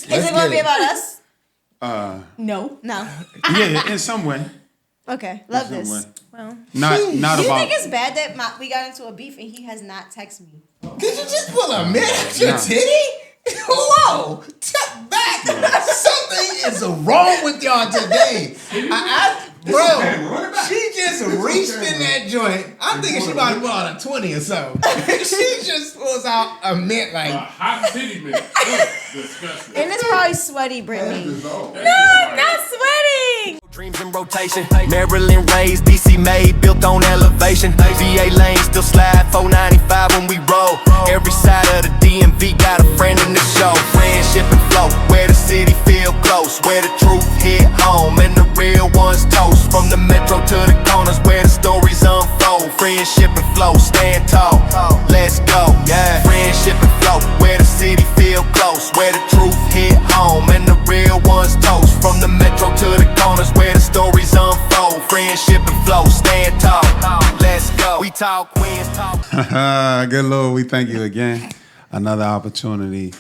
Is it going to be about us? No. Yeah, in some way. Okay, love this. Way. Well, Not Do you about. think it's bad that we got into a beef and he has not texted me? Did you just pull a man at your titty? Whoa! Step back! Something is wrong with y'all today. Bro, she just reached in that joint. I'm thinking she about to pull out a 20 or something. She just pulls out a mint like... hot titty mint. Disgusting. And it's probably sweaty, Brittany. no, not sweating. Dreams in rotation, Maryland raised, DC made, built on elevation. VA lane still slide 495 when we roll. Every side of the DMV got a friend in the show. Friendship and flow, where the city feel close, where the truth hit home and the real ones toast. From the metro to the corners where the stories unfold. Friendship and flow, stand tall, let's go. Yeah. Friendship and flow, where the city feel close, where the truth hit home and the real ones toast. From the metro to the corners where the stories unfold. Friendship and flow, stand tall, let's go. We talk, Queens talk. Good Lord, we thank you again. Another opportunity,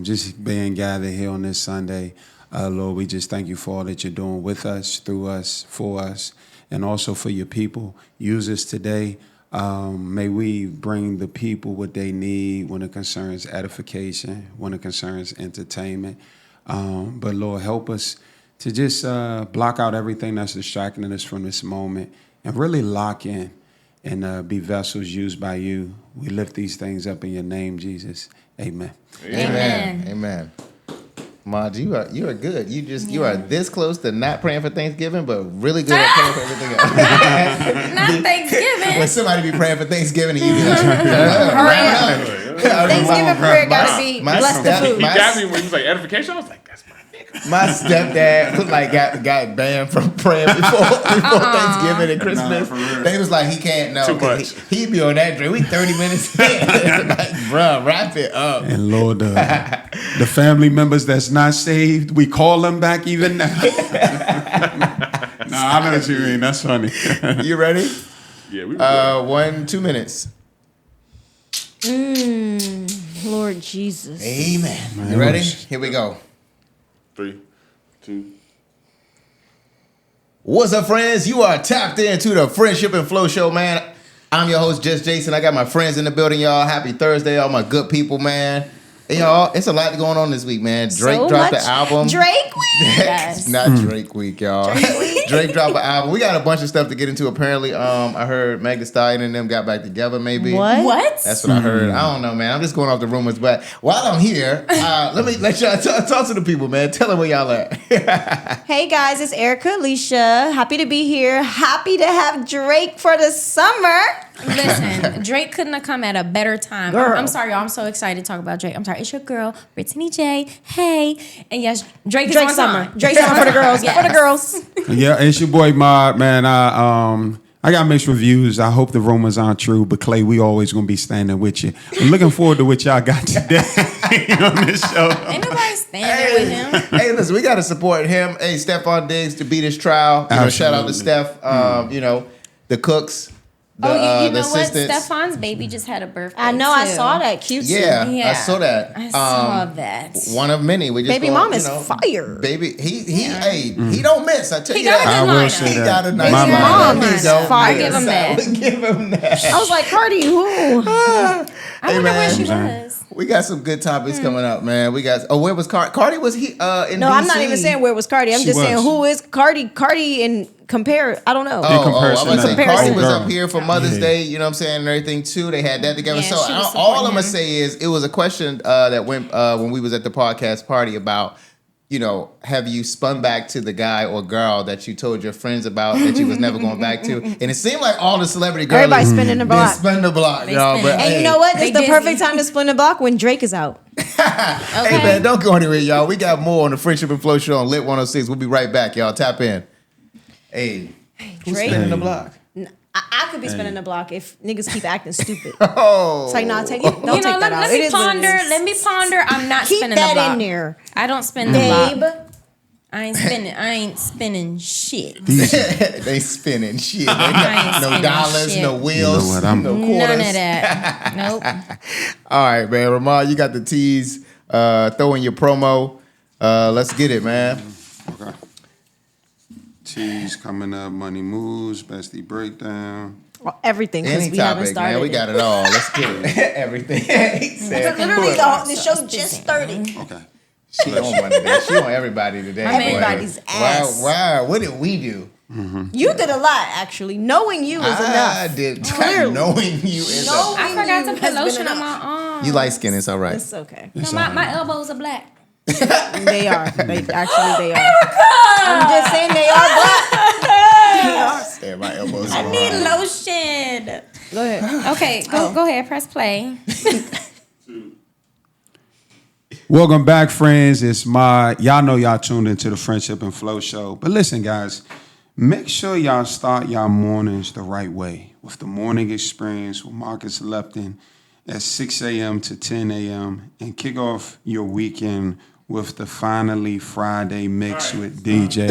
just being gathered here on this Sunday. Lord, we just thank you for all that you're doing with us, through us, for us, and also for your people. Use us today. May we bring the people what they need when it concerns edification, when it concerns entertainment. But Lord, help us to just block out everything that's distracting us from this moment and really lock in and be vessels used by you. We lift these things up in your name, Jesus. Amen. Amen. Maj, you are good. You are this close to not praying for Thanksgiving, but really good at praying for everything else. Not Thanksgiving. When somebody be praying for Thanksgiving, and you be like, Thanksgiving prayer gotta be bless the food. He got me when he was like edification. I was like, that's my nigga. My stepdad was like got banned from praying before Thanksgiving and Christmas. Nah, They was like, he can't know. Too much. He'd be on that drink. We 30 minutes in. Like, bruh, wrap it up. And Lord, the family members that's not saved, we call them back even now. Nah, I know what you mean. That's funny. You ready? Yeah, we were 2 minutes. Lord Jesus. Amen. You ready? Here we go. 3, 2. What's up, friends? You are tapped into the Friendship and Flow Show, man. I'm your host, Just Jason. I got my friends in the building, y'all. Happy Thursday, all my good people, man. Hey, y'all, it's a lot going on this week, man. Drake dropped the album. Drake week? It's not Drake week, y'all. Drake dropped an album. We got a bunch of stuff to get into. Apparently, I heard Meg Thee Stallion and them got back together, maybe. What? That's what I heard. I don't know, man. I'm just going off the rumors. But while I'm here, let me let y'all talk to the people, man. Tell them where y'all at. Hey, guys, it's Erica Alicia. Happy to be here. Happy to have Drake for the summer. Listen, Drake couldn't have come at a better time. Girl. I'm sorry, y'all. I'm so excited to talk about Drake. I'm sorry. It's your girl, Brittany J. Hey. And yes, Drake is Drake on summer. time. Drake summer for the girls. Yes. For the girls. Yeah, it's your boy Mod, man. I got mixed reviews. I hope the rumors aren't true, but Clay, we always gonna be standing with you. I'm looking forward to what y'all got today on this show. Ain't nobody standing with him. Hey, listen, we got to support him. Hey, Stephon Diggs to beat his trial. You know, shout out to Steph. You know, the cooks. The, You the know what? assistants. Stephon's baby just had a birthday. I know. too. I saw that. Cute. Yeah, Yeah. I saw that. I saw that. One of many. We just Baby gonna, mom is fire. Baby, he don't miss. I tell He you got that. a good I will lineup. say He that. got a nice My Baby mom mom lineup. is He don't fire. miss. Give him that. I would give him that. I was like, Cardi, who? I wonder where she man. was. We got some good topics coming up, man. We got. Oh, where was Cardi? Cardi was in No, DC? I'm not even saying where was Cardi. I'm She just was. saying who is Cardi. Cardi and compare. I don't know. Oh, I comparison was to saying the Cardi was girl. up here for Mother's Day, you know what I'm saying, and everything too. They had that together. Yeah, So she was all I'm supporting gonna him. say is it was a question that went when we was at the podcast party about, you know, have you spun back to the guy or girl that you told your friends about that you was never going back to? And it seemed like all the celebrity girls Everybody's spinning the block. spin the block, They y'all. spin But it. And hey, you know what? They It's the dizzy. perfect time to split the block when Drake is out. Hey man, don't go anywhere, y'all. We got more on the Friendship and Flow Show on Lit 106. We'll be right back, y'all. Tap in. Hey, who's Drake? spinning the block? I could be spinning the block if niggas keep acting stupid. Oh, It's like, nah, don't take that let out. me It is what it ponder. is. Let me ponder. I'm not Keep spinning the that block. in there, I don't spin the babe. block. I ain't spinning shit. they spinning shit. They I ain't got no spinning dollars, shit. no wheels, You know what, I'm- no quarters. None of that. Nope. All right, man. Ramon, you got the teas. Throw in your promo. Let's get it, man. Okay. T's coming up. Money moves. Bestie breakdown. Well, everything, because Any we haven't topic, started man. We it. got it all. Let's get it. Everything. He said, Literally, the show just started. Okay. she on one today. She on everybody today. Everybody's boy. ass. Wow. What did we do? You did a lot, actually. Knowing you is enough. I did. Clearly. Knowing you is Knowing I forgot to you put has been lotion on enough. my arm. You light skin, it's all right. It's okay. No, my elbows are black. They are. They are. I'm just saying they are black. Stare my elbows. I need lotion. Go ahead. Okay, go ahead. Press play. Welcome back, friends. It's y'all know y'all tuned into the Friendship and Flow show. But listen, guys, make sure y'all start y'all mornings the right way with the morning experience with Marcus Lupton at 6 a.m. to 10 a.m. and kick off your weekend with the Finally Friday mix with DJ.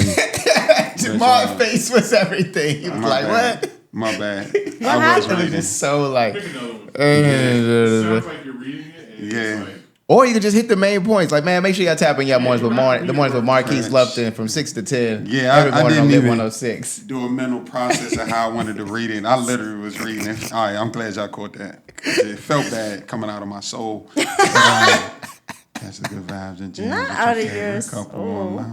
Jamal's face was everything. He was My like, bad. what? My bad. What I was happened? It was reading. just so like. Pick another one. It sounds like you're reading it. And Yeah. It's like, Or you could just hit the main points. Like, man, make sure y'all tap in your mornings with the mornings with Marquise Lupton from 6 to 10. Yeah, every I morning didn't on Lit even 106. do a mental process of how I wanted to read it. I literally was reading it. All right, I'm glad y'all caught that. It felt bad coming out of my soul. That's the good vibes and gems. Not out of your soul.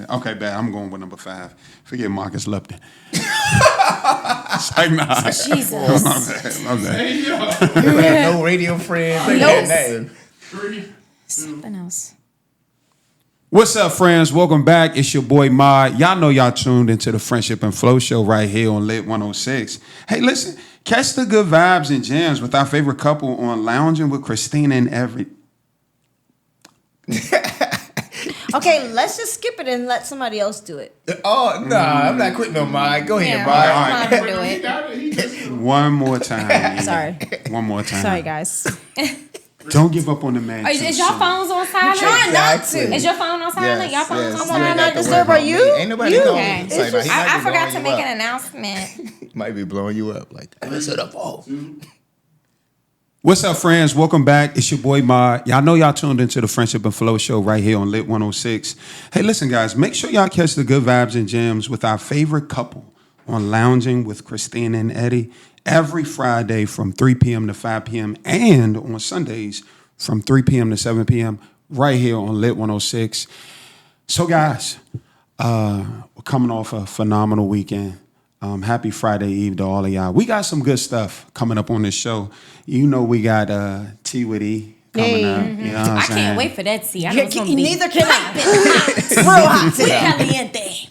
Okay, bad. I'm going with number 5. Forget Marcus Lupton. It's like, nah. Jesus. My bad. You have no radio friends. Ain't got nothing. 3, 2. Something else. What's up, friends? Welcome back. It's your boy Mod. Y'all know y'all tuned into the Friendship and Flow show right here on Lit 106. Hey, listen, catch the good vibes and jams with our favorite couple on Lounging with Christina and Every. Okay, let's just skip it and let somebody else do it. Oh, nah, I'm not quitting on mine. Go ahead, Yeah, Mike. I'm gonna do He it. got it. He just One more time. yeah. Sorry. One more time. Sorry, guys. Don't give up on the man. Is your phones on silent? Trying not to. Is your phone on silent? Y'all phones on I'm silent? not disturb. Are you? Ain't nobody You? calling Okay. you. Say, nah, he might I be forgot blowing to you make up. an announcement. He might be blowing you up. Like, answer the phone. What's up, friends? Welcome back. It's your boy Mod. Y'all know y'all tuned into the Friendship and Flow show right here on Lit 106. Hey, listen, guys, make sure y'all catch the good vibes and gems with our favorite couple on Lounging with Christina and Eddie every Friday from 3 p.m. to 5 p.m. and on Sundays from 3 p.m. to 7 p.m. right here on Lit 106. So, guys, we're coming off a phenomenal weekend. Happy Friday Eve to all of y'all. We got some good stuff coming up on this show. You know we got T with E coming up. You know what I'm I saying? can't wait for that tea. I know it's gonna be Neither can I. Real hot today. caliente.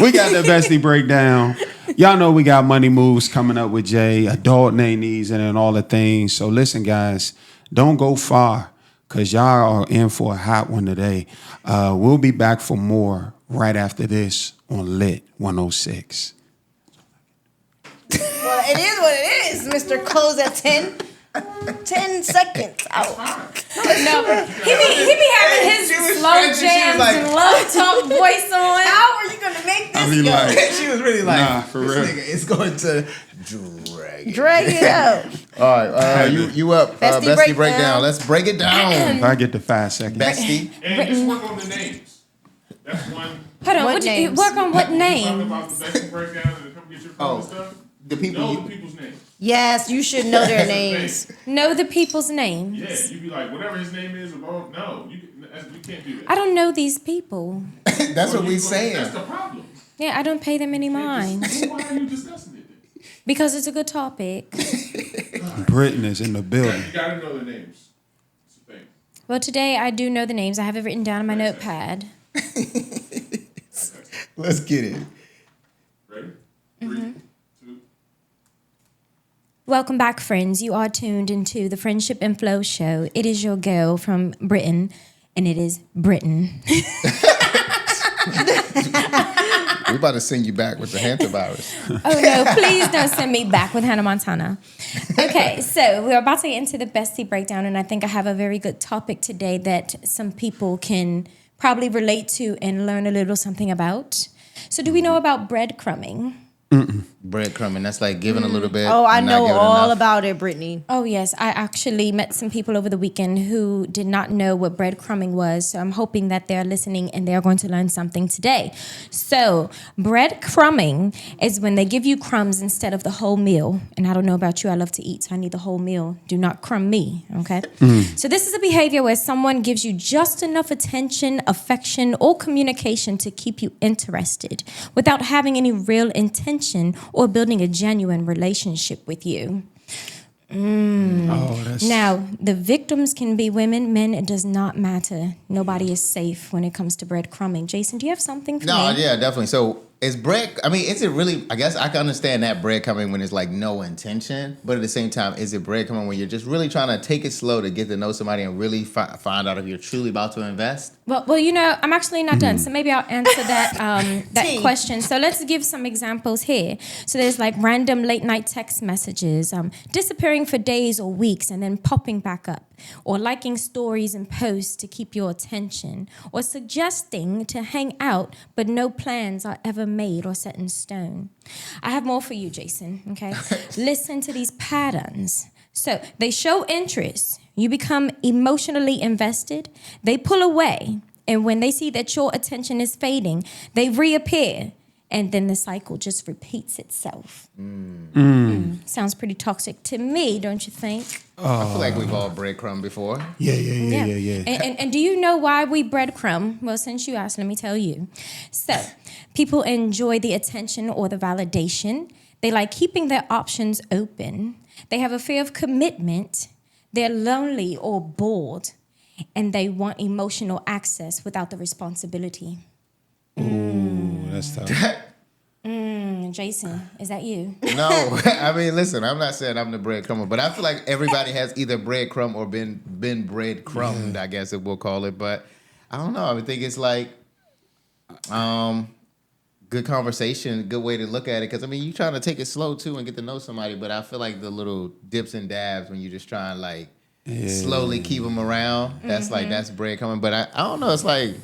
We got the bestie breakdown. Y'all know we got money moves coming up with Jay, adult name needs, and all the things. So listen, guys, don't go far because y'all are in for a hot one today. We'll be back for more right after this on Lit 106. Well, it is what it is, Mr. Close at 10. 10 seconds out. No, he be having his She was slow stretching. She was jams like- and low talk voice on. How are you going to make this I mean, go? like, She was really like, Nah, for this real. nigga is going to drag it. Drag it out. All right, you up. Bestie Bestie breakdown. breakdown. Let's break it down. if I get to 5 seconds. Bestie. And just work on the names. That's one. Hold on, What what you names? work on? What Talking name? about the basic breakdown and come get your phone and stuff. The people Know you- the people's names. Yes, you should know their That's the names. thing. Know the people's names. Yeah, you be like, whatever his name is, or no, you can't do that. I don't know these people. That's what we That's saying. the problem. Yeah, I don't pay them any mind Why are you discussing it then? because it's a good topic. Britain is in the building. You gotta know their names. That's the thing. Well, today I do know the names. I have it written down on my notepad. Let's get it. Ready? 3, 2. Welcome back, friends. You are tuned into the Friendship and Flow show. It is your girl from Britain, and it is Britain. We about to send you back with the hantavirus. Oh no, please don't send me back with Hannah Montana. Okay, so we're about to get into the bestie breakdown, and I think I have a very good topic today that some people can probably relate to and learn a little something about. So do we know about breadcrumbing? breadcrumbing. That's like giving a little bit. Oh, I and not know giving all enough. about it, Brittany. Oh, yes. I actually met some people over the weekend who did not know what breadcrumbing was. So I'm hoping that they're listening and they're going to learn something today. So breadcrumbing is when they give you crumbs instead of the whole meal. And I don't know about you, I love to eat, so I need the whole meal. Do not crumb me, okay? So this is a behavior where someone gives you just enough attention, affection, or communication to keep you interested without having any real intention or building a genuine relationship with you. Oh, that's Now, the victims can be women, men, it does not matter. Nobody is safe when it comes to breadcrumbing. Jason, do you have something for No, me? yeah, definitely. So is bread? I mean, is it really? I guess I can understand that bread coming when it's like no intention, but at the same time, is it bread coming when you're just really trying to take it slow to get to know somebody and really find out if you're truly about to invest? Well, you know, I'm actually not done, so maybe I'll answer that that Tea. question. So let's give some examples here. So there's like random late night text messages, disappearing for days or weeks and then popping back up, or liking stories and posts to keep your attention, or suggesting to hang out but no plans are ever made or set in stone. I have more for you, Jason, okay? Listen to these patterns. So they show interest. You become emotionally invested. They pull away. And when they see that your attention is fading, they reappear. And then the cycle just repeats itself. Sounds pretty toxic to me, don't you think? I feel like we've all breadcrumb before. yeah. And do you know why we breadcrumb? Well, since you asked, let me tell you. So, people enjoy the attention or the validation. They like keeping their options open. They have a fear of commitment. They're lonely or bored. And they want emotional access without the responsibility. Ooh, that's tough. Jason, is that you? No, I mean, listen, I'm not saying I'm the breadcrumber, but I feel like everybody has either breadcrumb or been breadcrumbed, I guess we'll call it. But I don't know. I would think it's like good conversation, good way to look at it. Because, I mean, you're trying to take it slow, too, and get to know somebody. But I feel like the little dips and dabs when you just try and, like, slowly keep them around, that's like, that's breadcrumbing. But I don't know. It's like,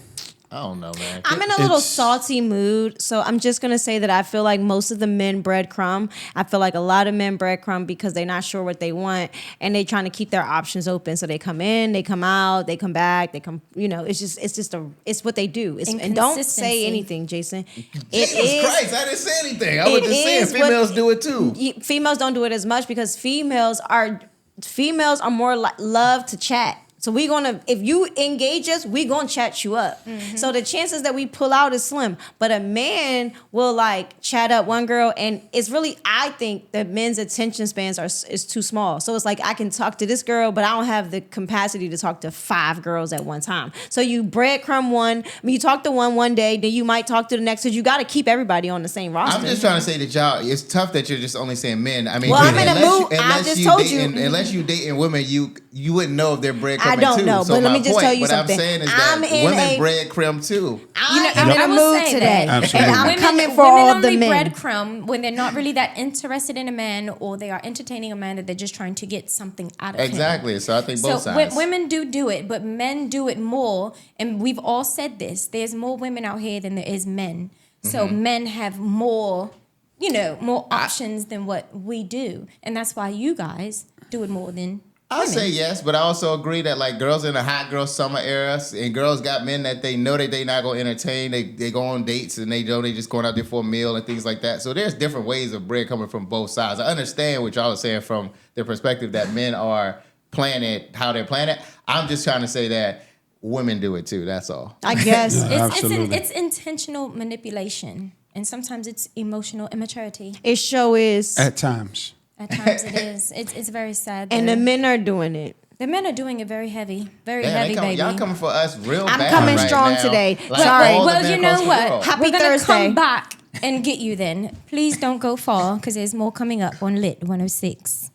I don't know, man. I'm in a little salty mood, so I'm just gonna say that I feel like most of the men breadcrumb. I feel like a lot of men breadcrumb because they're not sure what they want and they trying to keep their options open. So they come in, they come out, they come back, they come. You know, it's what they do. And don't say Inconsistency. anything, Jason. Jesus Christ, I didn't say anything. I was just saying females do it too. Females don't do it as much because females are more love to chat. So if you engage us, we gonna chat you up. So the chances that we pull out is slim. But a man will like chat up one girl, and it's really, I think that men's attention spans is too small. So it's like I can talk to this girl, but I don't have the capacity to talk to 5 girls at one time. So you breadcrumb one. I mean, you talk to one day, then you might talk to the next. Because you got to keep everybody on the same roster. I'm just trying to say that y'all, it's tough that you're just only saying men. I mean, Well, I'm in a mood. I just told you. Unless you dating women, you wouldn't know if they're breadcrumbing too. I don't know, So but let my me just point, tell you what something. I'm saying is I'm that in women a- breadcrumb too. I'm in I a will mood say today. that. Absolutely. And I'm Women- coming for women all the only men. breadcrumb when they're not really that interested in a man, or they are entertaining a man that they're just trying to get something out of him. Exactly. So I think both So sides. women do it, but men do it more. And we've all said this. There's more women out here than there is men. So men have more, more options than what we do. And that's why you guys do it more than I women. say yes, but I also agree that like girls in the hot girl summer era, and girls got men that they know that they not gonna entertain. They go on dates and they know they just going out there for a meal and things like that. So there's different ways of bread coming from both sides. I understand what y'all are saying from the perspective that men are planning it, how they're planning it. I'm just trying to say that women do it too. That's all. I guess. Absolutely. It's intentional manipulation, and sometimes it's emotional immaturity. It sure is. At times. At times it is. It's very sad. And though. the men are doing it. The men are doing it very heavy, very Damn, heavy, baby. y'all coming for us real I'm bad coming right strong now. today. Like Sorry. all the Well, men you know across the what? world. Happy We're gonna Thursday. come back and get you then. Please don't go far, because there's more coming up on Lit 106.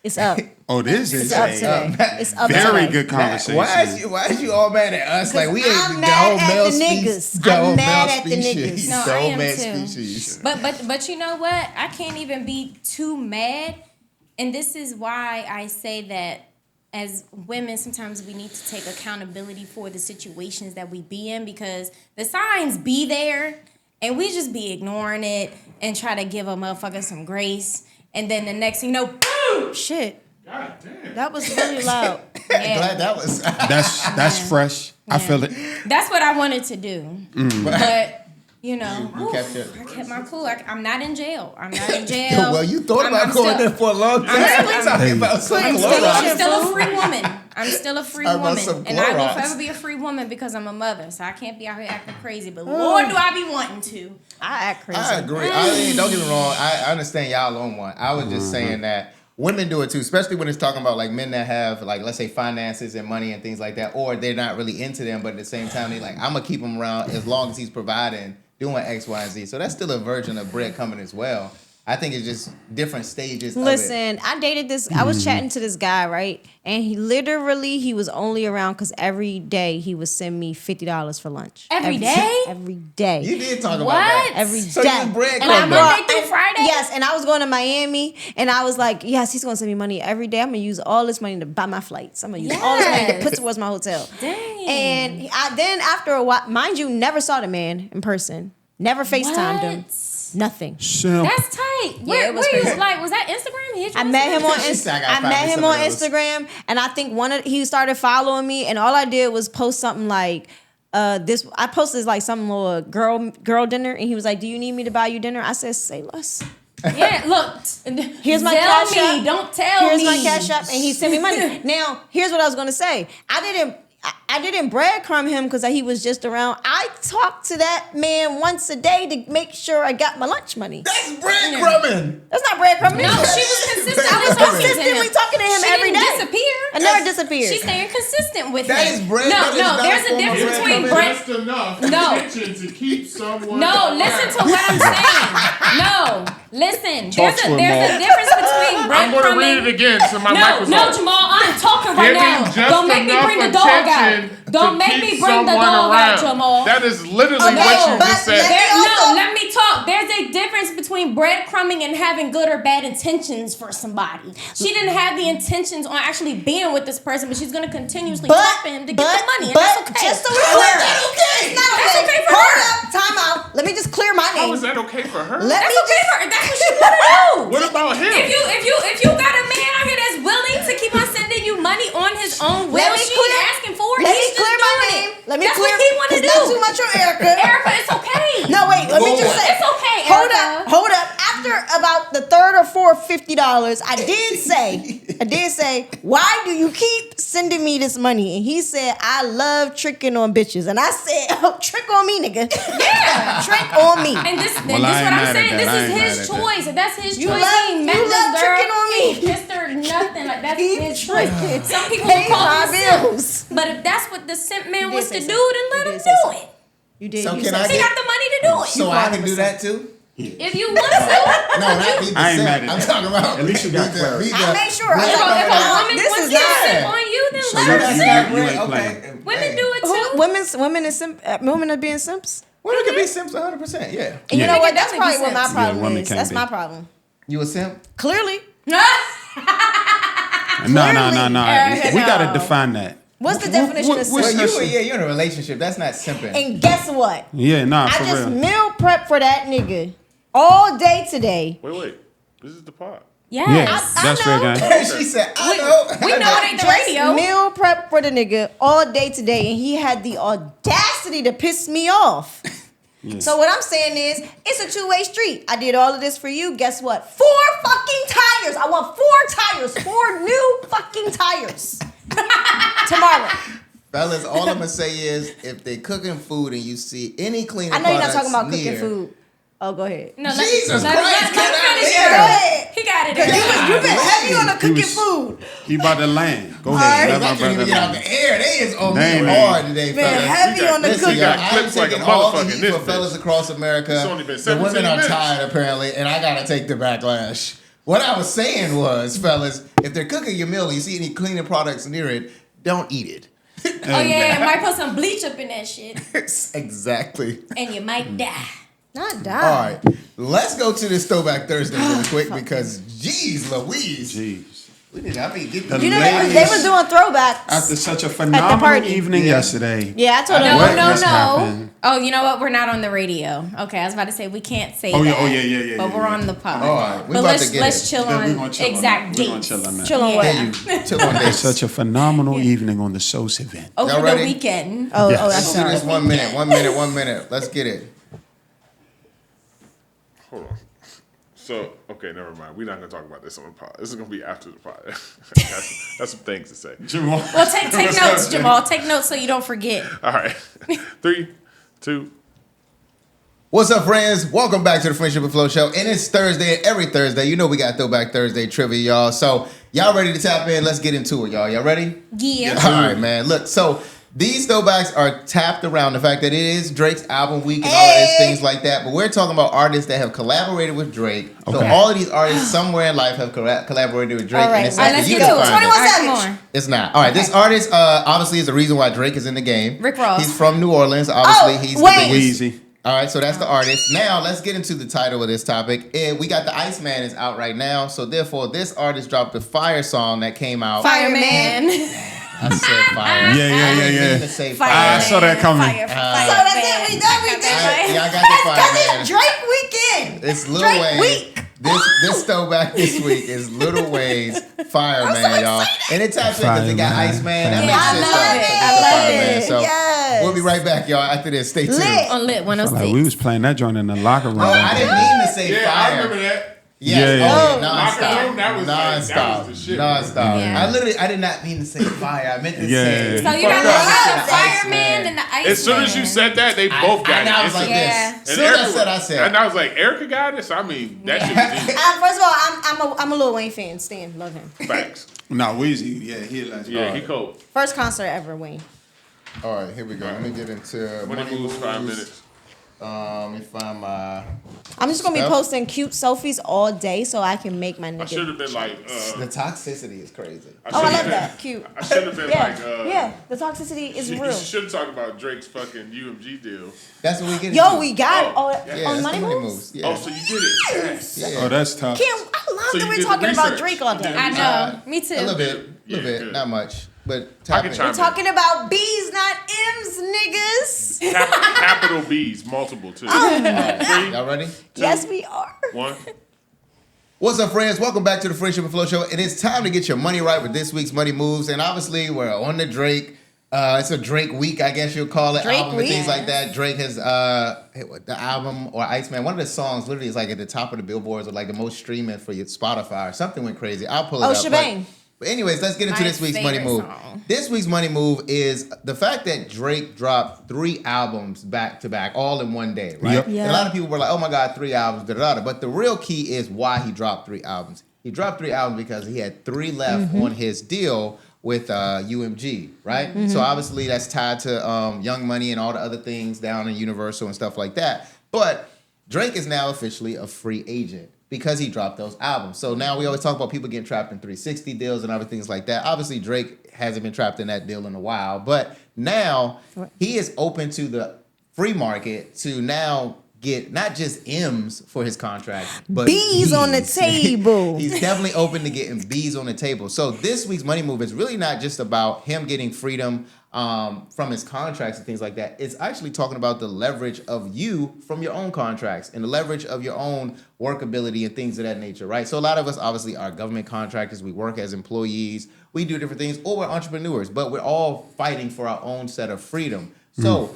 It's up. Oh, this is It's up a today. It's up very today. good conversation. Why is you all mad at us? Like we ain't I'm the mad whole at male the species. niggas. The I'm whole mad male at the species. niggas. No, The I whole am male too. species. But you know what? I can't even be too mad. And this is why I say that as women, sometimes we need to take accountability for the situations that we be in, because the signs be there And we just be ignoring it and try to give a motherfucker some grace. And then the next thing you know, boom! Shit. God damn. That was really loud. Yeah. Glad that was. That's fresh. I feel it. That's what I wanted to do. But, you know, You kept it. I kept my cool. I'm not in jail. I'm not in jail. Well, you thought about going there for a long time. I'm Talking about some I'm Clorox. still a free woman. I'm still a free Talking about woman. some And I will Clorox. forever be a free woman because I'm a mother. So I can't be out here acting crazy. But Lord, do I be wanting to. I act crazy. I agree. I mean, don't get me wrong. I understand y'all on one. I was just saying that women do it too, especially when it's talking about like men that have like, let's say, finances and money and things like that, or they're not really into them, but at the same time they like, I'm gonna keep him around as long as he's providing, doing X, Y, and Z. So that's still a version of breadcrumbing as well. I think it's just different stages. Listen, I dated this. I was chatting to this guy, right? And he was only around because every day he would send me $50 for lunch. Every day? Every day. You did talk about What? that. Every So day. you breadcrumbing. And Monday through Friday? Yes, and I was going to Miami, and I was like, yes, he's going to send me money every day. I'm going to use all this money to buy my flights. I'm going to use all this money to put towards my hotel. Dang. And then after a while, mind you, never saw the man in person. Never FaceTimed him. Nothing. That's tight. Where it was you crazy. like? Was that Instagram? He hit you I met him on She said, I gotta I find met me him some on of those. Instagram, and I think he started following me, and all I did was post something like this. I posted like some little girl dinner, and he was like, "Do you need me to buy you dinner?" I said, "Say less." Yeah, look. Here's my tell cash me. app. Don't tell Here's me. my cash app, and he sent me money. Now, here's what I was gonna say. I didn't breadcrumb him because he was just around. I talked to that man once a day to make sure I got my lunch money. That's breadcrumbing. That's not breadcrumbing. No, she was consistent. I was consistently talking to him She every didn't day. disappear. I never disappeared. She's staying consistent with That him. is bread. No, That is not there's a a form of difference bread. between It's bread. just enough No. attention to keep someone. No, around. listen to what I'm saying. No, listen. There's to a him, difference between I'm going to breadcrumbing. read it again so my No, microphone's no, on. Jamal, I'm talking right Giving now. just Don't make me enough bring the dog out. attention Don't to make me keep bring the someone dog out, around. Jamal. That is literally Okay, what you but just said. Let me talk. There's a difference between breadcrumbing and having good or bad intentions for somebody. She didn't have the intentions on actually being with this person, but she's going to continuously talk to him to get the money, and that's okay. Just so we're clear, okay. it's not okay. That's okay for Hold her. up, time out. Let me just clear my How name. is that okay for her? Let That's me okay just- for her. That's what she want to do. What about him? If you got a man out here that's willing to keep on sending you money on his own will, Let me she clear- ain't asking for it. Let me He's just clear my doing name. it. Let me That's clear. what he want to It's do. not too much on Erica. Erica, it's okay. No, wait. Let me Whoa. just say. It's okay, Hold Erica. up. Hold up. After about the third or fourth $50, I did say, why do you keep sending me this money? And he said, I love tricking on bitches. And I said, oh, trick on me, nigga. Yeah. Trick on me. And this I what ain't I'm mad at saying. that. I This ain't is his mad at that. choice. If that's his You choice, love- he ain't met you love this girl. tricking on me. He kissed her, nothing. Like that's He his choice. tricking. Some people Pay will call my it simp. bills. But if that's what the simp man did wants say to do, so. then let You him did say do so. it. You did. So you can said I He get- got the money to do it. So I can do that too? If you want to. No, not be the I ain't simp. mad at I'm that. talking about At least you got be the- clarity. be the- I made sure. I If was a like, woman this wants is to not. simp on you, then So let you- her you- simp. you ain't playing. Women do it too. Women are being simps. Women can be simps 100%, yeah. And you Yeah. know what? Nigga, That's definitely probably be what my simps. problem women is. can That's be. my problem. You a simp? Clearly. No. Erica, We got no. to define that. What's the definition of what's simp? Well, you're in a relationship. That's not simping. And guess what? Yeah, nah, I for just real. meal prep for that nigga all day today. Wait. This is the part. Yes. Yeah, that's fair know. game. She said, I know. We know it ain't the Just radio. meal prep for the nigga all day today, and he had the audacity to piss me off. So what I'm saying is, it's a two-way street. I did all of this for you. Guess what? 4 fucking tires. I want 4 tires. 4 new fucking tires. Tomorrow. Fellas, all I'm going to say is, if they cooking food and you see any cleaning I know you're not products talking about cooking near- food. Oh, go ahead. No, Jesus let Christ, him get out finish here. it. Go ahead. He got it. You've been heavy on the He cooking was- food. He about to land. Go All ahead. right. Let I my can't even brother get out land. the air. They is on me Dang, hard today, Been fellas. heavy on the Listen, cooking. y'all, got I'm clips like taking a all the motherfucker heat in this for fellas bitch. across America. It's only been The 17 women are minutes. tired, apparently, and I gotta take the backlash. What I was saying was, fellas, if they're cooking your meal and you see any cleaning products near it, don't eat it. Oh yeah, might put some bleach up in that shit, Exactly. and you might die. Not All die. right, let's go to this Throwback Thursday really quick because, geez Louise. Jeez. I mean, get The You know, ladies- they was doing throwbacks. After such a phenomenal party. evening yesterday. Yeah, I told them. What No. happened? Oh, you know what? We're not on the radio. Okay, I was about to say we can't say Oh, that. yeah. But we're on the pod. All right, we but about let's to get let's it. chill Then we on gonna chill on exact that. We gonna dates. chill on that. Chill on Yeah. what? Took on this. Such a phenomenal evening on the Sosa event. Over Y'all the ready? weekend. Oh, Yes. oh, Let's that's do sorry. this 1 minute. 1 minute. Let's get it. Hold on. So, okay, never mind. We're not going to talk about this on the pod. This is going to be after the pod. That's some things to say. Jamal. Well, take notes, Jamal. Take notes so you don't forget. All right. 3, 2. What's up, friends? Welcome back to the Friendship and Flow Show. And it's Thursday, and every Thursday, you know we got Throwback Thursday trivia, y'all. So, y'all ready to tap in? Let's get into it, y'all. Y'all ready? Yeah. All right, man. Look, so these throwbacks are tapped around the fact that it is Drake's album week and all of these things like that. But we're talking about artists that have collaborated with Drake. So Okay. all of these artists somewhere in life have collaborated with Drake. All right, and it's all up right, to let's you get to to it. find 21 it. Savage. Come on. It's not. All right, this artist obviously is the reason why Drake is in the game. Rick Ross. He's from New Orleans. Obviously, Oh, he's wait. the biggest. Weezy. All right, so that's the artist. Now, let's get into the title of this topic. We got the Iceman is out right now. So, therefore, this artist dropped a fire song that came out. Fireman. I said fire. Yeah. I didn't mean to say fire. I saw that coming. Fire. So that's it. We done. We did it. Y'all got the fire, It's man. Drake weekend. It's Lil Drake Wayne. week. This throwback this week is Lil Wayne's Fireman, y'all. And it taps in because it got Fireman. Iceman. That Yeah, makes I sense. love it. It's I the love Fireman. it. So Yes. we'll be right back, y'all. After this, stay tuned. Lit. On Lit Like 106. we was playing that joint in the locker room. Oh, I didn't mean to say Yeah, fire. I remember that. Yes. Yeah. Oh, Locker nonstop. room, that was Nonstop. the shit. Nonstop. Yeah. I did not mean to say fire. I meant to Yeah. say. So you got the Fireman and the Iceman. As soon as you said that, they both got it. I was like Yeah. this. As soon as I said. And I was like, Erica got this? I mean, that shit was easy. First of all, I'm a Lil Wayne fan. Stan, love him. Facts. No, Weezy. Yeah, he last. Yeah, he cold. First concert ever, Wayne. All right, here we go. Let me get into When it moves 5 minutes. Let me find my. I'm just gonna be Stuff. posting cute selfies all day so I can make my I nigga. should have been like, The toxicity is crazy. Oh, I love that. Cute. I should have been Yeah, like, yeah. The toxicity is You real. should have talked about Drake's fucking UMG deal. That's what we get. Yo, into. we got Oh, on that's Money the Moves. Yeah. Oh, so you did it. Yes. Yeah. Oh, that's tough. Can't, I love So that you we're did the talking about research. Drake all day. I know. Me too. A little bit, Yeah, good. not much, but I can in. chime in. Talking about B's, not M's, niggas. Capital B's, multiple too. Y'all ready? Yes, we are. 1. What's up, friends? Welcome back to the Friendship and Flow Show. And it's time to get your money right with this week's Money Moves. And obviously, we're on the Drake. It's a Drake week, I guess you'll call it. Drake album week. and things like that. Drake has the album or Iceman. One of the songs literally is like at the top of the billboards or like the most streaming for your Spotify or something went crazy. I'll pull it Oh, up. shebang. But anyways, let's get into My this week's Money favorite Move. song. This week's Money Move is the fact that Drake dropped 3 albums back to back, all in one day, right? Yep. Yeah. And a lot of people were like, oh my God, 3 albums, da-da-da. But the real key is why he dropped 3 albums. He dropped 3 albums because he had 3 left on his deal with UMG, right? So obviously that's tied to Young Money and all the other things down in Universal and stuff like that. But Drake is now officially a free agent because he dropped those albums. So now we always talk about people getting trapped in 360 deals and other things like that. Obviously, Drake hasn't been trapped in that deal in a while, but now he is open to the free market to now get not just M's for his contract, but B's on the B's. table. He's definitely open to getting B's on the table. So this week's Money Move is really not just about him getting freedom from his contracts and things like that. It's actually talking about the leverage of you from your own contracts and the leverage of your own workability and things of that nature, right? So a lot of us obviously are government contractors. We work as employees. We do different things, or we're entrepreneurs, but we're all fighting for our own set of freedom. So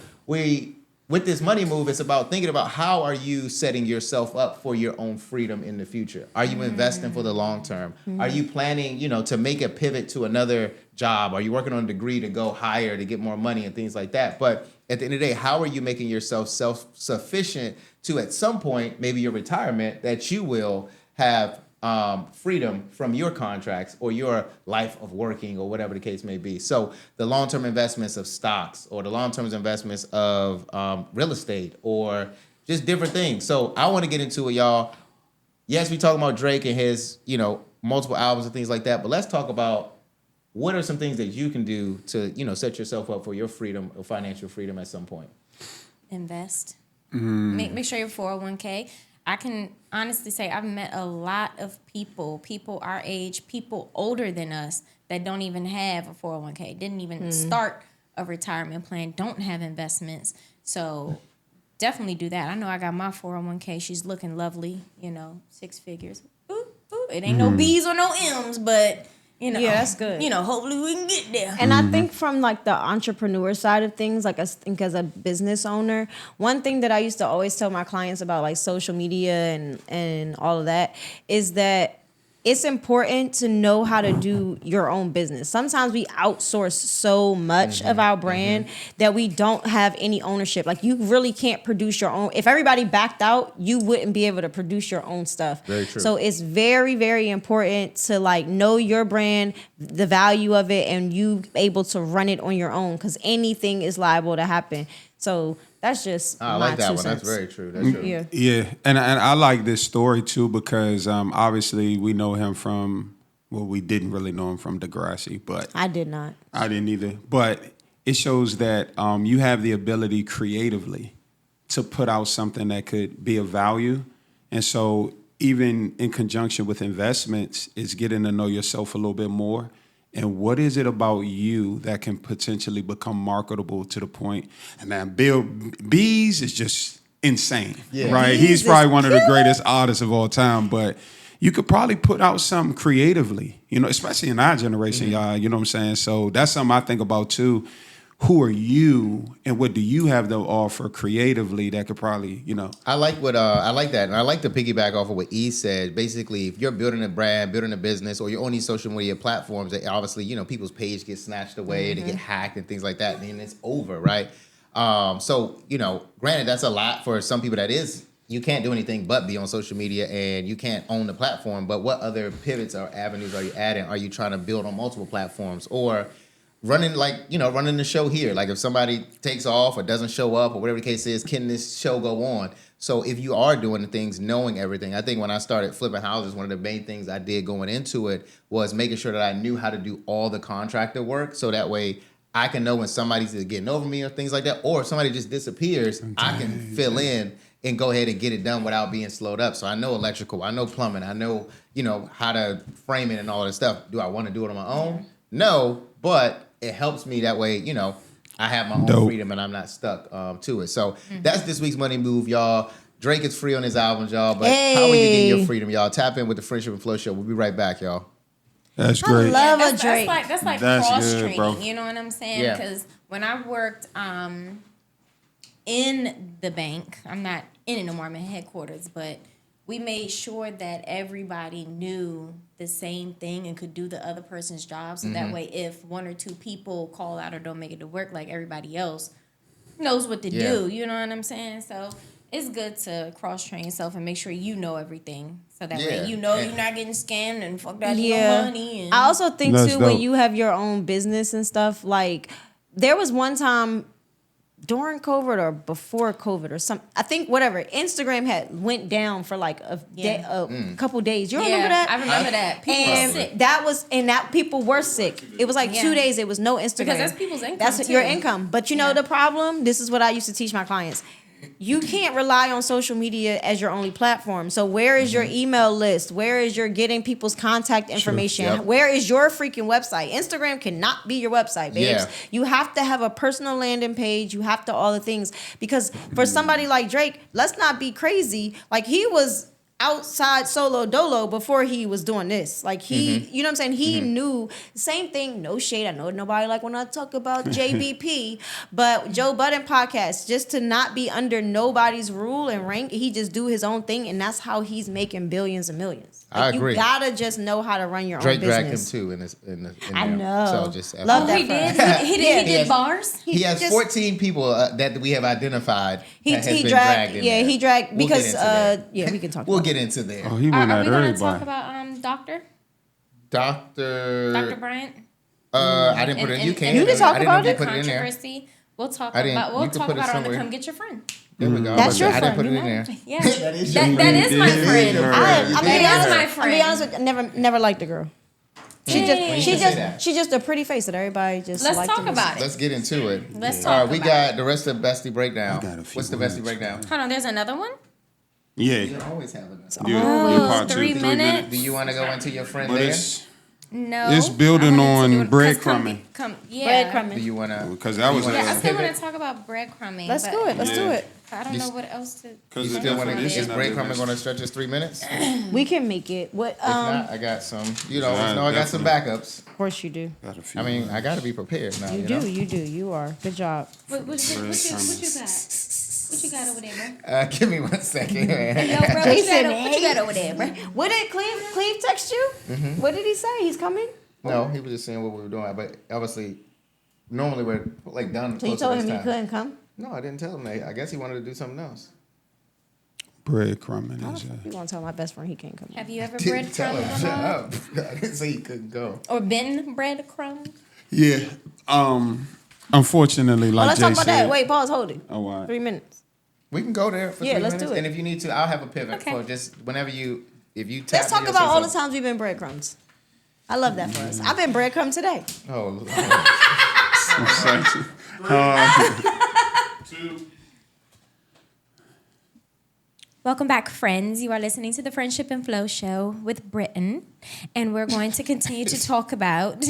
with this money move, it's about thinking about how are you setting yourself up for your own freedom in the future? Are you investing for the long term? Are you planning, to make a pivot to another job? Are you working on a degree to go higher to get more money and things like that? But at the end of the day, how are you making yourself self-sufficient to at some point, maybe your retirement, that you will have freedom from your contracts or your life of working or whatever the case may be. So the long-term investments of stocks or the long-term investments of real estate or just different things. So I want to get into it, y'all. Yes, we talking about Drake and his, multiple albums and things like that, but let's talk about what are some things that you can do to, set yourself up for your freedom or financial freedom at some point. Invest. Make sure your 401k. I can honestly say I've met a lot of people our age, people older than us that don't even have a 401k, didn't even start a retirement plan, don't have investments. So definitely do that. I know I got my 401k. She's looking lovely, 6 figures. Ooh, ooh. It ain't no B's or no M's, but Yeah, that's good. Hopefully we can get there. And I think from like the entrepreneur side of things, like I think as a business owner, one thing that I used to always tell my clients about like social media and all of that is that it's important to know how to do your own business. Sometimes we outsource so much of our brand that we don't have any ownership. Like you really can't produce your own. If everybody backed out, you wouldn't be able to produce your own stuff. Very true. So it's very, very important to like know your brand, the value of it, and you able to run it on your own because anything is liable to happen. So that's just I my like that 2 one. cents. That's very true. That's true. Yeah. Yeah, and I like this story too because obviously we know him from, well, we didn't really know him from Degrassi, but I did not. I didn't either. But it shows that you have the ability creatively to put out something that could be of value. And so even in conjunction with investments, it's getting to know yourself a little bit more. And what is it about you that can potentially become marketable to the point? And man, Bill Bees is just insane, right? Bees He's is probably one of the greatest artists of all time, but you could probably put out something creatively, especially in our generation, y'all, you know what I'm saying? So that's something I think about too. Who are you and what do you have to offer creatively that could probably, I like I like that. And I like to piggyback off of what E said. Basically, if you're building a brand, building a business, or you're on these social media platforms, that obviously, people's page get snatched away, they get hacked and things like that, and then it's over, right? So, granted, that's a lot for some people you can't do anything but be on social media and you can't own the platform. But what other pivots or avenues are you adding? Are you trying to build on multiple platforms or running running the show here? Like if somebody takes off or doesn't show up or whatever the case is, can this show go on? So if you are doing the things, knowing everything, I think when I started flipping houses, one of the main things I did going into it was making sure that I knew how to do all the contractor work. So that way I can know when somebody's getting over me or things like that, or if somebody just disappears, I can fill in and go ahead and get it done without being slowed up. So I know electrical, I know plumbing, I know, how to frame it and all that stuff. Do I want to do it on my own? No, but it helps me that way, I have my own freedom and I'm not stuck to it. So that's this week's Money Move, y'all. Drake is free on his albums, y'all. But how are you getting your freedom, y'all? Tap in with the Friendship and Flow Show. We'll be right back, y'all. That's great. I love a That's Drake. that's like That's cross good, training. bro. You know what I'm saying? Yeah. Because when I worked in the bank, I'm not in it no more. I'm in headquarters, but we made sure that everybody knew the same thing and could do the other person's job. So that way, if 1 or 2 people call out or don't make it to work, like everybody else knows what to do. You know what I'm saying? So it's good to cross train yourself and make sure you know everything. So that way you're not getting scammed and fucked out of your money. And I also think That's too dope. when you have your own business and stuff, like there was one time during COVID or before COVID or some, I think whatever, Instagram had went down for like a couple days. You remember that? I remember that. People were sick. That people were sick. It was like 2 days. It was no Instagram. Because that's people's income, That's too. your income. But you know the problem? This is what I used to teach my clients. You can't rely on social media as your only platform. So where is your email list? Where is your getting people's contact information? Yep. Where is your freaking website? Instagram cannot be your website, babes. Yeah. You have to have a personal landing page. You have to all the things. Because for somebody like Drake, let's not be crazy. Like he was outside solo dolo before he was doing this. Like he, you know what I'm saying? He knew, same thing, no shade. I know nobody like when I talk about JBP, but Joe Budden podcast, just to not be under nobody's rule and rank, he just do his own thing, and that's how he's making billions and millions. Like, I agree. You gotta just know how to run your Drake own dragged him business. too in I there. know. So just Love that He for did. us. He Yeah. did bars. He has just- 14 people that we have identified. He that has been dragged, in yeah, there. he dragged We'll get because into that. yeah, we can talk. We'll about get into there. Oh, he Are went we at going to everybody. talk about Dr. Dr. Bryant? I didn't put it in. You can. You can talk I didn't about know it. if you put it in there. Controversy. We'll talk I didn't- about. you We'll can talk put it about it on the somewhere. Come Get Your Friend. There we go. That's your I didn't put it friend, in there. Yeah, That is that is my friend. your I'm That be is honest. my I'm friend. be honest with you, never liked the girl. She Yay. she's just a pretty face that everybody just Let's liked talk to about it. Let's get into it. Let's All talk right, we about got the rest of Bestie Breakdown. I got a few What's the Bestie words. Breakdown? Hold on, there's another one? Yeah. You're always having us. You're Oh, part two, 3 minutes? Do you want to go into your friend But there? No. It's building I wanted to on do it- 'cause breadcrumbing. Yeah. Breadcrumbing. Do you want to? Because that was Yeah, I a, still want to talk about breadcrumbing. Let's but do it. Let's do Yeah. it. I don't know what else to. because You the still want to? Is definition of breadcrumbing it going to stretch us 3 minutes? If We can make it. What? not, I got some. You know, Yeah, I got some definitely. backups. Of course you do. Got a few I mean, I got to be prepared now. You You do. know? You do. You are. Good job. What you got? What you got over there, bro? Give me 1 second. Yo, bro, Jason, what you got over there, bro? What did Cleve text you? What did he say? He's coming. No, he was just saying what we were doing, but obviously, normally we're like done. So you close to told this him he time. couldn't come. No, I didn't tell him that. I guess he wanted to do something else. breadcrumbing. How Is the fuck you gonna tell my best friend he can't come? Have you ever Didn't tell him. breadcrumbed Shut before? up. I didn't say he couldn't go. Or been breadcrumbed? yeah. Unfortunately, Oh, like let's Jay talk about said. that. Wait, pause. Hold it. Oh, why? 3 minutes. We can go there for Yeah, 3 let's minutes, do it. and if you need to, I'll have a pivot Okay. for just whenever if you tap. Let's talk me or about say all the something. times we've been breadcrumbs. I love that for us. I've been breadcrumbed today. Oh, Lord. Two. Welcome back, friends. You are listening to the Friendship and Flow Show with Britton, and we're going to continue to talk about.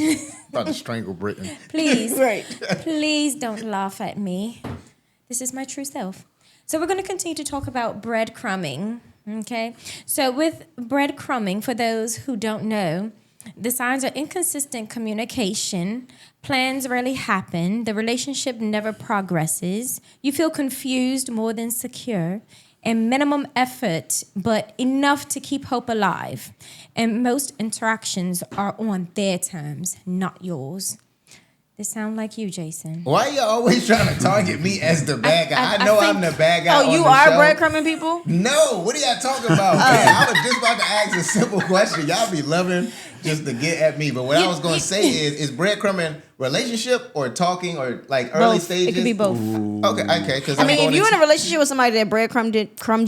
about to strangle Britain. Please, Right. please don't laugh at me. This is my true self. So we're going to continue to talk about breadcrumbing. Okay. So with breadcrumbing, for those who don't know, the signs are inconsistent communication. Plans rarely happen. The relationship never progresses. You feel confused more than secure. And minimum effort, but enough to keep hope alive. And most interactions are on their terms, not yours. This sound like you, Jason. Why are you always trying to target me as the bad guy? I know think- I'm the bad guy. Oh, you on the are show. breadcrumbing people? No, what are y'all talking about? Man, I was just about to ask a simple question. Y'all be loving just to get at me. But what I was going to say is breadcrumbing relationship or talking or like early Both. stages? It could be both. Okay. Because I mean, if you're in a relationship with somebody that crumbed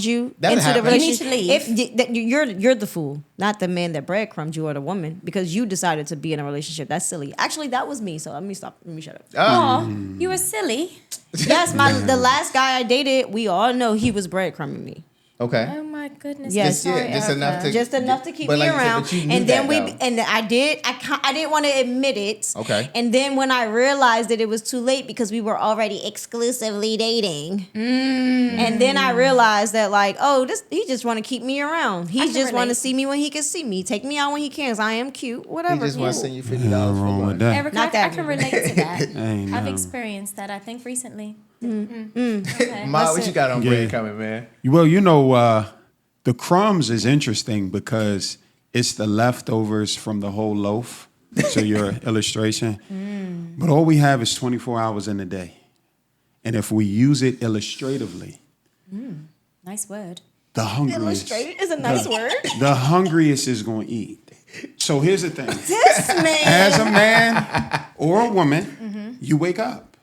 you That into the happens. relationship, You need to if you're the fool, not the man that breadcrumbed you or the woman, because you decided to be in a relationship. That's silly. Actually, that was me. So let me stop. Let me shut up. Oh, you were silly. Yes, the last guy I dated, we all know he was breadcrumbing me. Okay. Oh my goodness. Yes. I'm sorry, Just Erica. enough to- Just enough to keep But me like you said, around, but you knew and then that, though. and I didn't want to admit it. Okay. And then when I realized that it was too late because we were already exclusively dating, and then I realized that he just want to keep me around. He can just want to relate. see me when he can see me, take me out when he can. 'Cause I am cute, He whatever. just want to send you $50 Nothing for wrong one. with that. Erica, Not I that can one. relate to that. Ain't I've no. experienced that, I think, recently. Ma, what That's you it. got on Yeah. breadcrumbing, man? Well, the crumbs is interesting because it's the leftovers from the whole loaf. So your illustration. But all we have is 24 hours in a day. And if we use it illustratively, Nice word. the hungriest, Illustrated is a nice word. the hungriest is going to eat. So here's the thing. This man. As a man or a woman, you wake up.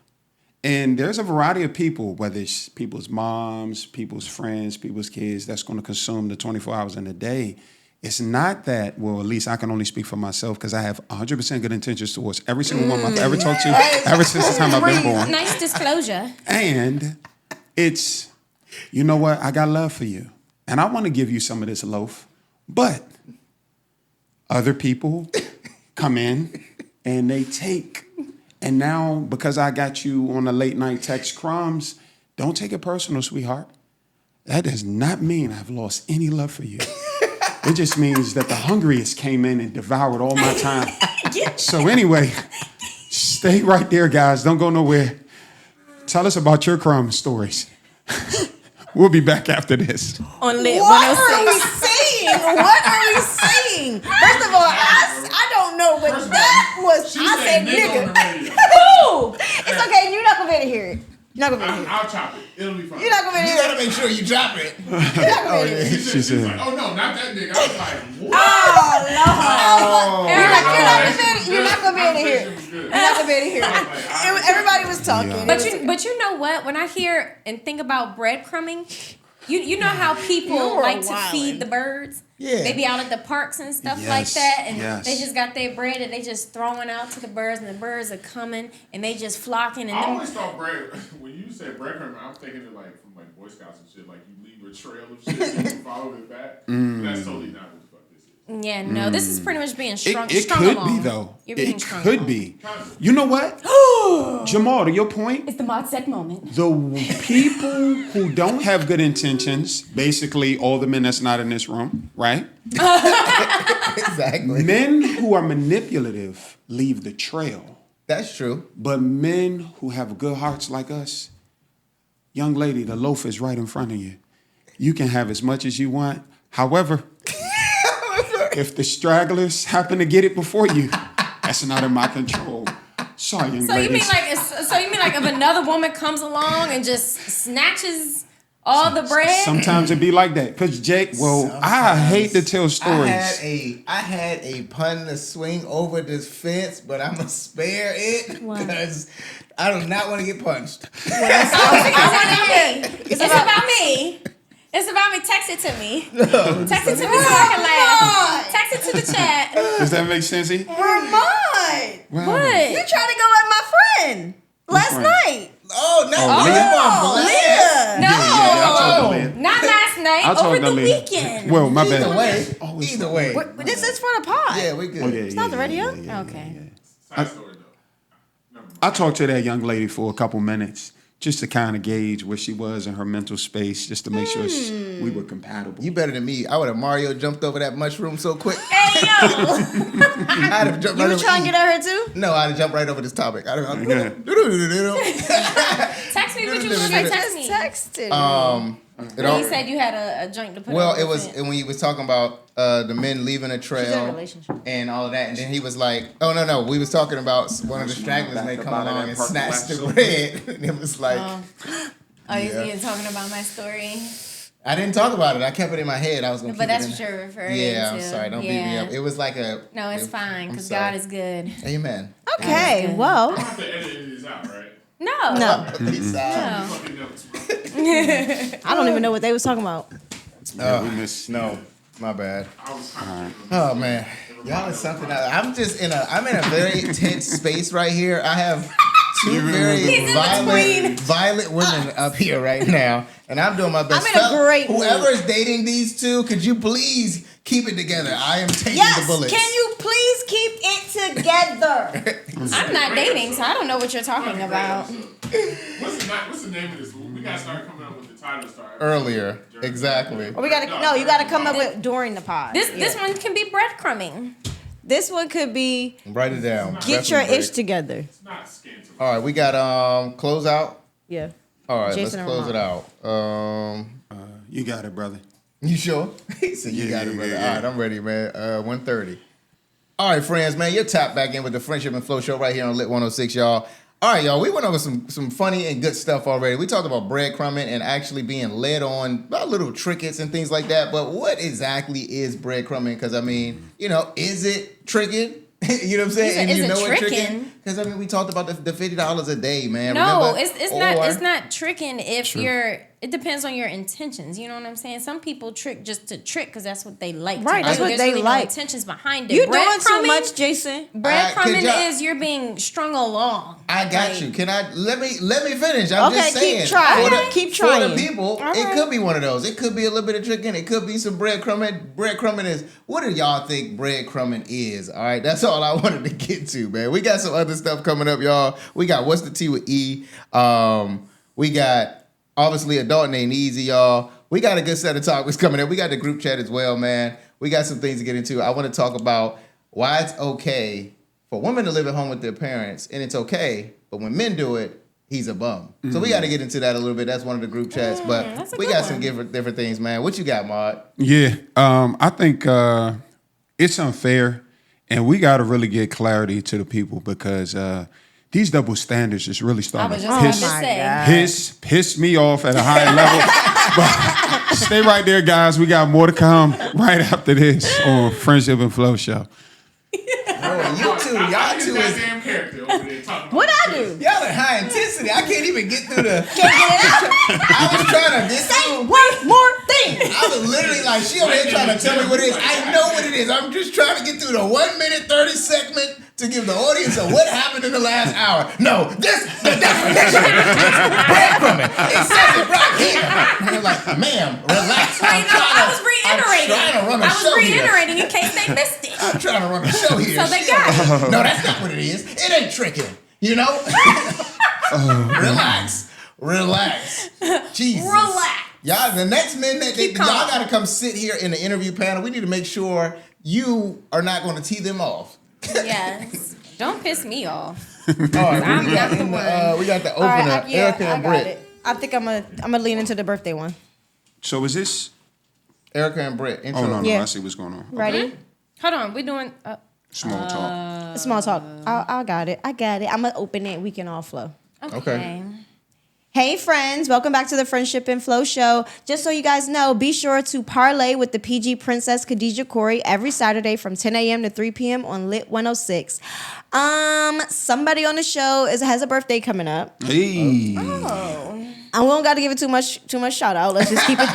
And there's a variety of people, whether it's people's moms, people's friends, people's kids, that's going to consume the 24 hours in a day. It's not that, well, at least I can only speak for myself because I have 100% good intentions towards every single woman I've ever talked to ever since the time I've been born. Nice disclosure. And it's, you know what? I got love for you. And I want to give you some of this loaf. But other people come in and they take. And now, because I got you on a late night text crumbs, don't take it personal, sweetheart. That does not mean I've lost any love for you. It just means that the hungriest came in and devoured all my time. So anyway, stay right there, guys. Don't go nowhere. Tell us about your crumb stories. We'll be back after this. On Lit What are 106. we saying? What are we saying? First of all, I don't know what First of all, that was. She I said said nigga on the nigga. radio. Who? It's okay. You're not gonna be able to hear it. You're not gonna be able to hear it. I'll chop it. It'll be fine. You're not gonna be You able to gotta hear it. make sure you drop it. You're not gonna be able to hear it. She She said, said- oh no, not that nigga. I was like, what? You're not gonna be able to hear it. Conversation was good. You're not gonna be able to hear it. Everybody was talking. But you know what? When I hear and think about breadcrumbing, You know how people You're like to wildin'. feed the birds? Yeah. They be out at the parks and stuff like Yes, that, and yes. they just got their bread and they just throwing out to the birds, and the birds are coming and they just flocking. And I them, always thought bread. When you said breadcrumbing, I'm thinking of like from like Boy Scouts and shit. Like you leave a trail of shit and you follow it back. That's totally not what the fuck this is. yeah, no, this is pretty much being strung. It strung could along. be though. You're being It strung could along. be. You know what, Jamal? To your point, It's the mod set moment. the people who don't have good intentions, basically all the men that's not in this room, right? Exactly. Men who are manipulative leave the trail. That's true. But men who have good hearts like us, young lady, the loaf is right in front of you. You can have as much as you want. However, if the stragglers happen to get it before you, that's not in my control. Sorry, young So you ladies. mean like if another woman comes along and just snatches all the bread? Sometimes it be like that. Cause Jake, I hate to tell stories. I had a pun to swing over this fence, but I'm gonna spare it because I do not want to get punched. It's about me. It's about me. Text it to me. Text it to me so I can laugh. Text it to the chat. Does that make sense? Vermont. What? You tried to go at my friend last friend? night. Oh no! Leah. No, I'll talk to Leah. not last night. I'll talk Over to the Leah. weekend. Well, my Either bad. way, Always either way. This is for the pod. Yeah, we good. Oh, yeah, It's not the radio? Okay. Side story though. I talked to that young lady for a couple minutes just to kind of gauge where she was in her mental space, just to make sure we were compatible. You better than me. I would have Mario jumped over that mushroom so quick. Hey, yo. I'd have jumped You right were over. trying to get at her too? No, I'd have jumped right over this topic. I'd have. Text me what you was gonna text me. Texted. You said you had a joint to put Well, on it the was fence. when you was talking about the men leaving a She's in a trail relationship. and all of that, and then he was like, "Oh no, we was talking about one of the stragglers may come along and snatch the bread," and it was like, Oh, you're talking about my story? I didn't talk about it. I kept it in my head. I was gonna. But keep that's it what in. you're referring Yeah, to. I'm sorry. Don't beat me up. It was like a. No, it's fine, I'm because sorry. God is good. Amen. Okay, good. well. I have to edit this out, right? No. No. Peace out. Fucking notes, bro. I don't even know what they was talking about. No, my bad. I was kind of Oh man, y'all is something else. I'm in a very tense space right here. I have two very violent women up here right now, and I'm doing my best. I'm in a great mood. Whoever is dating these two, could you please keep it together? I am taking Yes, the bullets. can you please keep it together? I'm not dating, so I don't know what you're talking about. What's the name of this? We gotta start coming up with the title start Earlier, exactly. Or you gotta come up with during the pod. This one can be breadcrumbing. This one could be Write it down. get your Break. ish together. It's not scant. All right, we got close out. Yeah. All right, Jason let's and close it out. You got it, brother. You sure? He said you got it, brother. All right, I'm ready, man. 1:30. All right, friends, man, you're tapped back in with the Friendship and Flow Show right here on Lit 106, y'all. All right, y'all, we went over some funny and good stuff already. We talked about breadcrumbing and actually being led on by little trinkets and things like that. But what exactly is breadcrumbing? Because, I mean, is it tricking? You know what I'm saying? Is it what tricking? Because, I mean, we talked about the $50 a day, man. No, Remember? it's not tricking if it depends on your intentions. You know what I'm saying? Some people trick just to trick because that's what they like. Right, that's what There's they really like. No intentions behind it. You doing too Breadcrumbing- much, Jason. Breadcrumbing y'all- is you're being strung along. I got Like, you. Can I let me finish? I'm Okay, just saying. keep trying. Keep For trying. the people, All it right. could be one of those. It could be a little bit of tricking. It could be some breadcrumbing. Breadcrumbing is. What do y'all think breadcrumbing is? All right, that's all I wanted to get to, man. We got some other stuff coming up, y'all. We got What's the Tea with E. We got obviously Adult Ain't Easy, y'all. We got a good set of topics coming up. We got the group chat as well, man. We got some things to get into. I want to talk about why it's okay for women to live at home with their parents, and it's okay, but when men do it, he's a bum. So we got to get into that a little bit. That's one of the group chats, but that's a we good got one. some different things, man. What you got, Maud? Yeah, I think it's unfair, and we got to really get clarity to the people because these double standards is really I starting was to just about piss, to say. piss me off at a higher level. But stay right there, guys. We got more to come right after this on Friendship and Flow Show. Oh, you two, y'all two is. Goddamn character over there talking about What I do? Y'all are high intensity. I can't even get through the. Can't get it out. I was trying to get Say through. one more thing. I was literally like, she over here trying to tell me what it is. I know what it is. I'm just trying to get through the 1 minute 30 segment to give the audience a what happened in the last hour. No, this the definition is breadcrumbing. It says it right here. And you're like, ma'am, relax. Wait, no, I was reiterating. I'm trying to run a I was show here. reiterating in case they missed it. I'm trying to run a show here. So they got it. No, that's not what it is. It ain't tricking. You know? Relax. Jesus. Relax. Y'all, the next men that Keep y'all calm. gotta come sit here in the interview panel. We need to make sure you are not going to tee them off. Yes. Don't piss me off. All right, I'm not the one. we got the All right, opener, Erica and I got Britt. it. I think I'm gonna lean into the birthday one. So is this? Erica and Britt. Intro. Oh no, Yeah. I see what's going on. Ready? Hold on, we're doing. Small talk. Small talk. I got it. I'm gonna open it. We can all flow. Okay. Hey friends, welcome back to the Friendship and Flow Show. Just so you guys know, be sure to parlay with the PG Princess Khadijah Corey every Saturday from 10 a.m. to 3 p.m. on Lit 106. Somebody on the show has a birthday coming up. Hey. And we don't got to give it too much shout out. Let's just keep it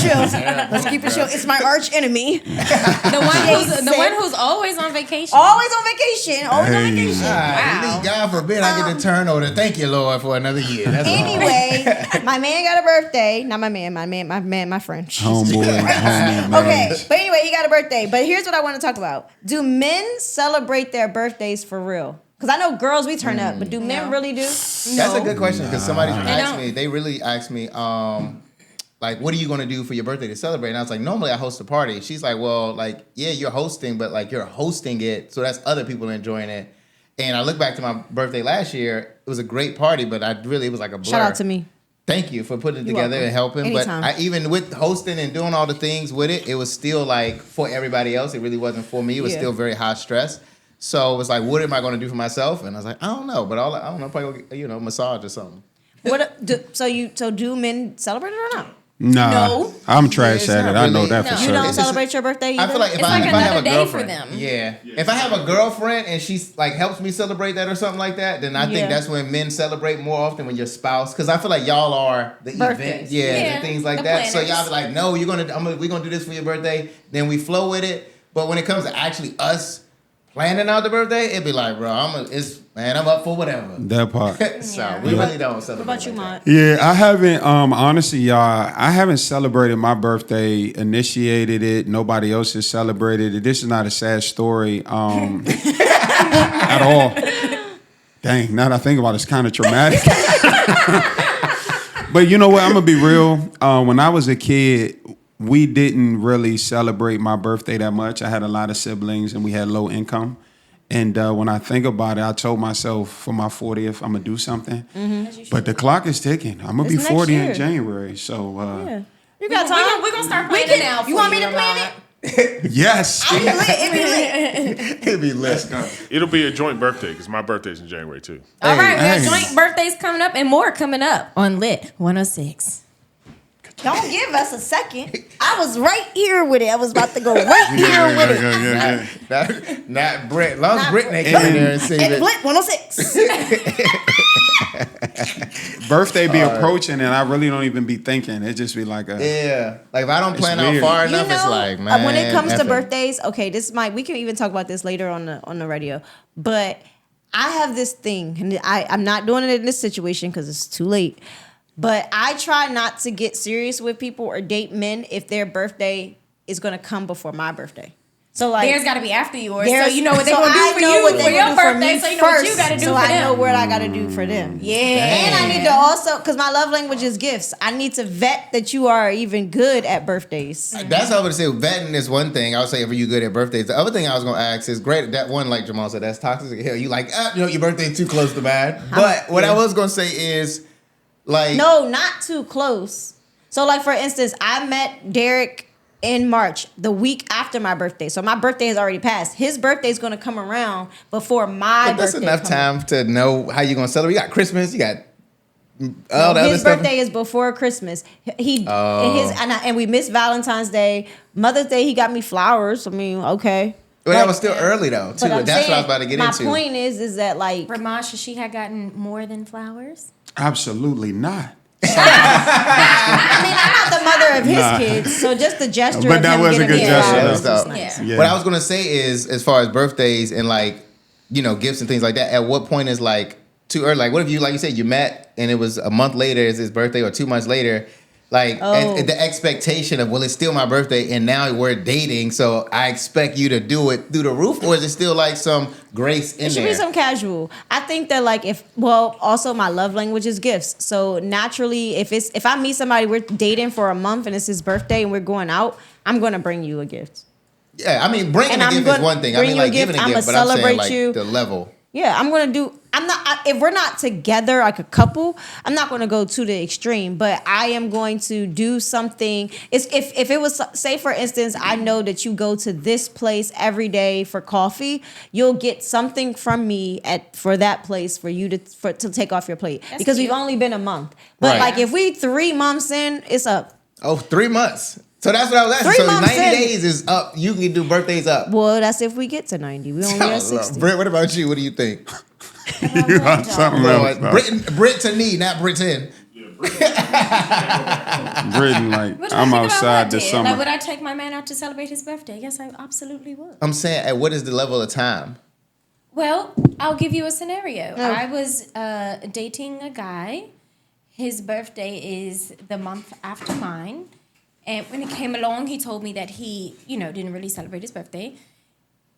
chill. Let's keep it chill. It's my arch enemy. The one who's always on vacation. Always on vacation. Always on vacation. Wow. God forbid I get to turn over. Thank you, Lord, for another year. That's all. Anyway, my man got a birthday. Not my man, my friend. Homeboy. Homie, Okay, but anyway, he got a birthday. But here's what I want to talk about. Do men celebrate their birthdays for real? Because I know girls, we turn up, but do men really do? That's a good question because somebody asked don't. me. They really asked me, like, what are you going to do for your birthday to celebrate? And I was like, normally I host a party. She's like, well, like, yeah, you're hosting, but like you're hosting it, so that's other people enjoying it. And I look back to my birthday last year. It was a great party, but it was like a blur. Shout out to me. Thank you for putting it You're together welcome. and helping. Anytime. But even with hosting and doing all the things with it, it was still like for everybody else. It really wasn't for me. It was Yeah. still very high stress. So it was like, what am I going to do for myself? And I was like, I don't know, but I don't know, probably massage or something. So do men celebrate it or not? Nah, No. I'm trash it's at not it. I know really- that for No. You sure. don't It's just- celebrate your birthday either? I feel like if It's I like have a another day for girlfriend, them. yeah. If I have a girlfriend and she's like helps me celebrate that or something like that, then I Yeah. think that's when men celebrate more often when your spouse. Because I feel like y'all are the Birthdays. event, Yeah, and things like the that. So planners. y'all be like, no, we're gonna do this for your birthday. Then we flow with it. But when it comes to actually us planning out the birthday, it'd be like, bro, I'm up for whatever. That part. So we really don't celebrate. What about you, like Mont? Yeah, I haven't. Honestly, y'all, I haven't celebrated my birthday. Initiated it. Nobody else has celebrated it. This is not a sad story at all. Dang, now that I think about it, it's kind of traumatic. But you know what? I'm gonna be real. When I was a kid, we didn't really celebrate my birthday that much. I had a lot of siblings, and we had low income. And when I think about it, I told myself for my 40th, I'm gonna do something. But the clock is ticking. I'm gonna be It's next 40 year. in January. So Yeah. You got time? We're gonna start planning now. You want me to plan it? yes, It be lit. It'd be lit. It'll be a joint birthday because my birthday's in January too. All right, we have hey. joint birthdays coming up and more coming up on Lit 106. Don't give us a second. I was right here with it. I was about to go right here with it. Not Britt. As long as Not Britt ain't coming there and sing And it. Lit 106. birthday be approaching, and I really don't even be thinking. It just be like a. Yeah. Like if I don't plan out weird. far You enough, it's know, like, man. when it comes to F it. birthdays, okay, we can even talk about this later on the radio. But I have this thing, and I'm not doing it in this situation because it's too late. But I try not to get serious with people or date men if their birthday is gonna come before my birthday. So like Theirs got to be after yours, so theirs- you know what they're so gonna I do for know you what they for your gonna do for birthday, me so you know what you first, got to do so for I them. know what I gotta do for them. Yeah, And I need to also, because my love language is gifts, I need to vet that you are even good at birthdays. That's what I would say. Vetting is one thing. I would say, are you good at birthdays? The other thing I was going to ask is, great, that one, like Jamal said, that's toxic. Hell, you like, your birthday's too close to bad. But what I was going to say is, like. No, not too close. So like, for instance, I met Derek in March, the week after my birthday. So my birthday has already passed. His birthday is going to come around before my But that's birthday. enough comes. time to know how you're going to celebrate. You got Christmas, you got all the other His stuff. birthday is before Christmas. Oh. And we missed Valentine's Day. Mother's Day, he got me flowers. I mean, okay. But that was still early though, too. But I'm That's what I was saying, about to get into. My point is that like Ramash, she had gotten more than flowers. Absolutely not. I mean, I'm not the mother of his kids, so just the gesture. But of that him was a getting good me gesture, flowers though. was Yeah. nice. Yeah. What I was gonna say is, as far as birthdays and like, you know, gifts and things like that, at what point is like too early? Like, what if you, like you said, you met and it was a month later is his birthday or 2 months later? Like, and the expectation of, well, it's still my birthday and now we're dating, so I expect you to do it through the roof, or is it still like some grace in It should there? be some casual. I think that like also my love language is gifts. So naturally, if I meet somebody, we're dating for a month and it's his birthday and we're going out, I'm gonna bring you a gift. Yeah, I mean, bringing And a I'm gift gonna is one thing. I bring mean, you a like gift, giving a I'ma gift, but I'm saying celebrate like you. the level. Yeah, I'm gonna do. I'm not. If we're not together like a couple, I'm not gonna go to the extreme. But I am going to do something. It's if it was, say for instance, I know that you go to this place every day for coffee. You'll get something from me for that place for you to take off your plate because cute. we've only been a month. But Right. like if we 3 months in, it's up. Oh, 3 months. So that's what I was asking. 3 So months 90 in. days is up. You can do birthdays up. Well, that's if we get to 90. We only at 60. Britt, what about you? What do you think? You got something else. Brittany, not Britain. Britain, like, What do you I'm think about outside that, this dear? summer. Like, would I take my man out to celebrate his birthday? Yes, I absolutely would. I'm saying, at what is the level of time? Well, I'll give you a scenario. I was dating a guy. His birthday is the month after mine. And when he came along, he told me that he, didn't really celebrate his birthday.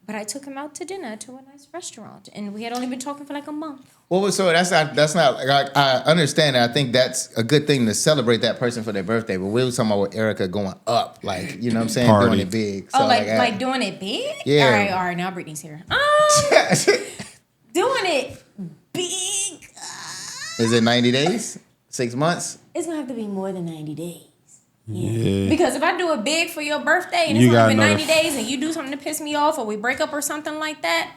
But I took him out to dinner to a nice restaurant. And we had only been talking for like a month. Well, so that's not. Like, I understand. I think that's a good thing to celebrate that person for their birthday. But we were talking about with Erica going up, like, you know what I'm saying, Party. doing it big. So, Oh, like doing it big? Yeah. All right. Now Brittany's here. Doing it big. Is it 90 days? 6 months? It's gonna have to be more than 90 days. Yeah. Because if I do it big for your birthday and You it's only gotta been know 90 days and you do something to piss me off or we break up or something like that,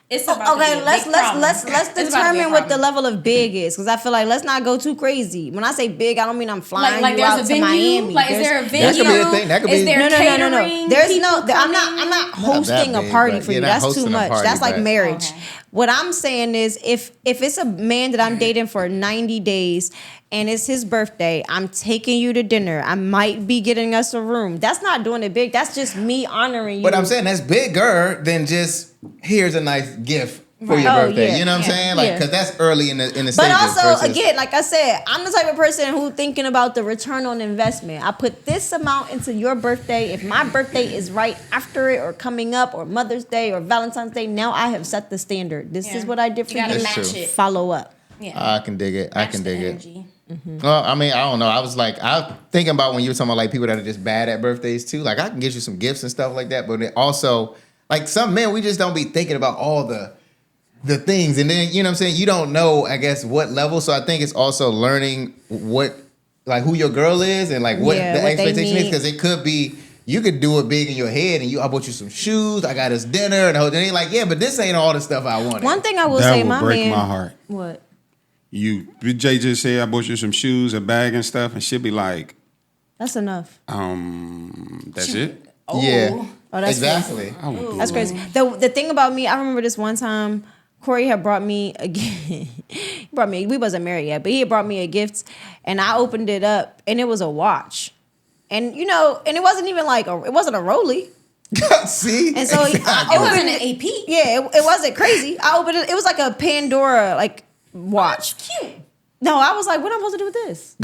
it's about to be Okay, a let's big problem. let's It's about to be a determine what the problem. level of big is, because I feel like let's not go too crazy. When I say big, I don't mean I'm flying like you there's out a to venue. Miami. Like, is there a venue? That could be a thing. That could is be- there No. catering? There's People no. I'm coming? not hosting that a big, party but for you. you're not That's too hosting a much. party, That's like but- marriage. Okay. What I'm saying is, if it's a man that I'm dating for 90 days and it's his birthday, I'm taking you to dinner. I might be getting us a room. That's not doing it big. That's just me honoring you. But I'm saying that's bigger than just, here's a nice gift for your Oh, birthday. yeah. You know what I'm saying? Like, Yeah. because that's early in the But stages. also, versus- again, like I said, I'm the type of person who thinking about the return on investment. I put this amount into your birthday. If my birthday is right after it or coming up or Mother's Day or Valentine's Day, now I have set the standard. This is what I did for You gotta you. match That's true. it. Follow up. Yeah. I can dig it. I Match can the dig it. energy. Well, I mean, I don't know. I was thinking about when you were talking about like people that are just bad at birthdays too. Like, I can get you some gifts and stuff like that, but it also, like, some men, we just don't be thinking about all the things, and then, you know what I'm saying, you don't know, I guess, what level. So I think it's also learning who your girl is and like what Yeah, the what they expectation is, need. because it could be. You could do it big in your head, and I bought you some shoes. I got us dinner, and the whole thing. Like, yeah, but this ain't all the stuff I wanted. One thing I will That say, will my break man. my heart. What? Jay just said I bought you some shoes, a bag and stuff, and she'll be like, That's enough. that's it? Yeah, Oh, that's exactly. I would do That's it. crazy. The thing about me, I remember this one time, Corey had brought me a gift. We wasn't married yet, but he had brought me a gift, and I opened it up, and it was a watch. And and it wasn't even it wasn't a Rolly. See, And so It I wasn't opened an AP. Yeah, it wasn't crazy. I opened it. It was like a Pandora watch. Cute. No, I was like, what am I supposed to do with this?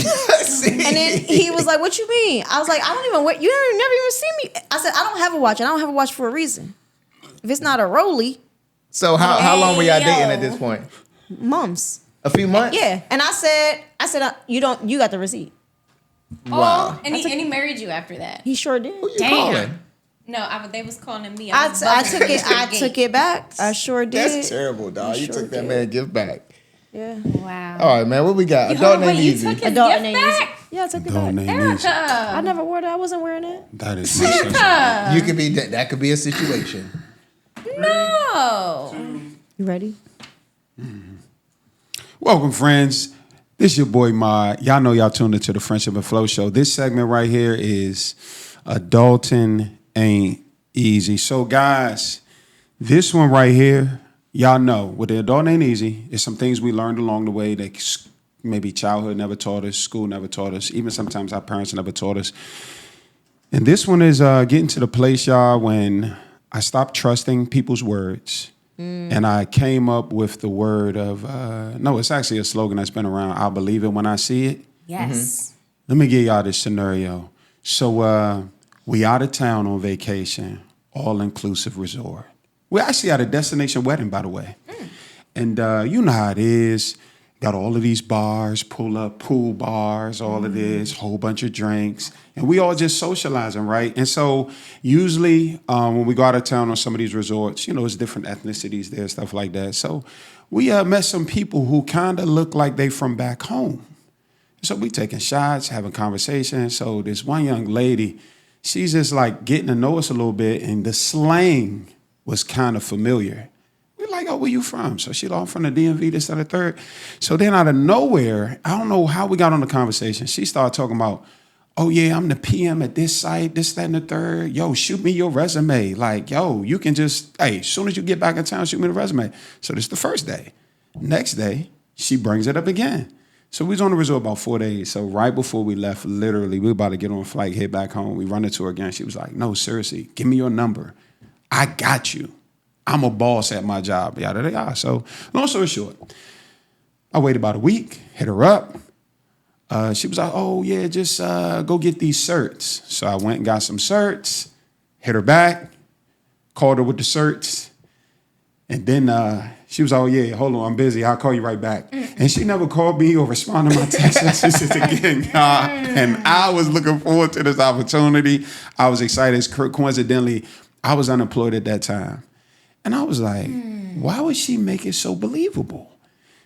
See? And then he was like, what you mean? I was like, I don't even wear, you never even see me. I said, I don't have a watch, and I don't have a watch for a reason. If it's not a Rolly, So how long were y'all Hey, dating yo. at this point? months. A few months? Yeah. And I said, you got the receipt. Wow. Oh, and he married you after that. He sure did. Who you Damn. calling? No, they was calling me. I was took buzzing it. from I the took gate. it back. I sure did. That's terrible, dog. You sure took that did. man gift back. Yeah. Wow. All right, man. What we got? You Adult hold- named wait, you Easy. took his Adult gift name back? Yeah, I took it Don't back. name easy. I never wore that. I wasn't wearing it. That is not such You could be that could be a situation. No. You ready? Welcome, friends. This your boy Ma. Y'all know y'all tuned into the Friendship and Flow Show. This segment right here is Adulting Ain't Easy. So, guys, This one right here, y'all know, with the adult ain't easy. It's some things we learned along the way that maybe childhood never taught us, school never taught us, even sometimes our parents never taught us. And this one is getting to the place, y'all, when I stopped trusting people's words. And I came up with the word of, no, it's actually a slogan that's been around. I'll believe it when I see it. Yes. Let me give y'all this scenario. So we out of town on vacation, all-inclusive resort. We're actually at a destination wedding, by the way. And you know how it is. Got all of these bars, pull up pool bars, all of this, whole bunch of drinks. And we all just socializing, right? And so usually when we go out of town on some of these resorts, you know, it's different ethnicities there, stuff like that. So we met some people who kind of look like they from back home. So we taking shots, having conversations. So this one young lady, she's just like getting to know us a little bit, and the slang was kind of familiar. We're like, oh, where you from? So she like, I'm from the DMV, this, that, and the third. So then out of nowhere, I don't know how we got on the conversation. She started talking about, oh yeah, I'm the PM at this site, this, that, and the third. Yo, shoot me your resume. Like, yo, you can just, hey, as soon as you get back in town, shoot me the resume. So this is the first day. Next day, she brings it up again. So we was on the resort about 4 days. So right before we left, literally, we were about to get on a flight, head back home. We run into her again. She was like, no, seriously, give me your number. I got you. I'm a boss at my job, yada, yada, yada. So long story short, I waited about a week, hit her up. She was like, oh, yeah, just go get these certs. So I went and got some certs, hit her back, called her with the certs. And then she was, oh, yeah, hold on, I'm busy. I'll call you right back. And she never called me or responded to my text messages again, y'all. And I was looking forward to this opportunity. I was excited. Coincidentally, I was unemployed at that time. And I was like, why would she make it so believable?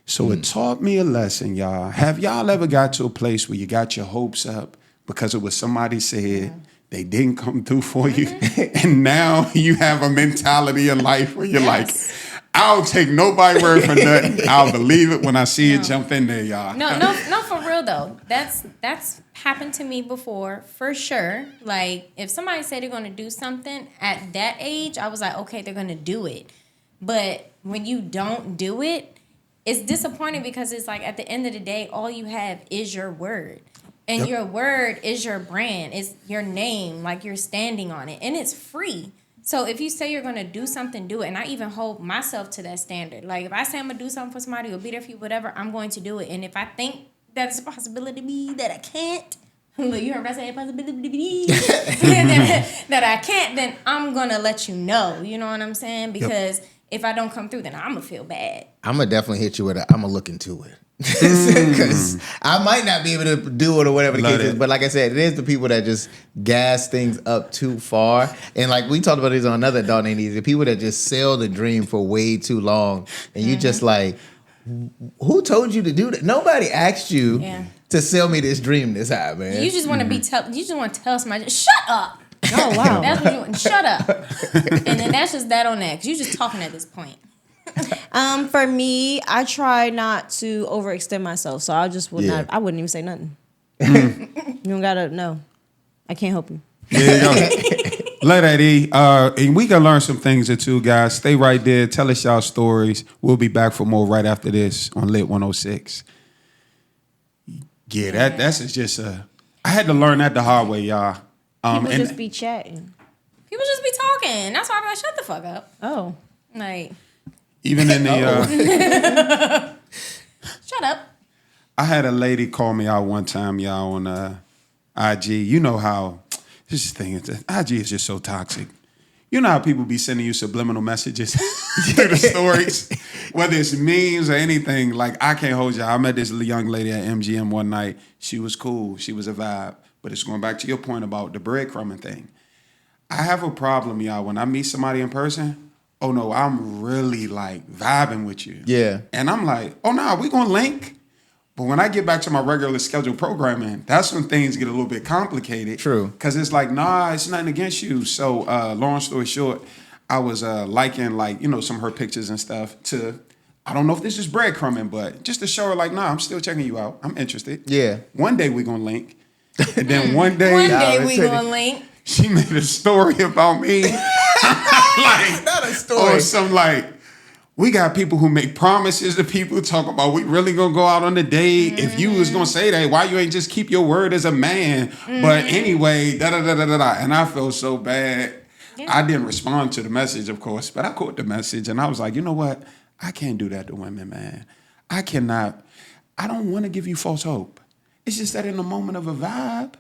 So it taught me a lesson, y'all. Have y'all ever got to a place where you got your hopes up because it was somebody said they didn't come through for you? And now you have a mentality in life where you're like, I'll take nobody's word for nothing. I'll believe it when I see it jump in there, y'all. No, for real though. That's happened to me before, for sure. Like, if somebody said they're gonna do something at that age, I was like, okay, they're gonna do it. But when you don't do it, it's disappointing because it's like at the end of the day, all you have is your word. And your word is your brand. It's your name, like you're standing on it. And it's free. So if you say you're going to do something, do it. And I even hold myself to that standard. Like if I say I'm going to do something for somebody or be there for you, whatever, I'm going to do it. And if I think that's a possibility to me that I can't, but you heard what I say, a possibility to me, that I can't, then I'm going to let you know. You know what I'm saying? Because if I don't come through, then I'm going to feel bad. I'm going to definitely hit you with I'm going to look into it. Because I might not be able to do it or whatever the case is, but like I said, it is the people that just gas things up too far. And like we talked about this on another Adult Ain't Easy, people that just sell the dream for way too long, and you just like, who told you to do that? Nobody asked you to sell me this dream this high, man. You just want to you just want to tell somebody, shut up. Oh wow, that's what you want. Shut up. And then that's just that on that, because you're just talking at this point. For me, I try not to overextend myself, so I just would not. I wouldn't even say nothing. You don't gotta know. I can't help you. There you go. Let that E. And we can learn some things too, guys. Stay right there. Tell us y'all stories. We'll be back for more right after this on Lit 106. Yeah, that's just I had to learn that the hard way, y'all. People just be chatting. People just be talking. That's why I'm like, shut the fuck up. Oh, like. Even in the Shut up. I had a lady call me out one time, y'all, on IG. You know how this thing is, IG is just so toxic. You know how people be sending you subliminal messages through the stories, whether it's memes or anything. Like, I can't hold y'all. I met this young lady at MGM one night. She was cool. She was a vibe. But it's going back to your point about the breadcrumbing thing. I have a problem, y'all, when I meet somebody in person. Oh, no, I'm really, like, vibing with you. Yeah. And I'm like, oh, no, we going to link. But when I get back to my regular scheduled programming, that's when things get a little bit complicated. True. Because it's like, nah, it's nothing against you. So, long story short, I was liking, like, you know, some of her pictures and stuff to, I don't know if this is breadcrumbing, but just to show her, like, nah, I'm still checking you out. I'm interested. Yeah. One day we going to link. And then one day we going to link. She made a story about me. like, not a story. Or some like, we got people who make promises to people talking about we really gonna go out on a date. If you was gonna say that, why you ain't just keep your word as a man? But anyway, da da da da da da. And I felt so bad. Yeah. I didn't respond to the message, of course, but I caught the message and I was like, you know what? I can't do that to women, man. I cannot. I don't want to give you false hope. It's just that in the moment of a vibe,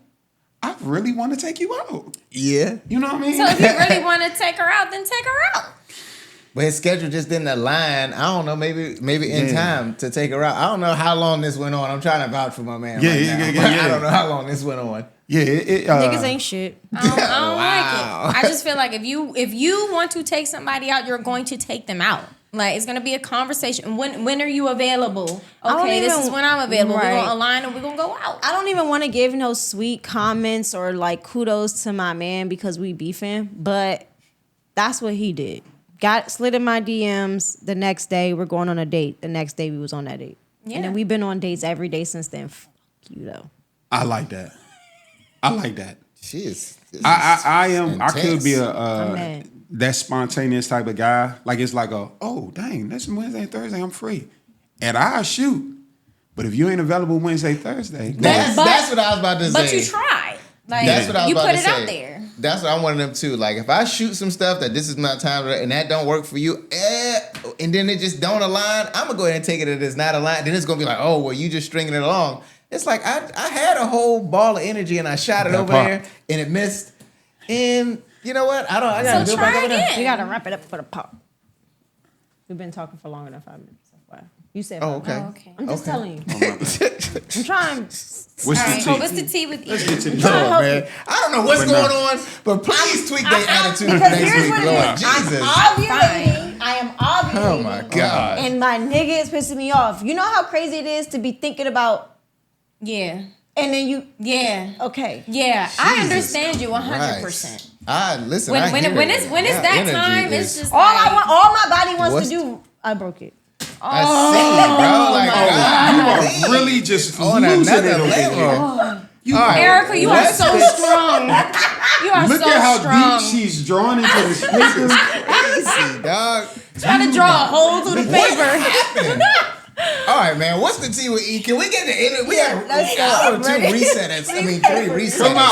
I really want to take you out. Yeah. You know what I mean? So if you really want to take her out, then take her out. But his schedule just didn't align. I don't know, maybe in time to take her out. I don't know how long this went on. I'm trying to vouch for my man now. I don't know how long this went on. Yeah, niggas ain't shit. I don't like it. I just feel like if you want to take somebody out, you're going to take them out. Like, it's going to be a conversation. When are you available? Okay, this is when I'm available. Right. We're going to align and we're going to go out. I don't even want to give no sweet comments or like kudos to my man because we beefing, but that's what he did. Slid in my DMs the next day. We're going on a date. The next day we was on that date. Yeah. And then we've been on dates every day since then. Fuck you though. I like that. I like that. She is. I am. Intense. I could be that spontaneous type of guy. Like it's like oh dang, that's Wednesday and Thursday. I'm free, and I shoot. But if you ain't available Wednesday, Thursday, that's what I was about to say. But you tried. Like that's what I was you about put to it say. out there. That's what I wanted them to. Like if I shoot some stuff that this is my time and that don't work for you, and then it just don't align, I'm gonna go ahead and take it that it's not aligned. Then it's gonna be like, oh well, you just stringing it along. It's like I had a whole ball of energy and I shot it over there and it missed. And you know what? I gotta do it back over there. We gotta wrap it up for the pop. We've been talking for longer than 5 minutes. You said, okay. I'm just telling you. I'm trying. What's the tea? What's the tea with E? Let's get to the No, man. I don't know what's going on, but please tweak their attitude next week, Lord Jesus. I am ovulating. Oh my God. And my nigga is pissing me off. You know how crazy it is to be thinking about. Yeah. And then you. Yeah. Okay. Yeah. I understand you 100%. Listen. When it's that time, it's just all my body wants to do. I broke it. I see, bro. Like, you are really just on losing another it level. Erica, you are so strong. You are Look so at how strong. deep she's drawn into this paper. Crazy, dog. Trying to draw a hole through the paper. All right, man. What's the tea with E? Can we get the end? We have an hour or two reset at. I mean, 3 reset or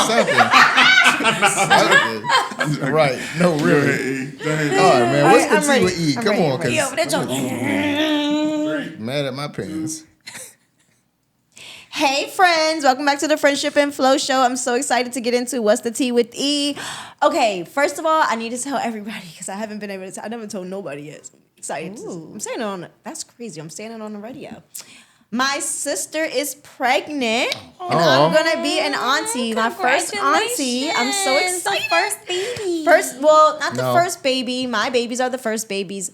something. Right. No, really. All right, man. What's the tea with E? Come on, cause mad at my parents. Hey friends, welcome back to the Friendship and Flow Show. I'm so excited to get into What's the Tea with E. Okay, first of all, I need to tell everybody because I haven't been able to. I never told nobody yet. So I'm excited. I'm saying it on. That's crazy. I'm saying it on the radio. My sister is pregnant, and I'm gonna be an auntie. My first auntie. I'm so excited. First baby. Not the first baby. My babies are the first babies,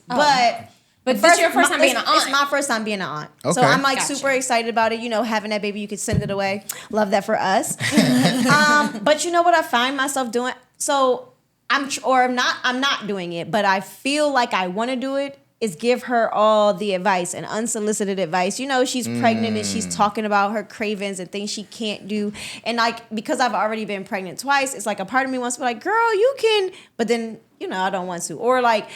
But this is your first time being an aunt. It's my first time being an aunt. Okay. So I'm super excited about it. You know, having that baby, you could send it away. Love that for us. But you know what I find myself doing? So I'm not doing it, but I feel like I want to do it, is give her all the advice and unsolicited advice. You know, she's pregnant and she's talking about her cravings and things she can't do. And like, because I've already been pregnant twice, it's like a part of me wants to be like, girl, you can, but then, you know, I don't want to. Or like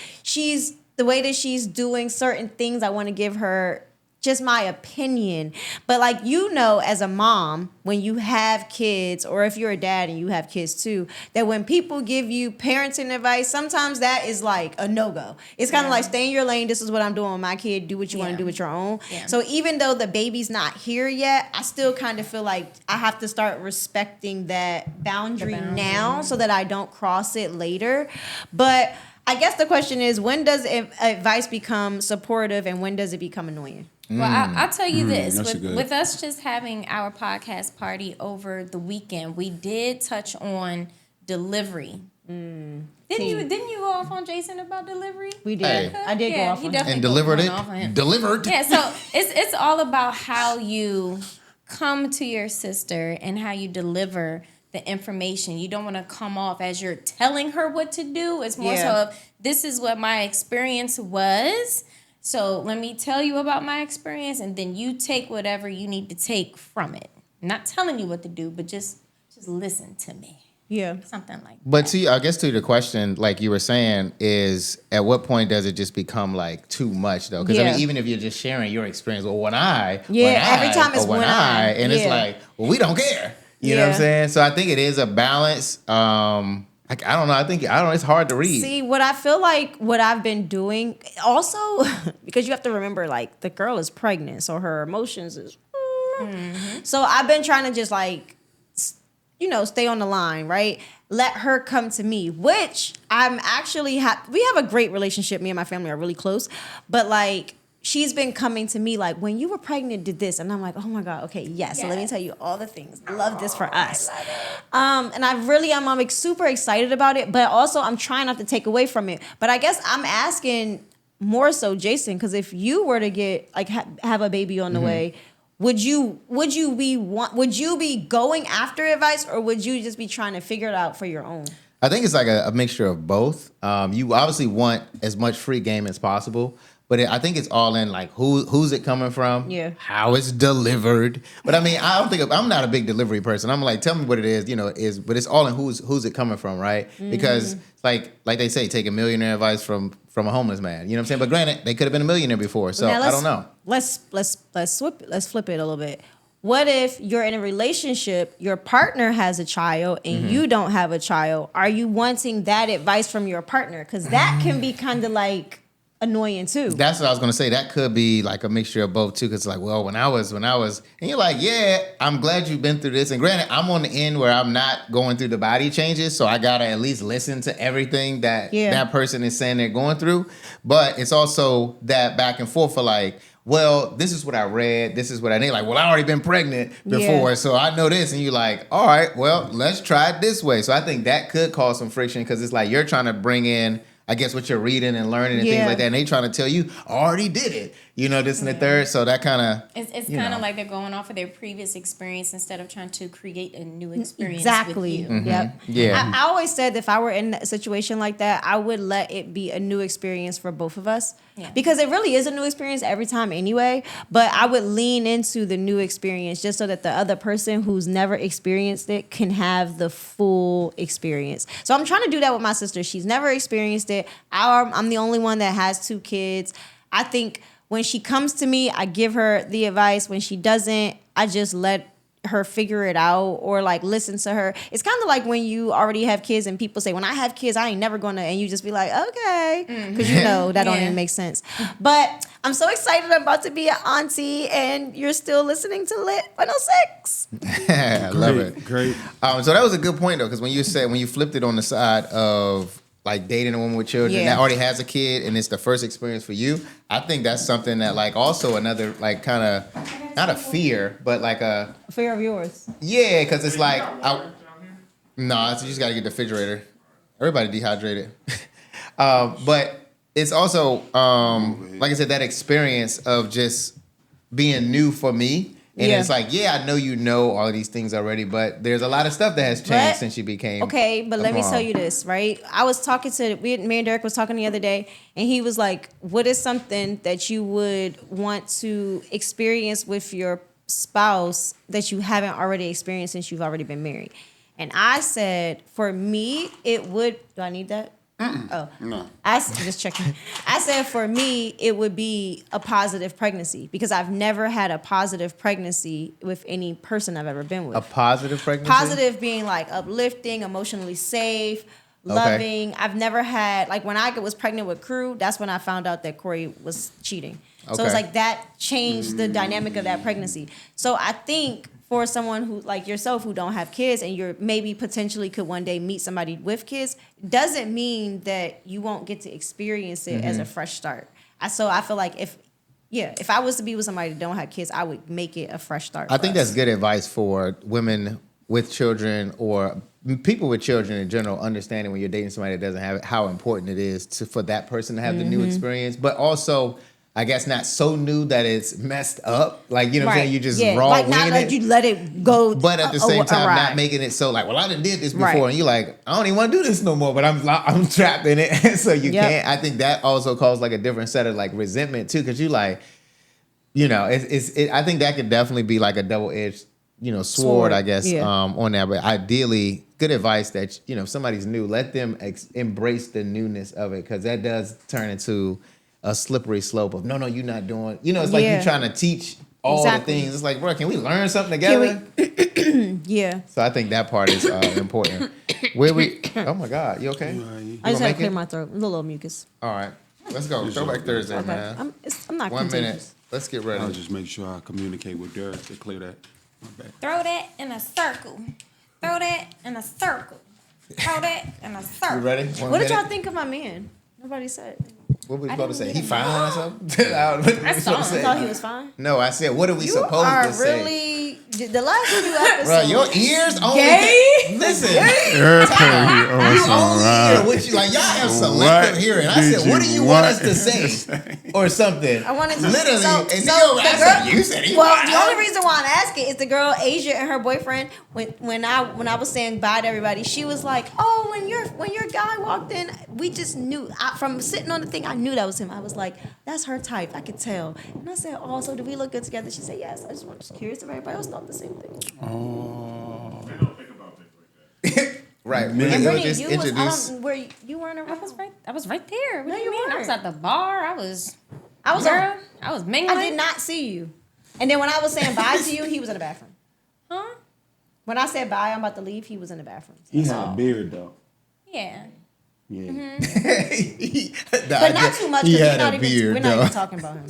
the way that she's doing certain things, I want to give her just my opinion. But like, you know, as a mom, when you have kids, or if you're a dad and you have kids too, that when people give you parenting advice, sometimes that is like a no-go. It's kind of like, stay in your lane. This is what I'm doing with my kid. Do what you want to do with your own. Yeah. So even though the baby's not here yet, I still kind of feel like I have to start respecting that boundary now so that I don't cross it later. But I guess the question is, when does advice become supportive and when does it become annoying? Well, I'll tell you this. With us just having our podcast party over the weekend, we did touch on delivery. Didn't you go off on Jason about delivery? We did. Hey. I did go off on him. And delivered it. Delivered. Yeah, so it's all about how you come to your sister and how you deliver the information. You don't want to come off as you're telling her what to do. It's more so of, this is what my experience was. So let me tell you about my experience, and then you take whatever you need to take from it. I'm not telling you what to do, but just listen to me. Yeah. Something like But I guess to the question, like you were saying, is at what point does it just become like too much though? Because I Yeah. mean, even if you're just sharing your experience, well, every time it's when I, and it's like, well, we don't care. You know what I'm Yeah. saying? So I think it is a balance. I don't know. I don't know. It's hard to read. See, what I feel like what I've been doing also, because you have to remember, like, the girl is pregnant, so her emotions is. So I've been trying to just, like, stay on the line, right? Let her come to me, which I'm actually, we have a great relationship. Me and my family are really close, but, like, she's been coming to me like, when you were pregnant, did this. And I'm like, oh my God, okay, yes. So let me tell you all the things. I love this for us. And I'm like super excited about it, but also I'm trying not to take away from it. But I guess I'm asking more so Jason, because if you were to get, like, have a baby on the way, would you be going after advice, or would you just be trying to figure it out for your own? I think it's like a mixture of both. You obviously want as much free game as possible, but I think it's all in like who's it coming from, how it's delivered. But I mean, I'm not a big delivery person. I'm like, tell me what it is, but it's all in who's it coming from, right? Because it's like they say, take a millionaire advice from a homeless man. You know what I'm saying? But granted, they could have been a millionaire before, so I don't know. Let's flip it a little bit. What if you're in a relationship, your partner has a child and you don't have a child? Are you wanting that advice from your partner? Because that can be kind of like annoying too. That's what I was gonna say. That could be like a mixture of both too. Because like, well, when I was, and you're like, yeah, I'm glad you've been through this. And granted, I'm on the end where I'm not going through the body changes, so I gotta at least listen to everything that that person is saying they're going through. But it's also that back and forth for like, well, this is what I read, this is what I need. Like, well, I already been pregnant before, so I know this. And you're like, all right, well, let's try it this way. So I think that could cause some friction because it's like you're trying to bring in, I guess, what you're reading and learning and things like that. And they trying to tell you, I already did it. This and the third. So that kind of... It's kind of like they're going off of their previous experience instead of trying to create a new experience Exactly. with you. Yep. Yeah. I always said if I were in a situation like that, I would let it be a new experience for both of us. Yeah. Because it really is a new experience every time anyway. But I would lean into the new experience just so that the other person who's never experienced it can have the full experience. So I'm trying to do that with my sister. She's never experienced it. I'm the only one that has 2 kids. I think when she comes to me, I give her the advice. When she doesn't, I just let her figure it out or like listen to her. It's kind of like when you already have kids and people say, when I have kids, I ain't never gonna, and you just be like, okay, because that don't even make sense. But I'm so excited I'm about to be an auntie, and you're still listening to Lit 106. I love it. Great. So that was a good point though, because when you flipped it on the side of like dating a woman with children that already has a kid and it's the first experience for you, I think that's something that like also another like kind of not a fear, but like a fear of yours. Yeah, because it's like you just got to get the refrigerator. Everybody dehydrated, but it's also like I said, that experience of just being new for me. And it's like, I know you know all of these things already, but there's a lot of stuff that has changed since you became. Okay, but let me tell you this, right? I was talking to, me and Derek was talking the other day, and he was like, what is something that you would want to experience with your spouse that you haven't already experienced since you've already been married? And I said, for me, it would, do I need that? Oh, no. Just checking. I said for me, it would be a positive pregnancy because I've never had a positive pregnancy with any person I've ever been with. A positive pregnancy? Positive being like uplifting, emotionally safe, loving. I've never had, like when I was pregnant with Crew, that's when I found out that Corey was cheating. So it's like that changed the dynamic of that pregnancy. So I think for someone who like yourself who don't have kids and you're maybe potentially could one day meet somebody with kids, doesn't mean that you won't get to experience it as a fresh start. So I feel like if I was to be with somebody that don't have kids, I would make it a fresh start. I think that's good advice for women with children or people with children in general, understanding when you're dating somebody that doesn't have it, how important it is for that person to have the new experience, but also I guess not so new that it's messed up. Like, you know what I'm saying? You just raw like winging not like you let it go. But at the same time, not making it so like, well, I done did this before. And you're like, I don't even want to do this no more, but I'm trapped in it. So you can't. I think that also caused like a different set of like resentment too. Cause you like, I think that could definitely be like a double-edged sword, I guess, yeah. on that. But ideally, good advice that, if somebody's new, let them embrace the newness of it, because that does turn into a slippery slope of, no, you're not doing, it's like Yeah. you're trying to teach all Exactly. the things. It's like, bro, can we learn something together? Yeah. So I think that part is important. Oh my God, you okay? I just gonna had to make clear it? my throat. A little mucus. All right, let's go. Throwback Thursday, Okay. man. I'm not 1 minute. contagious. Let's get I'll ready. just make sure I communicate with Derek to clear that. My bad. Throw that in a circle. Throw that in a circle. Throw that in a circle. You ready? What did y'all think of my man? Nobody said. What were we I supposed to say? didn't He even fine or something? I saw him. I thought he was fine. No, I said, what are we You supposed are to say? really the last few episodes. Bro, your ears only. Gay? Listen. Oh, You only hear what you like. Y'all have selective What hearing. I did said, what do you you want us want to say? Or something. I wanted to Literally. So, and then so I the said, girl, you said he well, fine. the only reason why I'm asking is the girl Asia and her boyfriend. When I was saying bye to everybody, she was like, "Oh, when your guy walked in, we just knew from sitting on the thing. I knew that was him. I was like, that's her type. I could tell." And I said, "Oh, so do we look good together?" She said, "Yes." I just was curious if everybody else thought the same thing. Oh. They don't think about things like that. Right. And We'll Brittany, just you was I introduce. don't where you weren't around. I was right there. What No, do you you mean? I was weren't. at the bar. I was Girl, I was mingling. I did not see you. And then when I was saying bye to you, he was in the bathroom. Huh? When I said bye, I'm about to leave, he was in the bathroom. He had a beard though. Yeah. Yeah. But not too much He because had a beard, we're not though. even talking about him.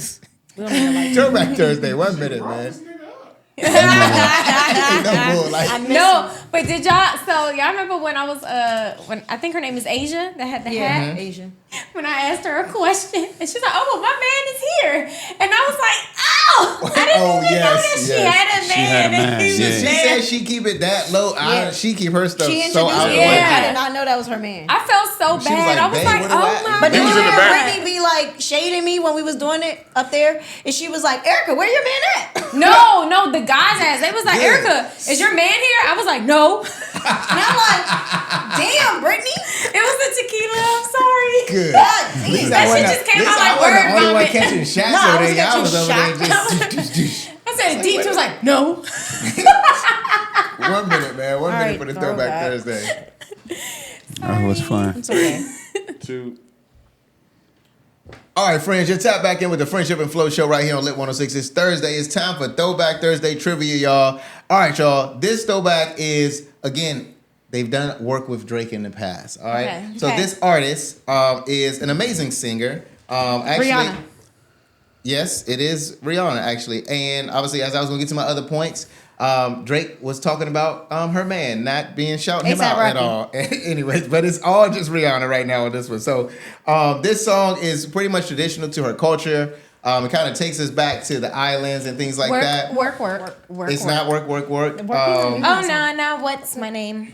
We don't even like him. Throwback Thursday. 1 minute, man. No bull, like, I miss No, him. but did y'all? So y'all remember when I was when I think her name is Asia that had the hat. Asian. When I asked her a question and she's like, "Oh, my man is here," and I was like, "Oh, I didn't Oh, even yes, know that she yes. had a man." She had a man, and he yeah. was she there. said she keep it that low. Yeah. She keep her stuff She so introduced out of the me. way. Yeah. I did not know that was her man. I felt so She was bad. like, I was "Babe, like, what do "Oh I-" my But god!" then was you in the hear back. Brittany be like shading me when we was doing it up there, and she was like, "Erica, where your man at?" No, the guys asked. They was like, Yeah. "Erica, is your man here?" I was like, "No." And I'm like, "Damn, Brittany." It was the tequila. I'm sorry. Good. God At least damn. I wasn't- just came at least out like I wasn't word the only one vomit. catching shots No, I over was there. Y'all was catching over there shots. just. I said, "D." She was like, "No." 1 minute, man. 1 minute right, for the throwback. Throwback Thursday. That was fun. It's okay. Two. All right, friends, you're tapped back in with the Friendship and Flow show right here on Lit 106. It's Thursday. It's time for Throwback Thursday trivia, y'all. All right, y'all. This throwback is, again, they've done work with Drake in the past. All right. Okay, So okay. this artist is an amazing singer. Actually, Rihanna. Yes, it is Rihanna, actually. And obviously, as I was going to get to my other points, Drake was talking about her man not being shouting him A$AP out at Rocky. all. Anyways, but it's all just Rihanna right now on this one. So this song is pretty much traditional to her culture. It kind of takes us back to the islands and things like that. Work. It's not work. Oh no, what's my name?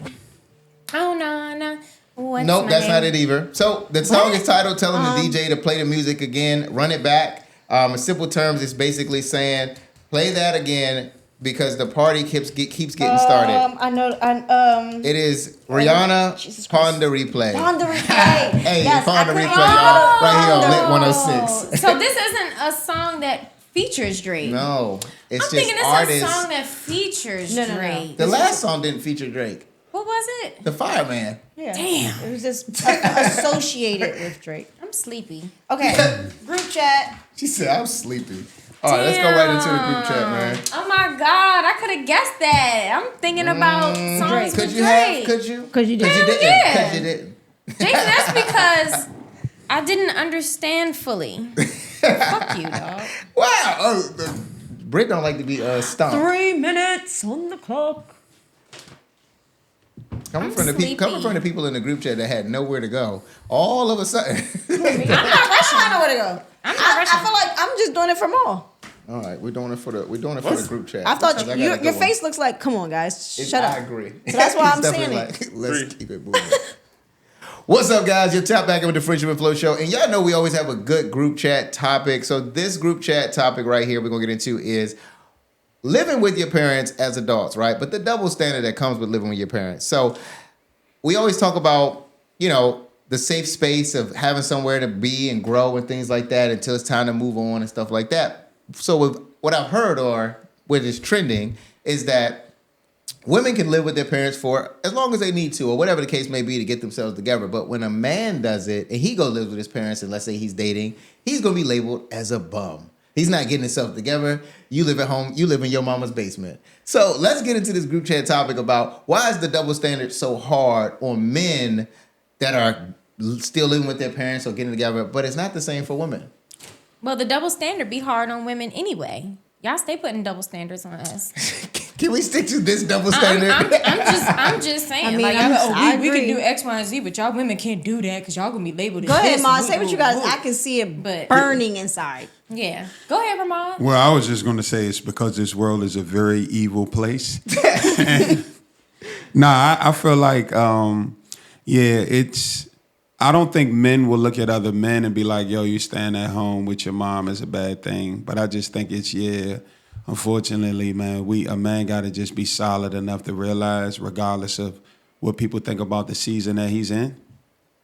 Oh no, what's Nope, my that's name? not it either. So the song is titled "Telling the DJ to Play the Music Again, Run It Back." In simple terms, it's basically saying, "Play that again because the party keeps getting started." I know. It is Rihanna, Jesus Pawn the Replay. On the replay. Hey, Yes, Pawn I the couldn't- Replay, y'all. Right here on Lit Oh. 106. So this isn't a song that features Drake. No, it's I'm just thinking it's artists. a song that features No. Drake. The last song didn't feature Drake. What was it? The Fireman. Yeah. Damn. It was just associated with Drake. I'm sleepy. Okay. Group chat. She said, "I'm sleepy." All right, let's go right into the group chat, man. Oh my God, I could have guessed that. I'm thinking about songs Could with you Drake. have? Could you? Because you did. Because you didn't. yeah. Because you didn't. Jason, that's because I didn't understand fully. Fuck you, dog. Wow. Oh, Britt don't like to be stomped. 3 minutes on the clock. Coming I'm from the people in the group chat that had nowhere to go, all of a sudden. I'm not rushing. I know where to go. I'm not rushing. I feel like I'm just doing it for more. All right, we're doing it for the group chat. I thought Because got a your good face looks like, come on, guys, one. shut I up. agree. So that's why It's I'm definitely saying like, let's keep it moving. What's up, guys? You're tapped back in with the Friendship and Flow show, and y'all know we always have a good group chat topic. So this group chat topic right here we're gonna get into is living with your parents as adults, right? But the double standard that comes with living with your parents. So we always talk about, the safe space of having somewhere to be and grow and things like that until it's time to move on and stuff like that. So with what I've heard or what is trending, is that women can live with their parents for as long as they need to, or whatever the case may be, to get themselves together. But when a man does it and he go live with his parents, and let's say he's dating, he's gonna be labeled as a bum. He's not getting himself together. You live at home. You live in your mama's basement. So let's get into this group chat topic about why is the double standard so hard on men that are still living with their parents or getting together, but it's not the same for women. Well, the double standard be hard on women anyway. Y'all stay putting double standards on us. Can we stick to this double standard? I'm just saying. I mean, like, I we agree. can do X, Y, and Z, but y'all women can't do that because y'all gonna be labeled as Go ahead, this Ma. and Say what you guys. woo. I can see it But- burning inside. Yeah. Go ahead, Ramon. Well, I was just going to say it's because this world is a very evil place. Nah, I feel like, it's. I don't think men will look at other men and be like, yo, you staying at home with your mom is a bad thing. But I just think it's, unfortunately, man, a man got to just be solid enough to realize, regardless of what people think about the season that he's in,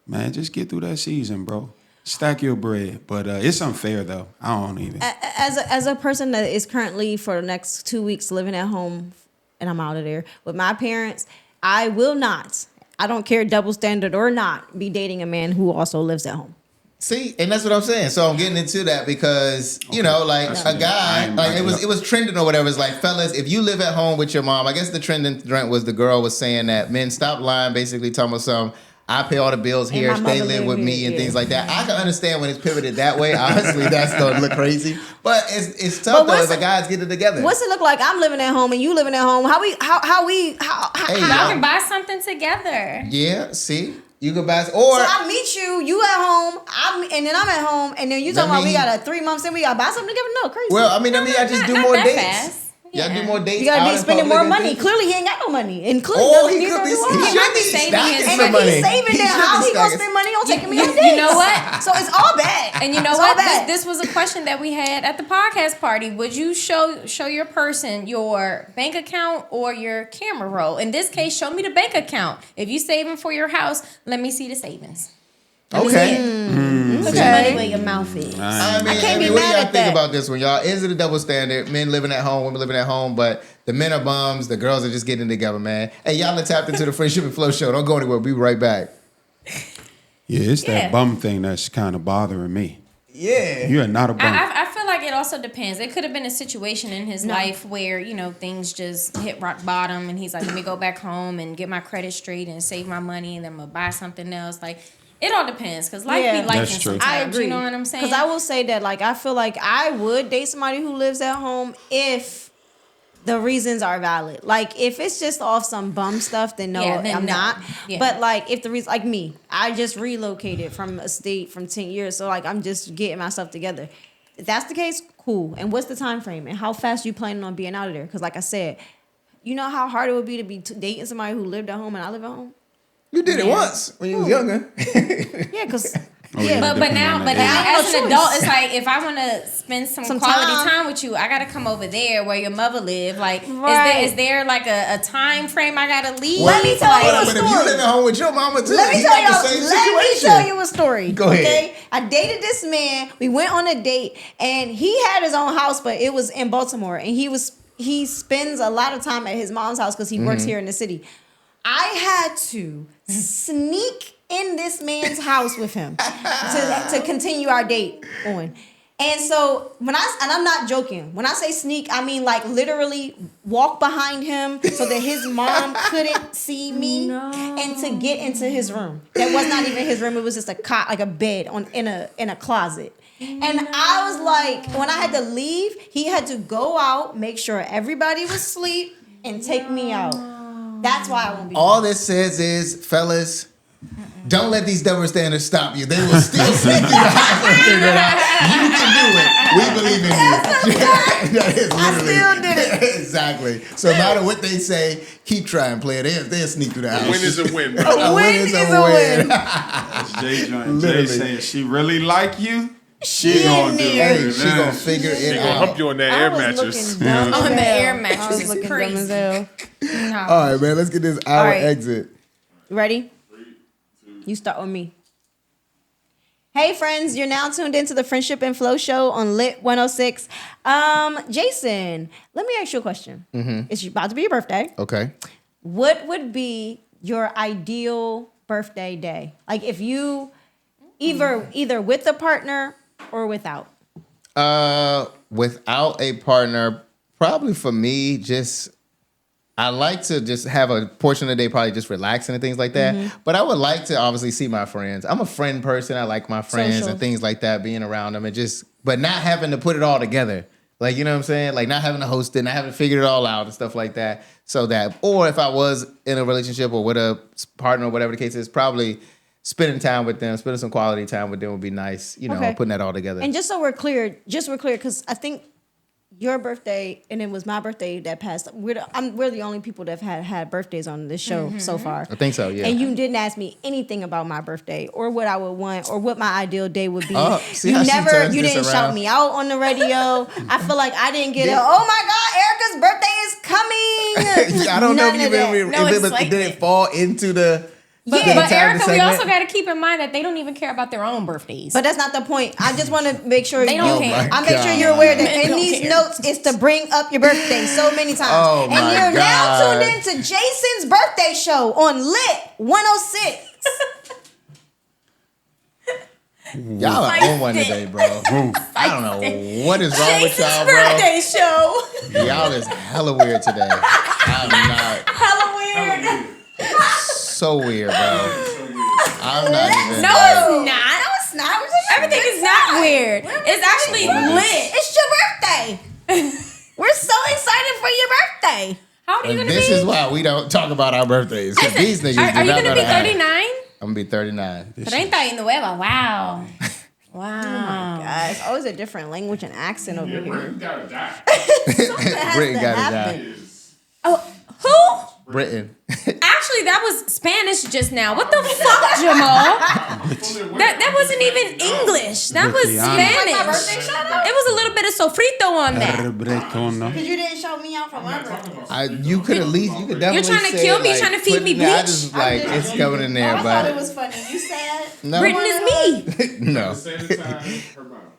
man, just get through that season, bro. Stack your bread. But it's unfair, though. I don't even. As a person that is currently for the next 2 weeks living at home, and I'm out of there with my parents, I will not. I don't care, double standard or not, be dating a man who also lives at home. See, and that's what I'm saying. So I'm getting into that because, you know, like a guy, like it was trending or whatever. It's like, fellas, if you live at home with your mom, I guess the trending joint was the girl was saying that men stop lying, basically talking about some, I pay all the bills here, my stay mother live with live me here, and yeah. things like that. I can understand when it's pivoted that way. Honestly, that's going to look crazy. But it's tough, though, if a guy's getting it together. What's it look like? I'm living at home and you living at home. Hey, Y'all can buy something together. Yeah, see? You can buy, or... So I meet you at home, and then I'm at home, and then you talking about we got 3 months in, we got to buy something together? No, crazy. Well, I mean, I just do not more that dates. fast. Y'all Yeah. do more dates. you got to out be in spending public more and money. things? Clearly, he ain't got no money. And clearly, Oh, he neither could be. do I. He might should be be saving stacking his- some And if money. he's saving, He then should how be he gonna stacking- spend money on taking me on You dates? know what? So it's all bad. And you know It's what? all bad. This was a question that we had at the podcast party. Would you show your person your bank account or your camera roll? In this case, show me the bank account. If you saving for your house, let me see the savings. Okay. Put your money where your mouth is. I mean, can't be what do mad y'all at think that. about this one, y'all? Is it a double standard? Men living at home, women living at home, but the men are bums, the girls are just getting together, man. Hey, y'all are tapped into the Friendship and Flow show. Don't go anywhere. We'll be right back. Yeah, it's Yeah. that bum thing that's kind of bothering me. Yeah. You are not a bum. I feel like it also depends. It could have been a situation in his life where, things just hit rock bottom and he's like, let me go back home and get my credit straight and save my money and then I'm going to buy something else. Like, it all depends because life Yeah. be life That's true. sometimes. I agree. You know what I'm saying? Because I will say that, like, I feel like I would date somebody who lives at home if the reasons are valid. Like, if it's just off some bum stuff, then no, Yeah, then I'm no. not. Yeah. But, like, if the reason, like me, I just relocated from a state from 10 years. So, like, I'm just getting myself together. If that's the case, cool. And what's the time frame? And how fast you planning on being out of there? Because, like I said, you know how hard it would be to be dating somebody who lived at home and I live at home? You did it once when you was younger. Yeah, because... Oh, yeah, yeah. But Depending now, on the but age. now I have as no an choice. adult, it's like if I want to spend some quality time. time with you, I got to come over there where your mother live. Like, Right. is there like a time frame I got to leave? Let me tell you a But if you story. live at home with your mama too, Let me you tell got the you. same Let me situation. tell you a story. Go ahead. Okay, I dated this man. We went on a date, and he had his own house, but it was in Baltimore, and he spends a lot of time at his mom's house because he works here in the city. I had to sneak in this man's house with him to continue our date on. And so and I'm not joking. When I say sneak, I mean like literally walk behind him so that his mom couldn't see me and to get into his room. That was not even his room. It was just a cot, like a bed in a closet. And I was like, when I had to leave, he had to go out, make sure everybody was asleep, and take me out. That's why I won't be. All this says is, fellas, don't let these double standards stop you. They will still sneak you out and figure it out. You can do it. We believe in you. That is I literally- still did it. Exactly. So no matter what they say, keep trying, play it. They'll sneak through the house. A win is a win, bro. A win is a win. That's Jay Joint. Jay Literally. saying she really like you. She gonna do Hey, it. She gonna figure She it gonna out. hump you on that I air was mattress. looking dumb On as the hell. air I mattress was is looking crazy. dumb as hell. No. All right, man. Let's get this hour right. exit. Ready? You start with me. Hey friends, you're now tuned into the Friendship and Flow show on Lit 106. Jason, let me ask you a question. It's about to be your birthday. Okay. What would be your ideal birthday day? Like if you either with a partner or without. Without a partner, probably for me, I like to just have a portion of the day probably just relaxing and things like that. But I would like to obviously see my friends. I'm a friend person. I like my friends Social. and things like that, being around them but not having to put it all together. Like, you know what I'm saying? Like not having to host it, not having to figure it all out and stuff like that. Or if I was in a relationship or with a partner or whatever the case is, probably spending time with them, spending some quality time with them would be nice, putting that all together. And just so we're clear, because I think your birthday and it was my birthday that passed. We're the only people that have had birthdays on this show so far. I think so, yeah. And you didn't ask me anything about my birthday or what I would want or what my ideal day would be. See how she turns You this didn't around? shout me out on the radio. I feel like I didn't get it. Oh my God, Erica's birthday is coming. I don't know None if of you that. remember, No did it fall into the... But the Erica, time we segment? also got to keep in mind that they don't even care about their own birthdays. But that's not the point. I just want to make sure They don't care. I make sure you're aware that in these notes is to bring up your birthday so many times. Oh, and my you're now God. tuned into Jason's birthday show on Lit 106. Y'all are on one today, bro. I don't know what is wrong with y'all, bro. birthday show. Y'all is hella weird today. I'm not. Hella weird. So weird, bro. I'm not even. No, it's not. No, it's not. Everything is not weird. It's actually lit. It's your birthday. We're so excited for your birthday. How old are you And going to this be? is why we don't talk about our birthdays. Because these niggas Are you going going to be 39? I'm going to be 39. 39. Wow. Wow. Guys, always a different language and accent over Yeah, here. Britain gotta die. Britain got it happen. down. Oh, who? Britain. Actually, that was Spanish just now. What the fuck, Jamal? That wasn't even English. That was Brittany. Spanish. Like my birthday shout out? It was a little bit of sofrito on that. Bretono. Because you didn't shout me out for my birthday. You could definitely You're trying to say, kill me, like, trying to feed me put it- I bleach? just like it's coming in there, I thought it but was funny. You said no, Britain is me. no. Sanitize her mouth.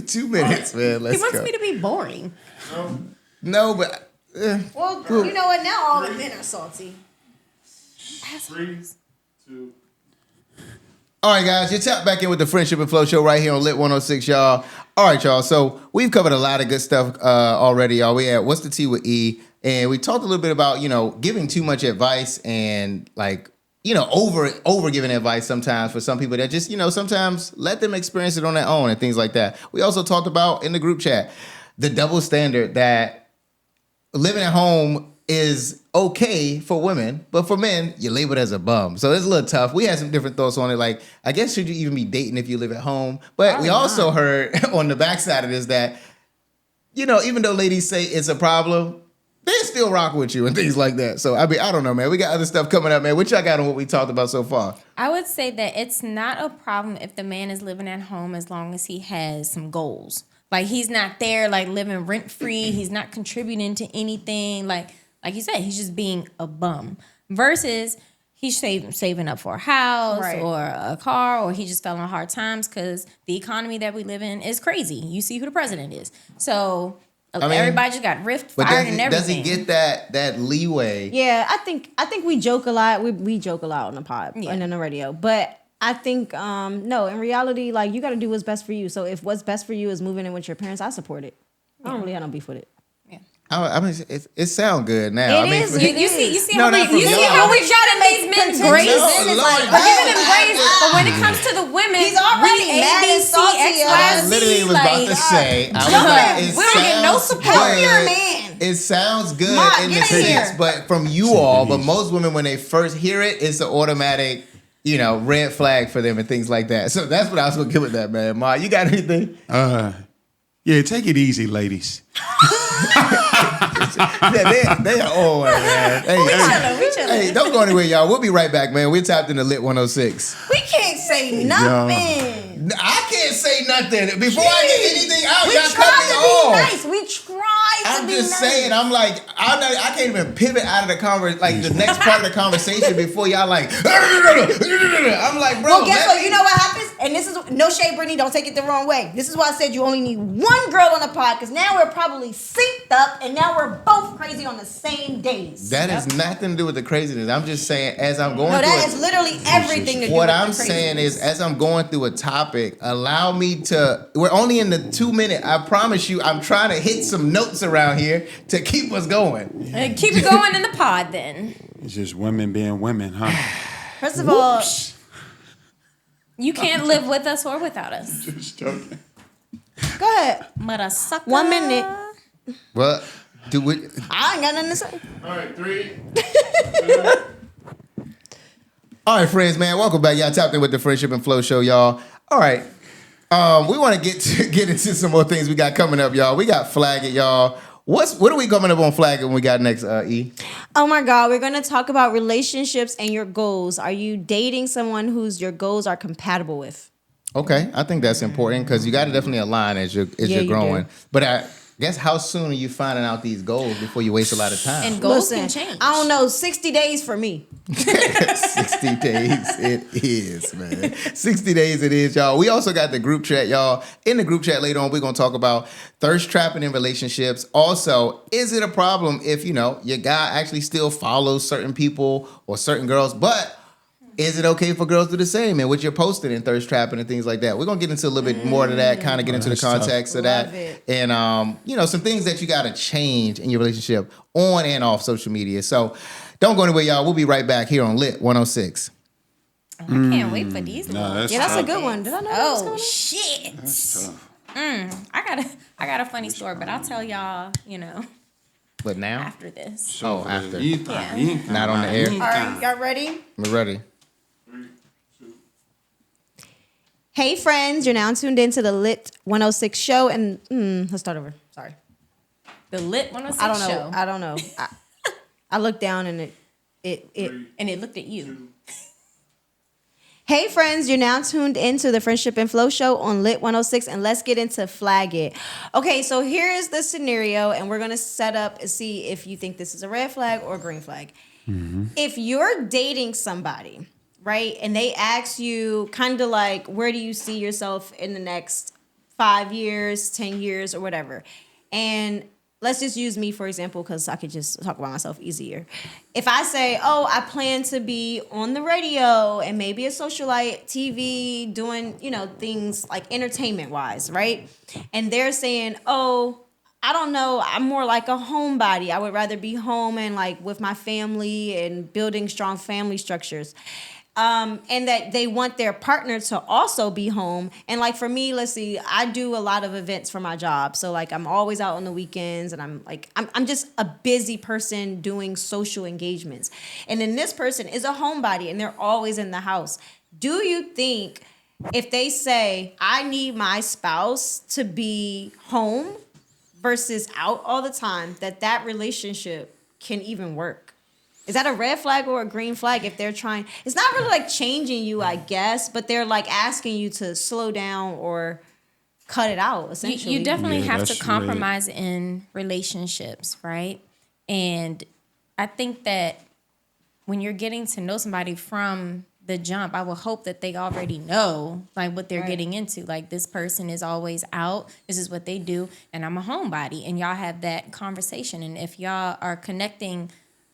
2 minutes, man. He Let's wants go. me to be boring. No, but Well, you know what? Now all the men are salty. 3, 2. all right, guys, you're tapped back in with the Friendship and Flow show right here on Lit 106, y'all. All right, y'all. So we've covered a lot of good stuff already, y'all. We had What's the Tea with E, and we talked a little bit about giving too much advice and like over giving advice sometimes for some people that just sometimes let them experience it on their own and things like that. We also talked about in the group chat the double standard that living at home is okay for women, but for men, you're labeled as a bum. So it's a little tough. We had some different thoughts on it. Like, I guess should you even be dating if you live at home? But we also heard on the backside of this that, even though ladies say it's a problem, they still rock with you and things like that. So, I don't know, man. We got other stuff coming up, man. What y'all got on what we talked about so far? I would say that it's not a problem if the man is living at home as long as he has some goals. Like, he's not there, like, living rent-free. He's not contributing to anything. Like you said, he's just being a bum. Versus he's saving up for a house or a car, or he just fell on hard times because the economy that we live in is crazy. You see who the president is. So everybody just got fired and everything. Does he get that leeway? Yeah, I think we joke a lot. We joke a lot on the pod and on the radio, but I think no. In reality, like you got to do what's best for you. So if what's best for you is moving in with your parents, I support it. I don't really have no beef with it. It sounds good now. It is. You see No, how not from we y'all. try to make these men grace. No, Lord, But give them grace. But when it comes to the women, He's already we mad and salty, I literally was about to say, we don't get no support. You're a man. It sounds good Ma, in the get in sense, here. but from you all, but most women when they first hear it, it's an automatic, red flag for them and things like that. So that's what I was gonna give with that, man. Ma, you got anything? Yeah, take it easy, ladies. Yeah, they are on, man. We chilling. Hey, don't go anywhere, y'all. We'll be right back, man. We're tapped into Lit 106. We can't say nothing. I can't say nothing. Before I get anything out, We y'all cut me try to be off. nice. We try I'm just saying. I'm like, I can't even pivot out of the conversation, like the next part of the conversation before y'all like. I'm like, bro. Well, guess what? You know what happens? And this is no shade, Brittany. Don't take it the wrong way. This is why I said you only need one girl on the pod, because now we're probably synced up, and now we're both crazy on the same days. That has nothing to do with the craziness. I'm just saying, as I'm going. No, through that is literally everything to do with what the I'm craziness. saying is, as I'm going through a topic, allow me to. We're only in the 2 minute. I promise you, I'm trying to hit some notes around here to keep us going. Keep it going in the pod then. It's just women being women, huh? First of all, You can't live with us or without us. Just joking. go ahead. Mother sucker. 1 minute. Well, do we? I ain't got nothing to say. All right, 3, 2. All right, friends, man. Welcome back. Y'all tapped in with the Friendship and Flow Show, y'all. All right. We want to get into some more things we got coming up, y'all. We got Flag It, y'all. What are we coming up on Flag It when we got next, E? Oh my God, we're going to talk about relationships and your goals. Are you dating someone whose your goals are compatible with? Okay, I think that's important because you got to definitely align as you're you growing. do. But I guess how soon are you finding out these goals before you waste a lot of time? And goals Listen, can change. I don't know, 60 days for me. 60 days it is, man. 60 days it is, y'all. We also got the group chat, y'all. In the group chat later on, we're going to talk about thirst trapping in relationships. Also, is it a problem if, your guy actually still follows certain people or certain girls, but is it okay for girls to do the same? And what you're posting in thirst trapping and things like that. We're going to get into a little bit more of that, kind of get into the that's tough. context of Love that. it. And, some things that you got to change in your relationship on and off social media. So don't go anywhere, y'all. We'll be right back here on Lit 106. I can't wait for these. No, that's Yeah, that's a tough. good one. Did I know that was Oh coming? shit! That's tough. I got a funny story, but I'll tell y'all, But now, after this. Oh, after. Yeah. Not on the air. All right, y'all ready? We're ready. 3, 2. Hey friends, you're now tuned into the Lit 106 show, and let's start over. Sorry, The Lit 106 I don't know. show. I don't know. I looked down and it. And it looked at you. Hey friends, you're now tuned into the Friendship and Flow show on Lit 106, and let's get into Flag It. Okay, so here is the scenario, and we're gonna set up and see if you think this is a red flag or a green flag. If you're dating somebody, right, and they ask you kind of like, where do you see yourself in the next 5 years, 10 years, or whatever, and let's just use me, for example, because I could just talk about myself easier. If I say, oh, I plan to be on the radio and maybe a socialite, TV, doing, things like entertainment-wise, right? And they're saying, oh, I don't know, I'm more like a homebody. I would rather be home and like with my family and building strong family structures. And that they want their partner to also be home. And like for me, let's see, I do a lot of events for my job. So like I'm always out on the weekends, and I'm just a busy person doing social engagements. And then this person is a homebody and they're always in the house. Do you think if they say, I need my spouse to be home versus out all the time, that relationship can even work? Is that a red flag or a green flag if they're trying? It's not really like changing you, I guess, but they're like asking you to slow down or cut it out, essentially. You definitely Yeah, have to that's compromise in relationships, right? And I think that when you're getting to know somebody from the jump, I will hope that they already know like what they're getting into. Like, this person is always out. This is what they do. And I'm a homebody. And y'all have that conversation. And if y'all are connecting,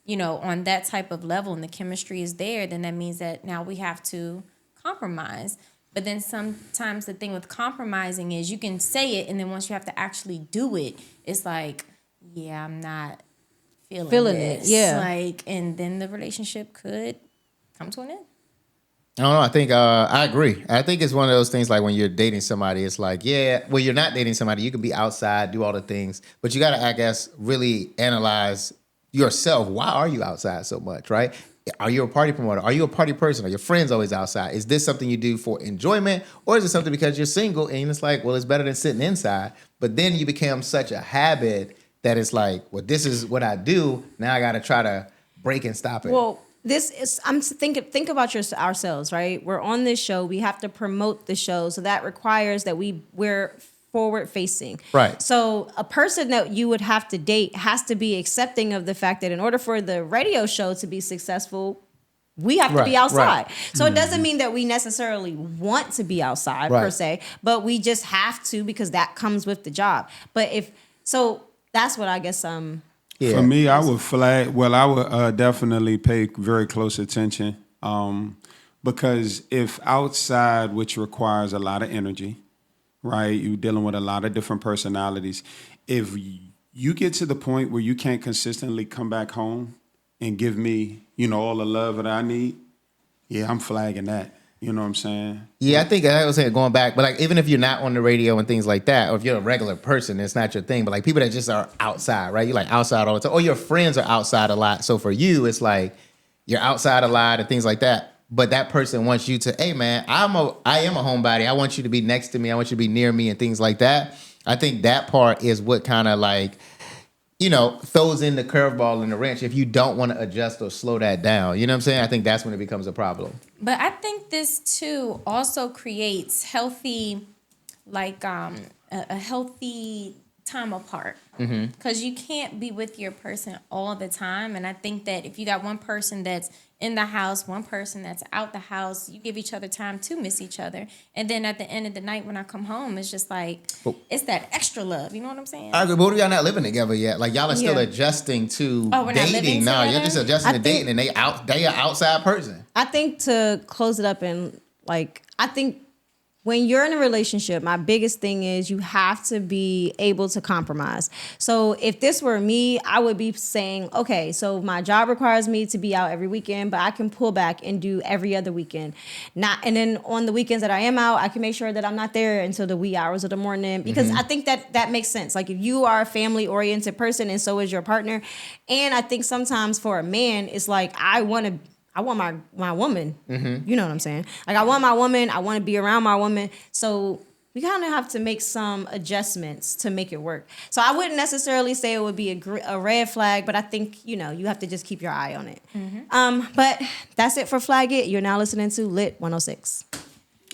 on that type of level and the chemistry is there, then that means that now we have to compromise. But then sometimes the thing with compromising is you can say it, and then once you have to actually do it, it's like, yeah, I'm not feeling it, this. yeah. Like, and then the relationship could come to an end. I don't know. I think I agree. I think it's one of those things like when you're dating somebody, it's like, when you're not dating somebody, you can be outside, do all the things, but you got to, I guess, really analyze yourself. Why are you outside so much, right? Are you a party promoter? Are you a party person? Are your friends always outside? Is this something you do for enjoyment, or is it something because you're single and it's like, well, it's better than sitting inside? But then you become such a habit that it's like, well, this is what I do. Now I got to try to break and stop it. Well, think about ourselves, right? We're on this show. We have to promote the show. So that requires that we're forward facing. Right. So a person that you would have to date has to be accepting of the fact that in order for the radio show to be successful, we have to be outside. So it doesn't mean that we necessarily want to be outside per se, but we just have to because that comes with the job. But that's what I guess For me, I would flag. Well, I would definitely pay very close attention because if outside, which requires a lot of energy, right? You're dealing with a lot of different personalities. If you get to the point where you can't consistently come back home and give me, all the love that I need, I'm flagging that. You know what I'm saying? Yeah, I think I was saying going back, but like even if you're not on the radio and things like that, or if you're a regular person, it's not your thing. But like people that just are outside, right? You're like outside all the time, or your friends are outside a lot. So for you, it's like you're outside a lot and things like that. But that person wants you to, hey man, I am a homebody. I want you to be next to me. I want you to be near me and things like that. I think that part is what kind of like, throws in the curveball and the wrench if you don't want to adjust or slow that down. You know what I'm saying? I think that's when it becomes a problem. But I think this too also creates healthy, like a healthy time apart. Because you can't be with your person all the time. And I think that if you got one person that's in the house, one person that's out the house, you give each other time to miss each other. And then at the end of the night when I come home, it's just like, it's that extra love. You know what I'm saying? I agree. But what if y'all not living together yet? Like y'all are still adjusting to we're not living dating. No, together? you're just adjusting to dating and they are outside person. I think to close it up and I think when you're in a relationship, my biggest thing is you have to be able to compromise. So if this were me, I would be saying, okay, so my job requires me to be out every weekend, but I can pull back and do every other weekend. And then on the weekends that I am out, I can make sure that I'm not there until the wee hours of the morning because I think that makes sense. Like if you are a family-oriented person and so is your partner, and I think sometimes for a man, it's like I want my woman. You know what I'm saying? Like I want my woman. I want to be around my woman. So we kind of have to make some adjustments to make it work. So I wouldn't necessarily say it would be a red flag, but I think, you have to just keep your eye on it. But that's it for Flag It. You're now listening to Lit 106.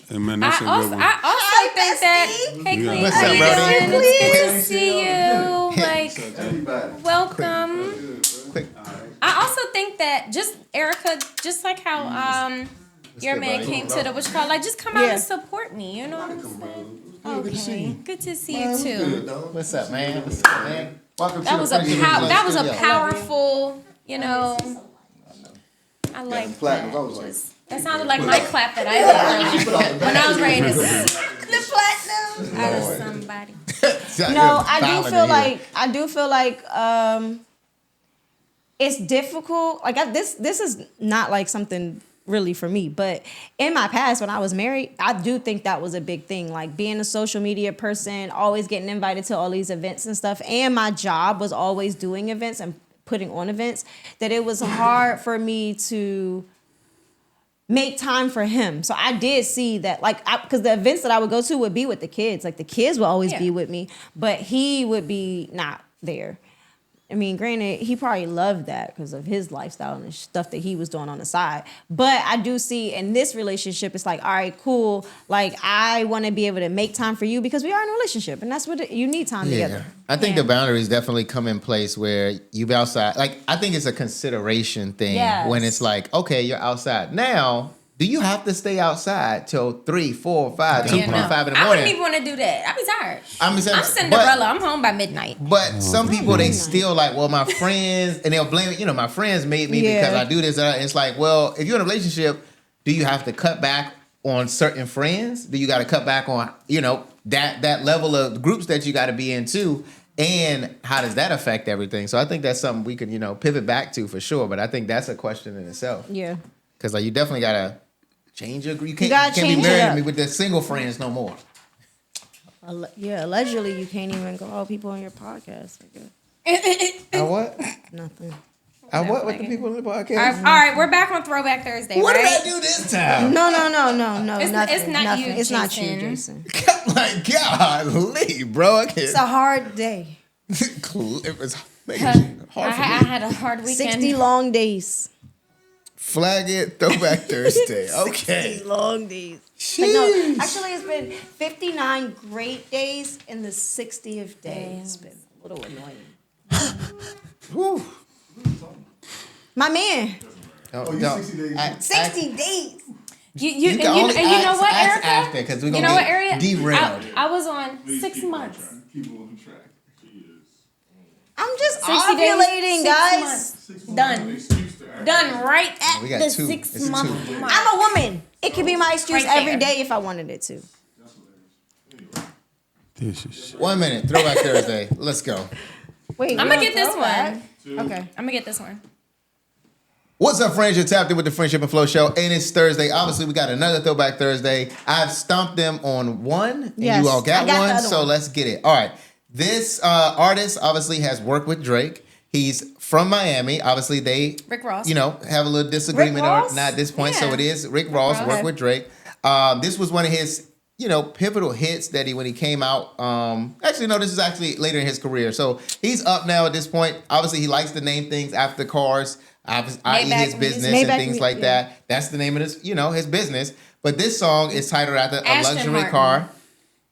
Hey, man, that's a good one. I also think that, hey, Cleve, What's how up, you brody? doing? It's good to see you. Like, welcome. Quick. I also think that Erica, just like how your man came to the just come out and support me. You know what I'm saying? Okay, good to see you too. What's up, man? What's up, man? Welcome That was a powerful. I like that. That sounded like my clap that I did earlier when I was ready to the platinum out of somebody. No, I do feel like it's difficult. Like this is not like something really for me, but in my past when I was married, I do think that was a big thing. Like being a social media person, always getting invited to all these events and stuff, and my job was always doing events and putting on events, that it was hard for me to make time for him. So I did see that, because the events that I would go to would be with the kids. Like the kids would always be with me, but he would be not there. I mean, granted, he probably loved that because of his lifestyle and the stuff that he was doing on the side. But I do see in this relationship, it's like, all right, cool. Like, I want to be able to make time for you because we are in a relationship. And that's what you need time together. I think the boundaries definitely come in place where you be outside. Like, I think it's a consideration thing when it's like, okay, you're outside. Now, do you have to stay outside till 3, 4, 5, 2.5 in the morning? I wouldn't even want to do that. I'd be tired. I'm Cinderella. I'm home by midnight. But some people, they still like, well, my friends, and they'll blame it. My friends made me because I do this. And it's like, well, if you're in a relationship, do you have to cut back on certain friends? Do you got to cut back on, that level of groups that you got to be into? And how does that affect everything? So I think that's something we can, pivot back to for sure. But I think that's a question in itself. Yeah. Because you definitely got to change your group. You can't be married to me with the single friends no more. Allegedly you can't even go all people on your podcast. I what? Nothing. I what with the people on the podcast? All right, we're back on Throwback Thursday. What right? did I do this time? No. It's Nothing. not you, It's not you, Jason. Jason. Like, golly, bro. I can't. It's a hard day. It was hard for I me. had a hard weekend. 60 long days. Flag it, Throwback Thursday. Okay. 60 long days. Like, no, Sheesh. actually, it's been 59 great days, and the 60th day has been a little annoying. Whew. My man, Oh, you 60 days. 60 days. You can and only you know what, ask Erica? after, 'cause we're You gonna know what, get Erica? derailed. I was on Please 6 keep on months. track. Keep on track. She is. I'm just 60 days, ovulating, 6 guys. months. 6 Done. months, excuse to act. Done right at We got the two. 6 It's a month two. mark. I'm a woman. It could be my excuse Right every there. day if I wanted it to. That's hilarious. Anyway. This is 1 minute. Throwback Thursday. Let's go. Wait, I'm we gonna on get this throwback? one. Okay. I'm gonna get this one. What's up, friends? You're tapped in with the Friendship and Flow Show, and it's Thursday. Obviously, we got another Throwback Thursday. I've stomped them on one, and Yes, you all got I got the one, other so one. let's get it. All right. This artist obviously has worked with Drake. He's from Miami. Obviously, they Rick Ross. have a little disagreement Rick or Ross? not at this point. So Yeah. it is Rick Ross Ross. worked with Drake. This was one of his pivotal hits that when he came out. Actually, no, this is actually later in his career. So he's up now at this point. Obviously, he likes to name things after cars, i.e. Maybach his business music. and Maybach things mu- like yeah. that. That's the name of his business. But this song is titled after a Ashton luxury Martin. car.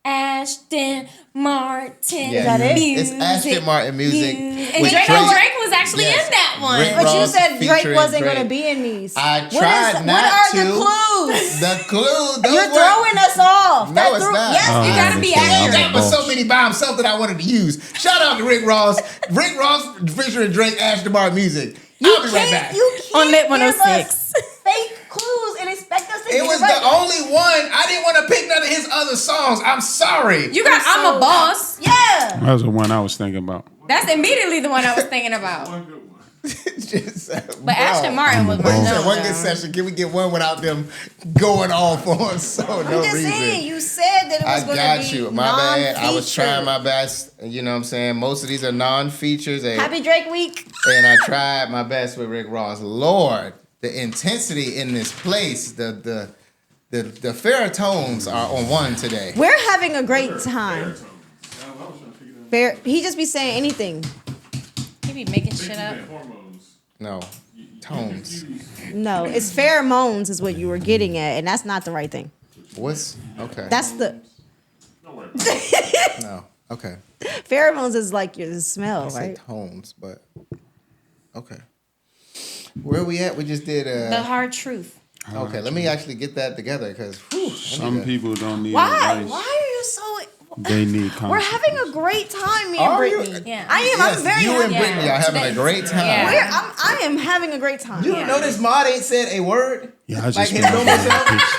Ashton Martin. Yeah. Is that it? It's Ashton Martin music. And with Drake was actually Yes. in that one. Rick But you Ross said Drake featuring wasn't Drake. going to be in these. I What tried is- not What are to. the clues? The clue. those You're were- throwing us off. No, That it's not. Yes, Oh, You I gotta be understand. accurate. That was so many by himself that I wanted to use. Shout out to Rick Ross. Rick Ross featuring Drake, Ashton Martin music. I'll be right back. You can't On Lit give 106. us fake clues and expect us to It get was it right. the only one. I didn't want to pick none of his other songs. I'm sorry. You got I'm so- a Boss. Yeah. that was the one I was thinking about. That's immediately the one I was thinking about. One good one. But Ashton Martin was Wait, no, one no. good session. Can we get one without them going off on so no I'm just reason? saying, you said that it was I going to got be you. My bad. I was non-featured. trying my best. You know what I'm saying? Most of these are non-features. Happy Drake Week. And I tried my best with Rick Ross. Lord, the intensity in this place, the fair tones are on one today. We're having a great time. I was trying to figure that out. Fair. He just be saying anything. He be making Think shit you up. meant hormones. No, You tones. confused. No, it's pheromones is what you were getting at, and that's not the right thing. What's okay? That's the Don't worry about it. no. Okay. pheromones is like your smell, I said right? tones, but okay. Where we at? We just did. The hard truth. Okay, let me actually get that together because Some people don't need Why? advice. Why are you so? They need We're consequences. having a great time, me and Are you? Brittany. Yeah. I am. Yes, I'm very you happy. and Brittany are having a great time. Yeah. I am having a great time. You notice Mod ain't said a word. Yeah, I Like just his been normal looking at self? pictures.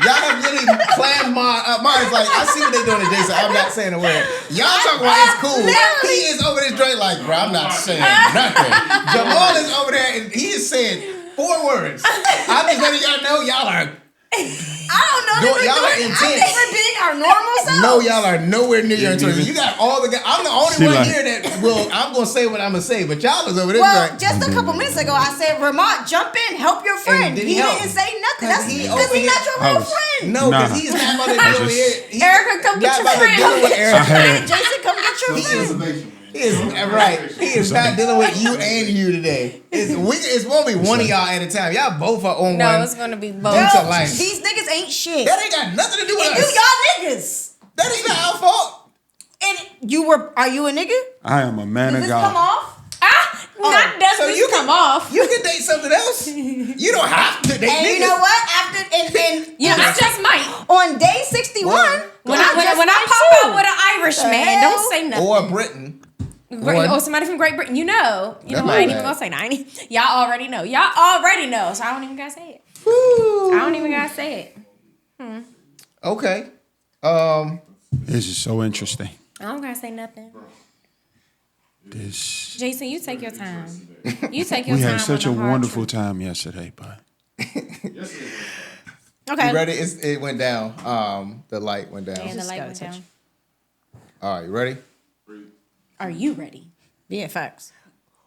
Y'all have literally planned Mod is like, I see what they doing to Jason. I'm not saying a word. Y'all talking about it's cool. He is over this joint like, bro, I'm not saying nothing. Jamal is over there and he is saying 4 words. I'm just letting y'all know y'all are. I don't know. Y'all that are we're doing. I intense. think we're being our normal selves. No, y'all are nowhere near your Didn't turn. even- You got all the guys. I'm the only She one like- here that will. I'm gonna say what I'm gonna say, but y'all is over this Well, joint. just a couple minutes ago, I said, Ramon, jump in, help your friend. did He he help? didn't say nothing. 'Cause That's he because over he's not here- your I real was- friend. No, because Nah. he's not about to deal with it. He's Erica, come get not your about to friend. deal with Erica. Jason, come get your He friend. is Reservation, man. He is right. He is not dealing with you and you today. It's gonna be one of y'all at a time. Y'all both are on No, one. it's gonna be Due both. to life. These niggas ain't shit. That ain't got nothing to do with And you us. y'all niggas. That is not our fault. And are you a nigga? I am a man Does of this come God. off? Not does so this you come can- off. You can date something else. You don't have to date And niggas. you know what? After and You know, I just might. on day 61, When I pop out with an Irish man, hell? don't say nothing. Or Britain. Or somebody from Great Britain. You know That I might ain't even be. gonna say that. Y'all already know. Y'all already know. So I don't even gotta say it. I don't even gotta say it. Okay. This is so interesting. I don't gotta say nothing. This Jason, you take your time. You take your we time. had such a on the hard wonderful truth. time yesterday, but okay. You ready? It went down. The light went down. And the light gotta went touch. down. All right, you ready? Are you ready? Yeah, facts.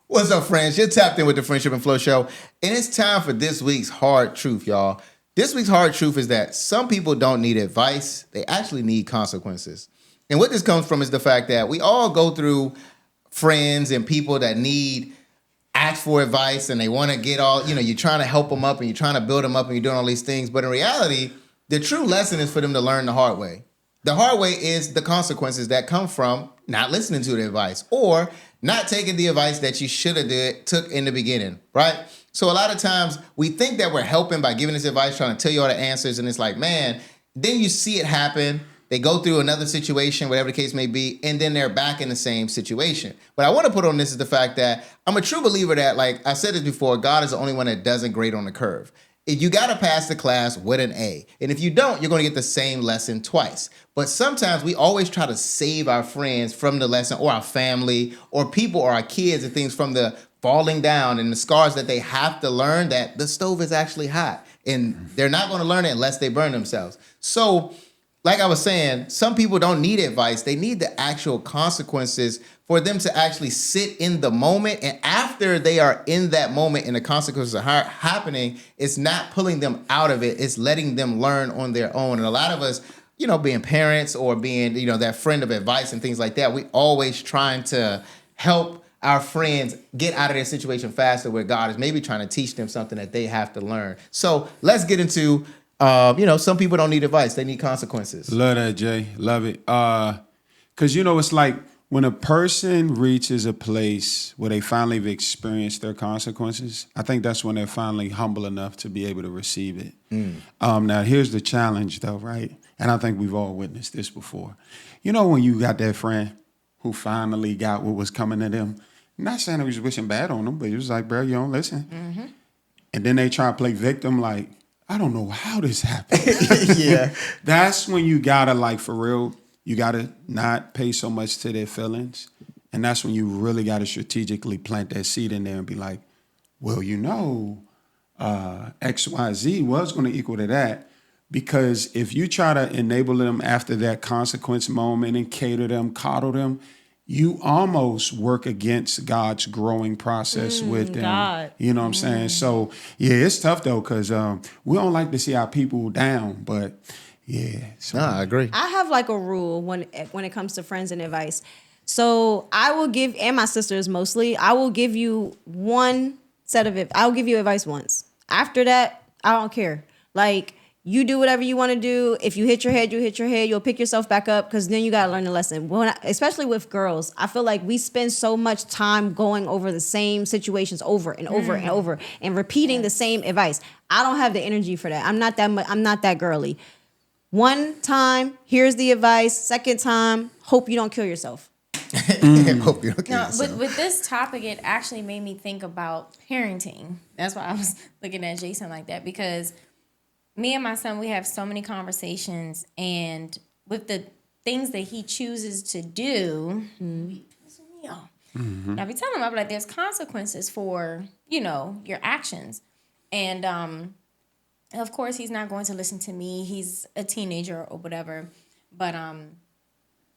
What's up, friends? You're tapped in with the Friendship and Flow Show, and it's time for this week's hard truth, y'all. This week's hard truth is that some people don't need advice; they actually need consequences. And what this comes from is the fact that we all go through friends and people that ask for advice, and they want to get all, you're trying to help them up, and you're trying to build them up, and you're doing all these things. But in reality, The true lesson is for them to learn the hard way. The hard way is the consequences that come from not listening to the advice or not taking the advice that you should have took in the beginning, right? So a lot of times we think that we're helping by giving this advice, trying to tell you all the answers, and it's like, man, then you see it happen. They go through another situation, whatever the case may be, and then they're back in the same situation. What I want to put on this is the fact that I'm a true believer that, like I said this before, God is the only one that doesn't grade on the curve. You got to pass the class with an A. And if you don't, you're going to get the same lesson twice. But sometimes we always try to save our friends from the lesson, or our family or people or our kids and things from the falling down and the scars that they have to learn that the stove is actually hot. And they're not going to learn it unless they burn themselves. So like I was saying, some people don't need advice. They need the actual consequences for them to actually sit in the moment. And after they are in that moment and the consequences are happening, it's not pulling them out of it. It's letting them learn on their own. And a lot of us, you know, being parents or being, you know, that friend of advice and things like that, we always trying to help our friends get out of their situation faster, where God is maybe trying to teach them something that they have to learn. So let's get into some people don't need advice. They need consequences. Love that, Jay. Love it. Because, it's like when a person reaches a place where they finally have experienced their consequences, I think that's when they're finally humble enough to be able to receive it. Now, here's the challenge, though, right? And I think we've all witnessed this before. When you got that friend who finally got what was coming to them, not saying it was wishing bad on them, but it was like, bro, you don't listen. Mm-hmm. And then they try to play victim like, I don't know how this happened. Yeah. That's when you gotta, like, for real, you gotta not pay so much to their feelings. And that's when you really gotta strategically plant that seed in there and be like, well, XYZ was gonna equal to that. Because if you try to enable them after that consequence moment and cater them, coddle them, you almost work against God's growing process with them. God. You know what I'm saying? So, yeah, it's tough, though, because we don't like to see our people down. But, yeah. So. No, I agree. I have like a rule when it comes to friends and advice. So I will give, and my sisters mostly, I will give you one set of it. I'll give you advice once. After that, I don't care. Like, you do whatever you want to do. If you hit your head, you hit your head. You'll pick yourself back up, because then you got to learn the lesson. Especially with girls, I feel like we spend so much time going over the same situations over and over and over and repeating the same advice. I don't have the energy for that. I'm not that girly. One time, here's the advice. Second time, hope you don't kill yourself. Hope you don't kill yourself. With this topic, it actually made me think about parenting. That's why I was looking at Jason like that, because me and my son, we have so many conversations, and with the things that he chooses to do, he pisses me off. Mm-hmm. I be telling him, I be like, there's consequences for, your actions. And of course, he's not going to listen to me. He's a teenager or whatever. But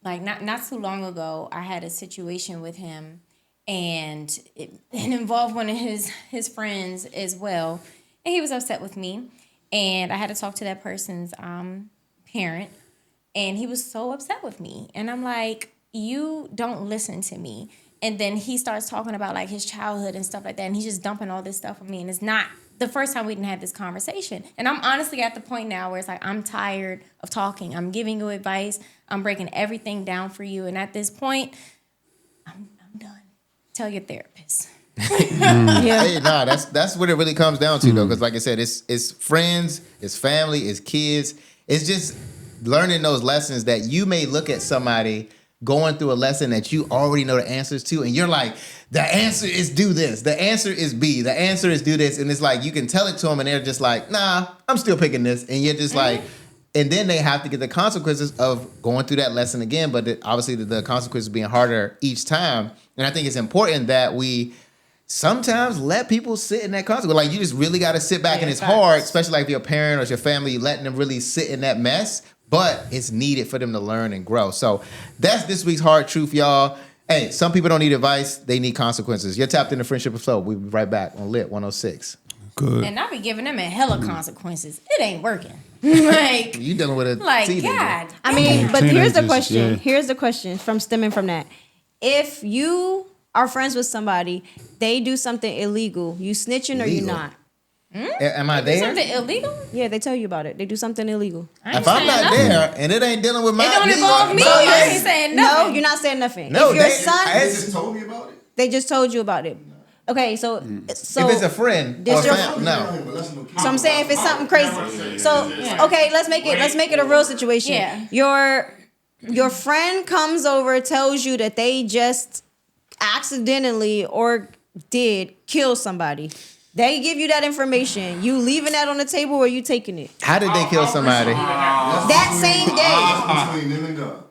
like not too long ago, I had a situation with him, and it involved one of his friends as well. And he was upset with me. And I had to talk to that person's parent, and he was so upset with me. And I'm like, you don't listen to me. And then he starts talking about like his childhood and stuff like that, and he's just dumping all this stuff on me. And it's not the first time we didn't have this conversation. And I'm honestly at the point now where it's like, I'm tired of talking. I'm giving you advice. I'm breaking everything down for you. And at this point, I'm done. Tell your therapist. Hey, that's what it really comes down to, though, because like I said, it's friends, it's family, it's kids. It's just learning those lessons that you may look at somebody going through a lesson that you already know the answers to, and you're like, the answer is do this, the answer is B, the answer is do this, and it's like you can tell it to them, and they're just like, nah, I'm still picking this, and you're just like, and then they have to get the consequences of going through that lesson again, but obviously the consequences being harder each time. And I think it's important that we sometimes let people sit in that consequence. Like, you just really got to sit back, and it's hard, especially like if you're a parent or it's your family, letting them really sit in that mess, but it's needed for them to learn and grow. So that's this week's hard truth, y'all. Hey, some people don't need advice. They need consequences. You're tapped into Friendship of Flow. We'll be right back on Lit 106. Good. And I be giving them a hella consequences. It ain't working. Like, you dealing with a teenager. God. I mean, but here's the question. Yeah. Here's the question stemming from that. If you are friends with somebody, they do something illegal, you snitching or you not? Am I there? Something illegal? Yeah, they tell you about it. They do something illegal. If I'm not there and it ain't dealing with my It don't involve me. I ain't saying No, nothing. you're not saying nothing. No, if your they son, Just told me about it. they just told you about it. Okay, so if it's a friend or This your- family, no. So I'm saying if it's something crazy. So okay, let's make it a real situation. Yeah. Your friend comes over, tells you that they just accidentally or did kill somebody. They give you that information. You leaving that on the table or you taking it? How did they kill somebody? That same day. Between them and God.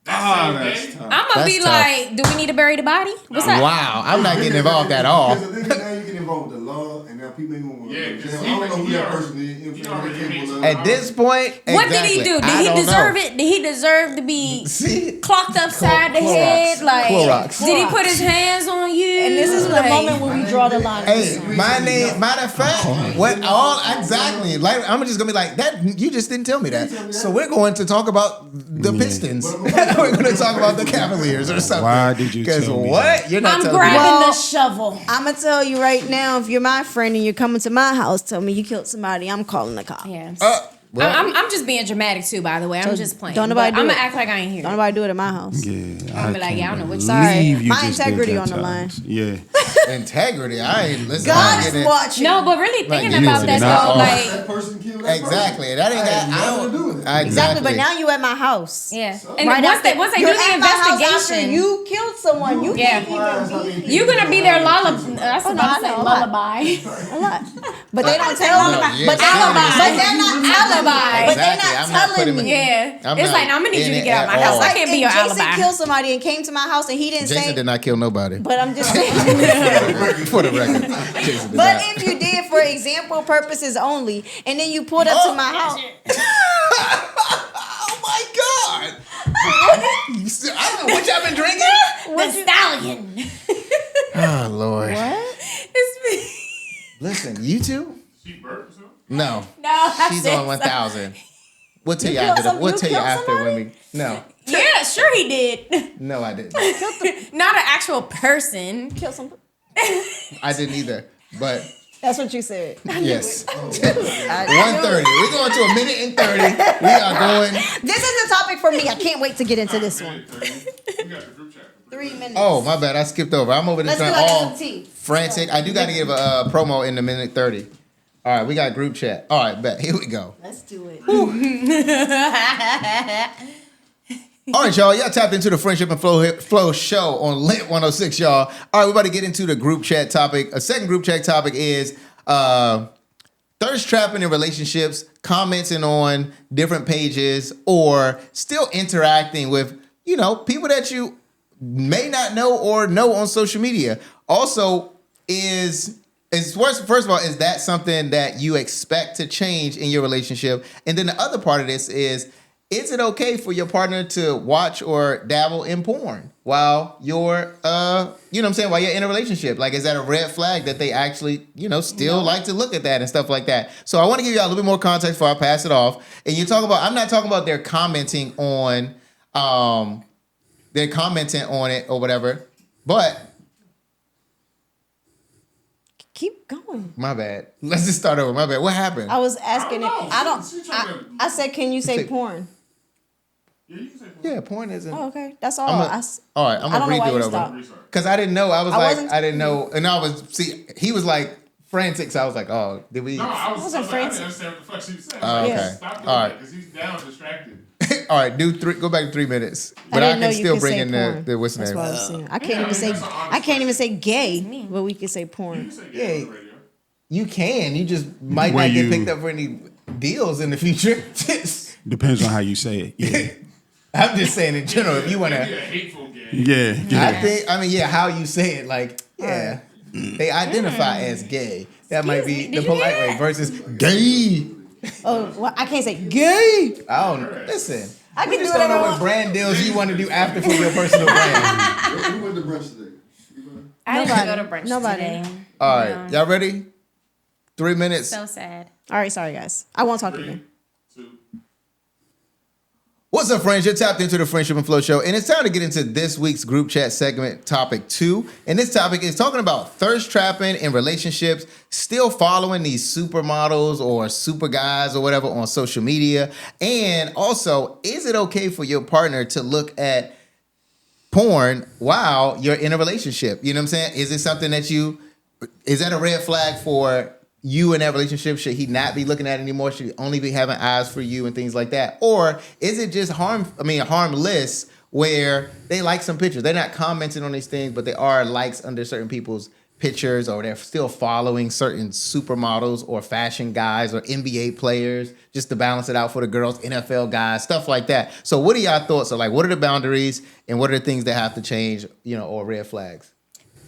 That's tough. I'm gonna That's be tough. like, do we need to bury the body? What's that? Wow, I'm not getting involved at all. Because the thing is now you get involved with the law, and now people ain't gonna. Yeah, 'cause I don't know who he that already- person is. You know he what I'm already saying? made Capable of- At this point, What did he do? Did he deserve it? Did he deserve to be See? clocked upside the head? Like, Clorox. did he put his hands on you? And this is like, the moment where we draw the line. Hey, my name, matter of fact, what all exactly? Like, I'm just gonna be like that. You just didn't tell me that. So we're going to talk about the Pistons. We're going to talk about the Cavaliers or something. Why did you Because tell me what? that? You're not I'm telling grabbing me. Well, the shovel. I'm gonna tell you right now, if you're my friend and you're coming to my house, tell me you killed somebody, I'm calling the cops. Yeah. Well, I'm just being dramatic too, by the way. I'm just playing. don't nobody But do I'm it. gonna act like I ain't here. Don't nobody do it at my house. Yeah, I'm be like, yeah, I don't know what you're Sorry. believe you My just did integrity that on the to line. us. Yeah. integrity. I ain't listen. I God ain't is getting- watching. No, but really Like, thinking you about did that not though, off. like, That person killed that Exactly. That ain't got. I nothing to do with don't. it. Exactly, but now you at my house. yeah. And Right once after- they do you're the at my house after investigation, you killed someone. You Yeah. can't even be you're gonna be their lullaby. That's Oh, no, about I to say know a lot. lullaby. a lot. But they don't tell me. No, yeah, But they're not telling me. Alibi. But they're Exactly, not I'm not telling putting me. my- Yeah. I'm It's not like, I'm gonna need in you to it get out at my house. all. I can't be your Jason alibi. killed somebody and came to my house and he didn't Jason say. did not kill nobody. But I'm just saying. For the record, Jason did But not. if you did for example purposes only, and then you pulled up to my house, Oh my God! I don't know what y'all been drinking. The stallion. Oh Lord! It's me. Listen, you two? She burped or something? No, No, I she's said on 1,000. We'll tell you killed after. We'll you tell you killed after when somebody? we. No, Yeah, sure he did. no, I didn't. Not an actual person. kill some. I didn't either. But That's what you said. yes, 1:30. We're going to a minute and 30. We are going. This is the topic for me. I can't wait to get into this one. We got the group chat. 3 minutes. Oh my bad, I skipped over. I'm over this Let's do trying like all some tea. frantic. I do got to give a promo in the minute 30. All right, we got group chat. All right, bet. Here we go. Let's do it. All right, y'all. Y'all tapped into the Friendship and Flow show on Lit 106, y'all. All right, we're about to get into the group chat topic. A second group chat topic is thirst trapping in relationships, commenting on different pages, or still interacting with, people that you may not know or know on social media. Also, first of all, is that something that you expect to change in your relationship? And then the other part of this is it okay for your partner to watch or dabble in porn while you're, while you're in a relationship? Like, is that a red flag that they actually, still like to look at that and stuff like that? So I want to give you all a little bit more context before I pass it off. And I'm not talking about they're commenting on it or whatever, but Keep going. my bad. Let's just start over. My bad. What happened? I was asking it. I don't. She trying to- I said, can you say porn? Yeah, you can say Yeah, porn isn't. Oh, okay. That's all. All right, I'm I gonna don't know why redo you it over. stopped. Because I didn't know. I was I like, wasn't- I didn't know. And he was like frantic. So I was like, oh, did we? No, I was wasn't like, I didn't frantic. understand what the fuck she was saying. Oh, Like, okay. Stop doing All that right. because he's down distracted. All right, go back to 3 minutes. But I, didn't know can you still could bring say in porn. the what's the That's name? what I was saying. I can't even say gay, but we can say You porn. can say gay Yeah. on the radio. You can. You just might When not get you- picked up for any deals in the future. Depends on how you say it. Yeah. I'm just saying in general. If you want Maybe to, a hateful gay. Yeah. how you say it, like, yeah, they identify as gay. That might be me, the did you polite hear way that? versus gay. Oh, well, I can't say gay. I don't listen. I We can just do don't know whatever I what want. brand deals you want to do after for your personal brand. Who went to brunch today? You know? I didn't go to brunch Nobody. today. All right, y'all ready? 3 minutes. So sad. All right, sorry guys. I won't talk again. 2. What's up, friends? You're tapped into the Friendship and Flow Show, and it's time to get into this week's group chat segment, topic 2. And this topic is talking about thirst trapping in relationships, still following these supermodels or super guys or whatever on social media. And also, is it okay for your partner to look at porn while you're in a relationship? You know what I'm saying? Is it something that is that a red flag for you in that relationship? Should he not be looking at it anymore? Should he only be having eyes for you and things like that? Or is it just harmless where they like some pictures? They're not commenting on these things, but they are likes under certain people's pictures, or they're still following certain supermodels or fashion guys or NBA players just to balance it out for the girls, NFL guys, stuff like that. So what are y'all thoughts? So like, what are the boundaries and what are the things that have to change, or red flags?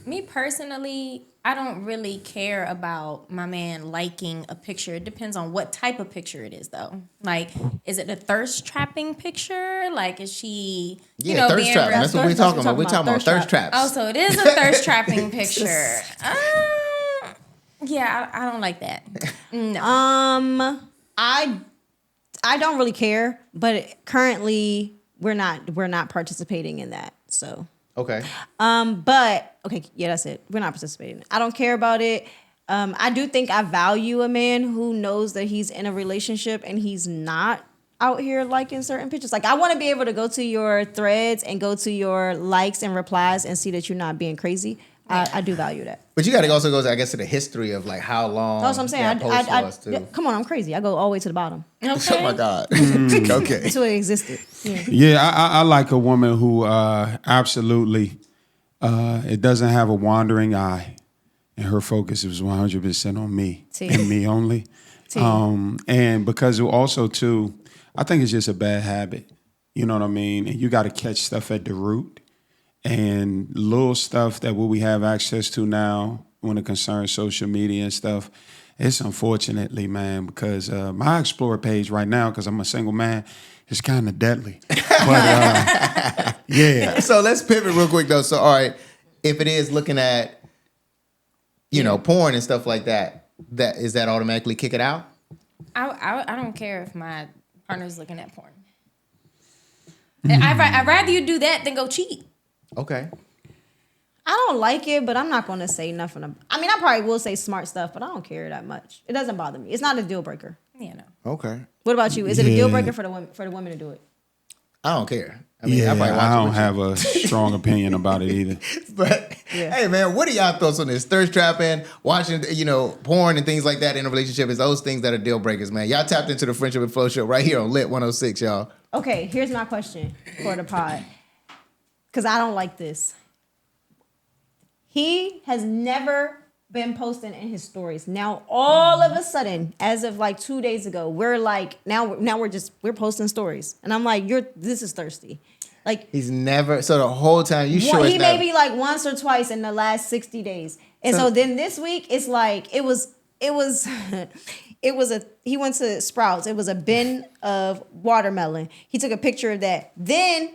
Me personally, I don't really care about my man liking a picture. It depends on what type of picture it is, though. Like, is it a thirst trapping picture? Like, is she, thirst being trapping? That's what we're talking about. We're talking about thirst traps. Oh, so it is a thirst trapping picture. Yeah, I don't like that. No. I don't really care, but currently we're not participating in that. So. Okay. But okay, yeah, that's it. We're not participating. I don't care about it. I do think I value a man who knows that he's in a relationship and he's not out here liking certain pictures. Like, I want to be able to go to your threads and go to your likes and replies and see that you're not being crazy. I do value that. But you got to also go, I guess, to the history of like how long. That's what I'm saying. that post was too. Come on, I'm crazy. I go all the way to the bottom. Okay. Oh my God. Okay. That's what it existed. Yeah, I like a woman who absolutely it doesn't have a wandering eye, and her focus is 100% on me and me only. And because also too, I think it's just a bad habit. You know what I mean? And you got to catch stuff at the root. And little stuff that what we have access to now when it concerns social media and stuff, it's unfortunately, man, because my Explorer page right now, because I'm a single man, is kind of deadly. But yeah. So let's pivot real quick though. So all right, if it is looking at, porn and stuff like that, is that automatically kick it out? I don't care if my partner's looking at porn. I'd rather you do that than go cheat. Okay. I don't like it, but I'm not going to say nothing. I mean, I probably will say smart stuff, but I don't care that much. It doesn't bother me. It's not a deal breaker. Yeah, no. Okay. What about you? Is it a deal breaker for the women to do it? I don't care. I don't have a strong opinion about it either. But hey, man, what are y'all thoughts on this? Thirst trapping, watching, porn and things like that in a relationship, is those things that are deal breakers, man. Y'all tapped into the Friendship and Flow Show right here on Lit 106, y'all. Okay, here's my question for the pod. Because I don't like this. He has never been posting in his stories. Now, all of a sudden, as of like 2 days ago, we're like, now we're posting stories. And I'm like, this is thirsty. Like, he's never, so the whole time you sure he maybe like once or twice in the last 60 days. And so then this week, it's like, he went to Sprouts. It was a bin of watermelon. He took a picture of that. Then,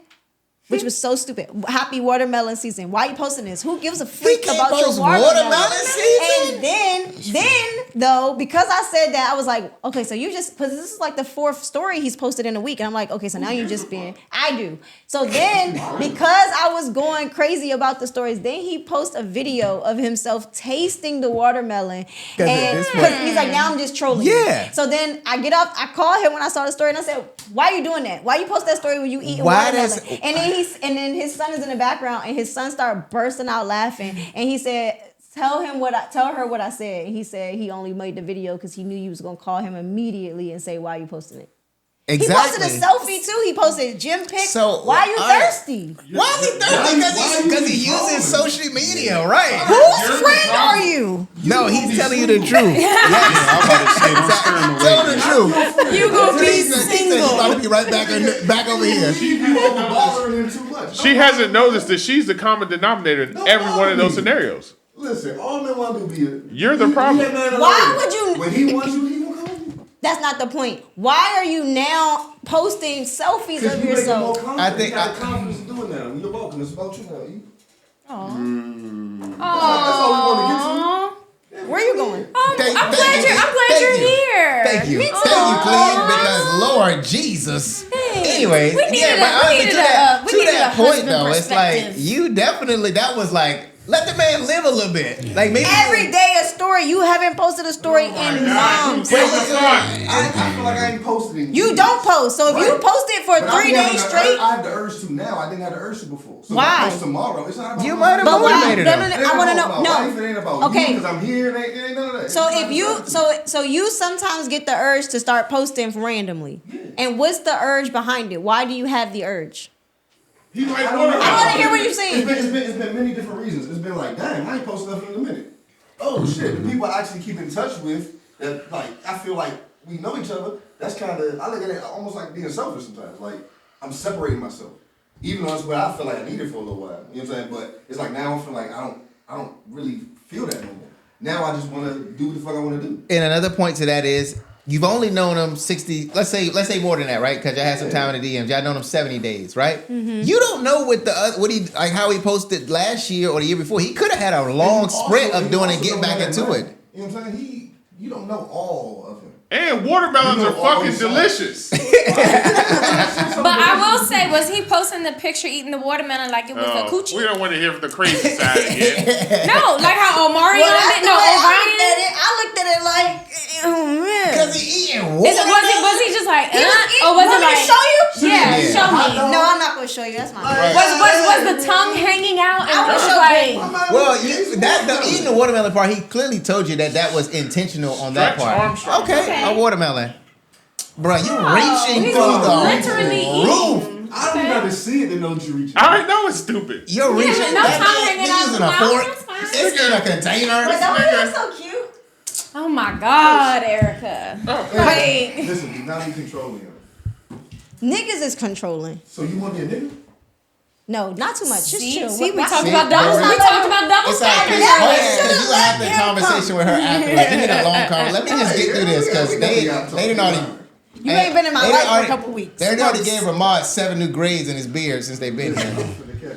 which was so stupid. Happy watermelon season. Why are you posting this? Who gives a freak about your watermelon season? And then though, because I said that, I was like, okay, so because this is like the 4th story he's posted in a week. And I'm like, okay, so now you just being, I do. So then, because I was going crazy about the stories, then he posts a video of himself tasting the watermelon. And he's like, now I'm just trolling you. So then I get up, I call him when I saw the story and I said, why are you doing that? Why you post that story when you eating watermelon? And then his son is in the background, and his son started bursting out laughing, and he said, tell her what I said. And he said he only made the video because he knew you was gonna call him immediately and say, why are you posting it? Exactly. He posted a selfie too. He posted gym pics. So why are you thirsty? Why is he thirsty? Because he uses social media, right? Whose friend are you? No, he's telling you the truth. I'm about to say, don't stir him away. Tell the truth. You gonna be He's single. about to be right back over here. She hasn't noticed that she's the common denominator in every one of those scenarios. Listen, all men want to do be You're the problem. Why would you? When he wants you, he will call you. That's not the point. Why are you now posting selfies of yourself? I think I got confidence in doing that. You're welcome. It's about you now. Aww. That's all we want to get to. Where are you going? I'm glad you're here. Thank you. Thank you, Cleve, because Lord Jesus. Anyways, We needed but a- we honestly, needed to a- that, we to needed that a point husband though, it's like perspective. you definitely that was like let the man live a little bit. Like maybe Every day a story. You haven't posted a story in months. What the fuck? I feel like I ain't posted it. You don't post. So if you Right. post it for But I 3 be having days the straight, I have the urge to now. I didn't have the urge to before. So Why? if I post tomorrow, it's not about You me. might have but why? motivated No, him. no, It no. ain't I want to about know. my wife, it ain't about Okay. me because I'm here. It ain't none of that. So It's if not you about that. so you sometimes get the urge to start posting randomly, and what's the urge behind it? Why do you have the urge? He like I don't water. know. I wanna hear what you're saying. It's been many different reasons. It's been like, dang, I ain't posted nothing in a minute. Oh shit, the people I actually keep in touch with, that like I feel like we know each other. That's kind of I look at it almost like being selfish sometimes. Like I'm separating myself, even though that's what I feel like I need it for a little while. You know what I'm saying? But it's like now I feel like I don't really feel that no more. Now I just want to do what the fuck I want to do. And another point to that is you've only known him 60, let's say more than that, right? Because y'all had some time in the DMs. Y'all known him 70 days, right? Mm-hmm. You don't know what he like how he posted last year or the year before. He could have had a long sprint of doing it, getting back into it. You know what I'm saying? You don't know all of him. And watermelons You know are fucking all sides. delicious. But I will say, was he posting the picture eating the watermelon like it was a We coochie? don't want to hear from the crazy side again. No, like how Omari Well, on that's it. the No, way Orion. I looked at it like, oh man. Because he eating Was he just like, or was it Want me to like? show you? Yeah, Yeah. show me. No, I'm not gonna show you. That's my. Was the tongue hanging out? And I it will was show like, you. Well, the eating the watermelon part, he clearly told you that was intentional on that Stretch part. Armstrong. Okay, a watermelon. Bro, you reaching he's through the literally roof. eating. I don't have to see it to know that you're reaching. I already know it's stupid. You're reaching. but no that tongue man, hanging he's out using the a mouth, fork. that's fine. It's in a container. But don't he look so cute? Oh my God, Erica. Wait. Listen, do not be controlling him. Niggas is controlling. So you want to be a nigga? No, not too much. Just See, chill. we Watch talked it. about double. See, We talked about double It's like standards. this. Yeah, Because should've you gonna have let the him conversation with her afterwards. We need a long conversation. Let me just get through this because they didn't already. You ain't been in my they life done for a already- couple weeks. They already gave Ramad 7 new grades in his beard since they've been here.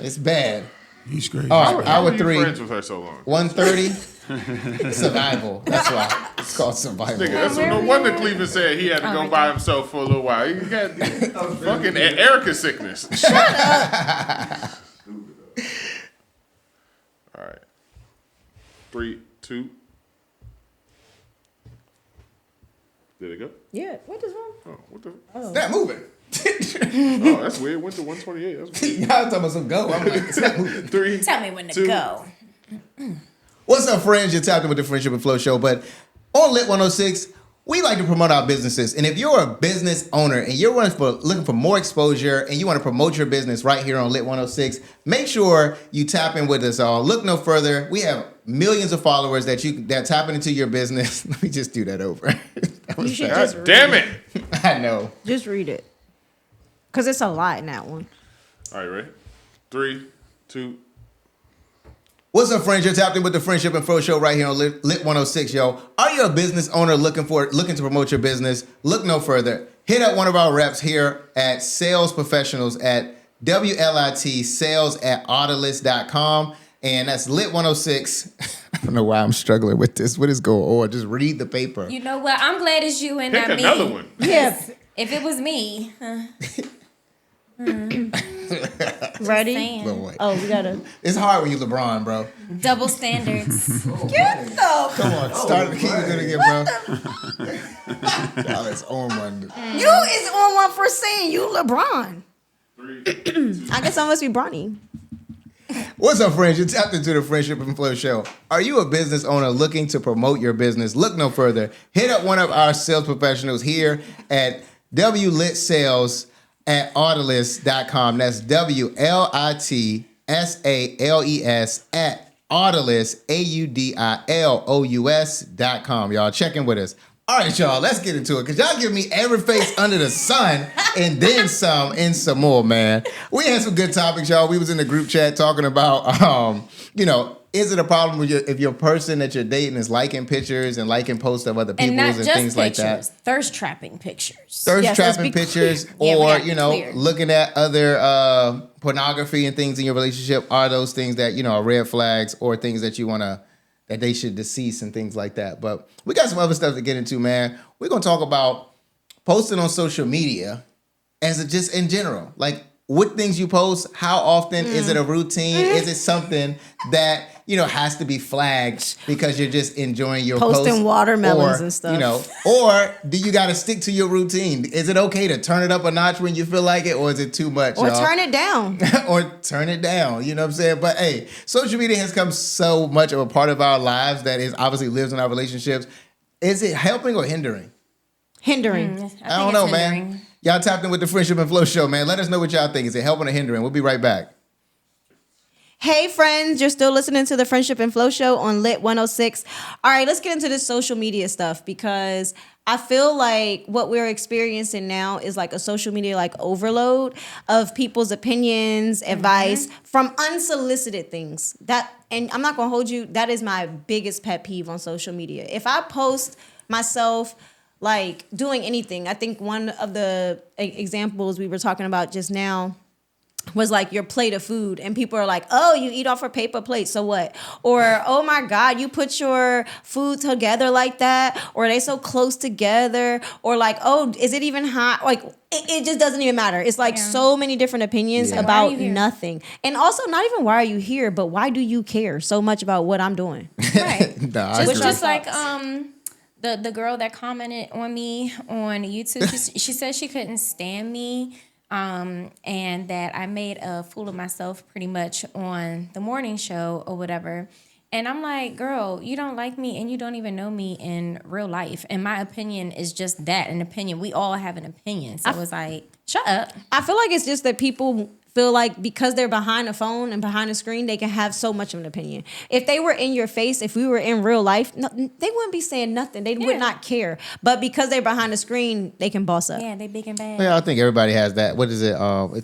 It's bad. He's crazy. All right, How hour were you 3, friends with her so long? 1:30. Survival. That's why it's called survival. Nigga, that's no wonder Cleveland said he had to go by himself for a little while. He got fucking Erica sickness. All right. 3, 2. Did it go? Yeah. What is wrong? Oh, what the? It's not moving. Oh, that's weird. Went to 128. That's weird. Y'all talking about some go. I'm like, it's not moving. 3. Tell me when to 2. go. What's up, friends? You're tapped in with the Friendship and Flow Show. But on Lit 106, we like to promote our businesses. And if you're a business owner and you're looking for more exposure and you want to promote your business right here on Lit 106, make sure you tap in with us all. Look no further. We have millions of followers that tapping into your business. Let me just do that over. That was You should fast. God damn it. I know. Just read it. Cause it's a lot in that one. All right, ready? 3, 2. What's up, friends? You're tapped in with the Friendship and Flow Show right here on Lit 106, yo. Are you a business owner looking to promote your business? Look no further. Hit up one of our reps here at Sales Professionals at WLIT@Audilis.com. And that's Lit 106. I don't know why I'm struggling with this. What is going on? Just read the paper. You know what? I'm glad it's you and Pick not me. another one. Yeah. If it was me, Ready? saying. Lord. Oh, we gotta. It's hard when you LeBron, bro. Double standards. Get the. Come on, start the keep it good again, bro. Y'all is on one. You is on one for saying you LeBron. 3, 2. I guess I must be Bronny. What's up, friends? You're tapped into the Friendship and Flow Show. Are you a business owner looking to promote your business? Look no further. Hit up one of our sales professionals here at WLITSales@Audilis.com. That's WLITSALES at Audilis, AUDILOUS.com. Y'all check in with us. All right, y'all, let's get into it. Because y'all give me every face under the sun and then some and some more, man. We had some good topics, y'all. We was in the group chat talking about, is it a problem with if your person that you're dating is liking pictures and liking posts of other And people's not and just things pictures. like that? Thirst trapping pictures. Thirst Yes, let's trapping be pictures Yeah, we or, gotta be clear. looking at other pornography and things in your relationship are those things that, are red flags or things that you want to, that they should decease and things like that. But we got some other stuff to get into, man. We're going to talk about posting on social media just in general, like what things you post, how often is it a routine? Is it something that has to be flagged because you're just enjoying your Posting post? watermelons Or, and stuff. Or do you got to stick to your routine? Is it okay to turn it up a notch when you feel like it, or is it too much? Or y'all? turn it down. Or turn it down. You know what I'm saying? But hey, social media has come so much of a part of our lives that it obviously lives in our relationships. Is it helping or hindering? Hindering. I don't know, man. Y'all tapped in with the Friendship and Flow show, man. Let us know what y'all think. Is it helping or hindering? We'll be right back. Hey friends, you're still listening to the Friendship and Flow show on Lit 106. All right, let's get into this social media stuff because I feel like what we're experiencing now is like a social media like overload of people's opinions, advice from unsolicited things. And I'm not gonna hold you, that is my biggest pet peeve on social media. If I post myself like doing anything, I think one of the examples we were talking about just now was like your plate of food, and people are like, oh, you eat off a paper plate, so what? Or, oh my God, you put your food together like that? Or are they so close together? Or like, oh, is it even hot? Like, it just doesn't even matter. It's like so many different opinions about nothing. And also, not even why are you here, but why do you care so much about what I'm doing? Right. Nah, just like the girl that commented on me on YouTube, she said she couldn't stand me. And that I made a fool of myself pretty much on the morning show or whatever. And I'm like, girl, you don't like me and you don't even know me in real life. And my opinion is just that, an opinion. We all have an opinion. So I was like, shut up. I feel like it's just that people feel like because they're behind a phone and behind a screen, they can have so much of an opinion. If they were in your face, if we were in real life, no, they wouldn't be saying nothing. They would not care. But because they're behind the screen, they can boss up. Yeah, they big and bad. Yeah, I think everybody has that. What is it?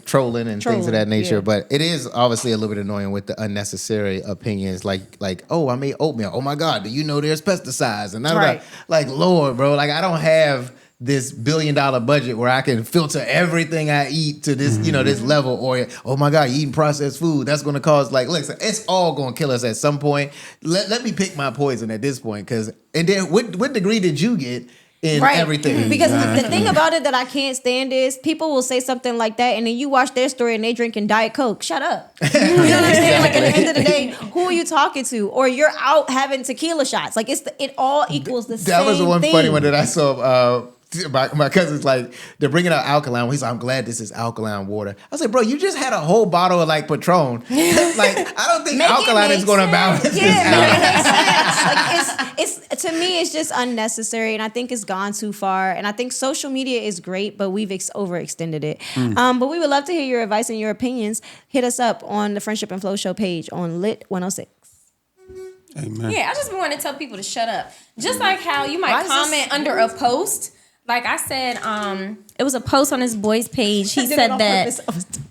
Trolling and things of that nature. Yeah. But it is obviously a little bit annoying with the unnecessary opinions. Like, oh, I made oatmeal. Oh my God, do you know there's pesticides? And Right. Like, Lord, bro, like I don't have this $1 billion budget where I can filter everything I eat to this, this level. Or, oh my God, you eating processed food. That's going to cause listen, it's all going to kill us at some point. Let me pick my poison at this point. And then what degree did you get in everything? Because the thing about it that I can't stand is people will say something like that and then you watch their story and they drinking Diet Coke. Shut up. You know what I'm saying? Like at the end of the day, who are you talking to? Or you're out having tequila shots. Like it all equals the same That was the one thing. funny one that I saw. My cousin's like, they're bringing out alkaline. He's like, I'm glad this is alkaline water. I said, bro, you just had a whole bottle of like Patron. Like, I don't think alkaline is going to balance this out. It's to me, it's just unnecessary, and I think it's gone too far. And I think social media is great, but we've overextended it. But we would love to hear your advice and your opinions. Hit us up on the Friendship and Flow Show page on Lit 106. Amen. Yeah, I just want to tell people to shut up. Just like how you might comment under a post. Like I said, it was a post on his boy's page. He said that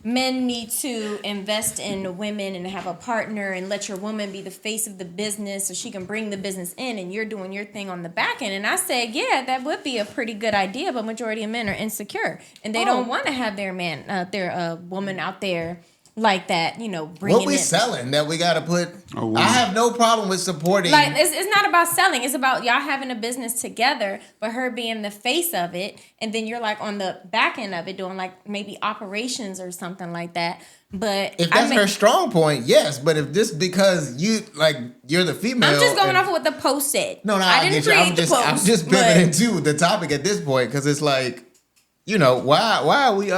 men need to invest in women and have a partner and let your woman be the face of the business so she can bring the business in and you're doing your thing on the back end. And I said, yeah, that would be a pretty good idea, but majority of men are insecure and they don't want to have their woman out there like that, bringing what we in. selling that we got to put. I have no problem with supporting. Like, it's not about selling. It's about y'all having a business together, but her being the face of it. And then you're like on the back end of it doing like maybe operations or something like that. But if that's her strong point, yes. But if just because you're the female. I'm just going off of what the post said. No, I didn't create the post. I'm just pivoting to the topic at this point because it's like, why are we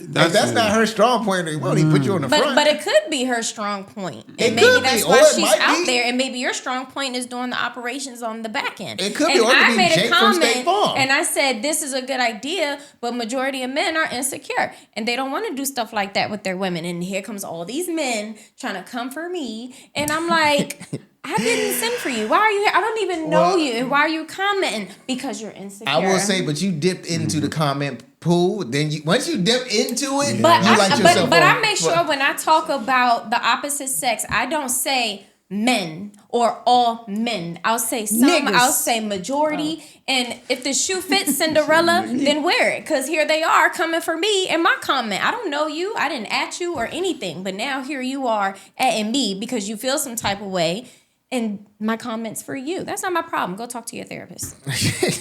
that's not her strong point. He put you on the front. But it could be her strong point. And it maybe could that's be, why or it she's might out be. there. And maybe your strong point is doing the operations on the back end. It could and be, or it could I be made Jake a from State comment Farm. and I said this is a good idea, but majority of men are insecure and they don't want to do stuff like that with their women. And here comes all these men trying to come for me. And I'm like, I didn't send for you. Why are you here? I don't even know you. And why are you commenting? Because you're insecure. I will say, but you dipped into the comment pool. Then once you dip into it, but you light yourself But on. I make sure when I talk about the opposite sex, I don't say men or all men. I'll say some. Niggas. I'll say majority. And if the shoe fits Cinderella, then wear it. Because here they are coming for me in my comment. I don't know you. I didn't at you or anything. But now here you are atting me because you feel some type of way. And my comments for you. That's not my problem. Go talk to your therapist.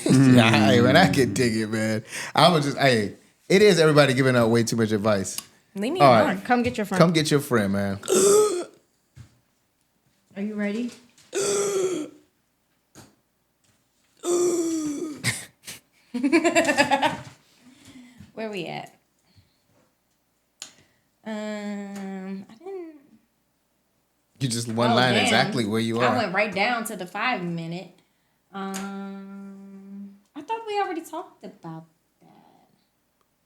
Yeah, man, I can dig it, man. I was just, It is everybody giving out way too much advice. Leave me All alone. right. Come get your friend. Come get your friend, man. Are you ready? Where we at? I didn't. You just one line damn. exactly where you I are. went right down to the 5 minute. I thought we already talked about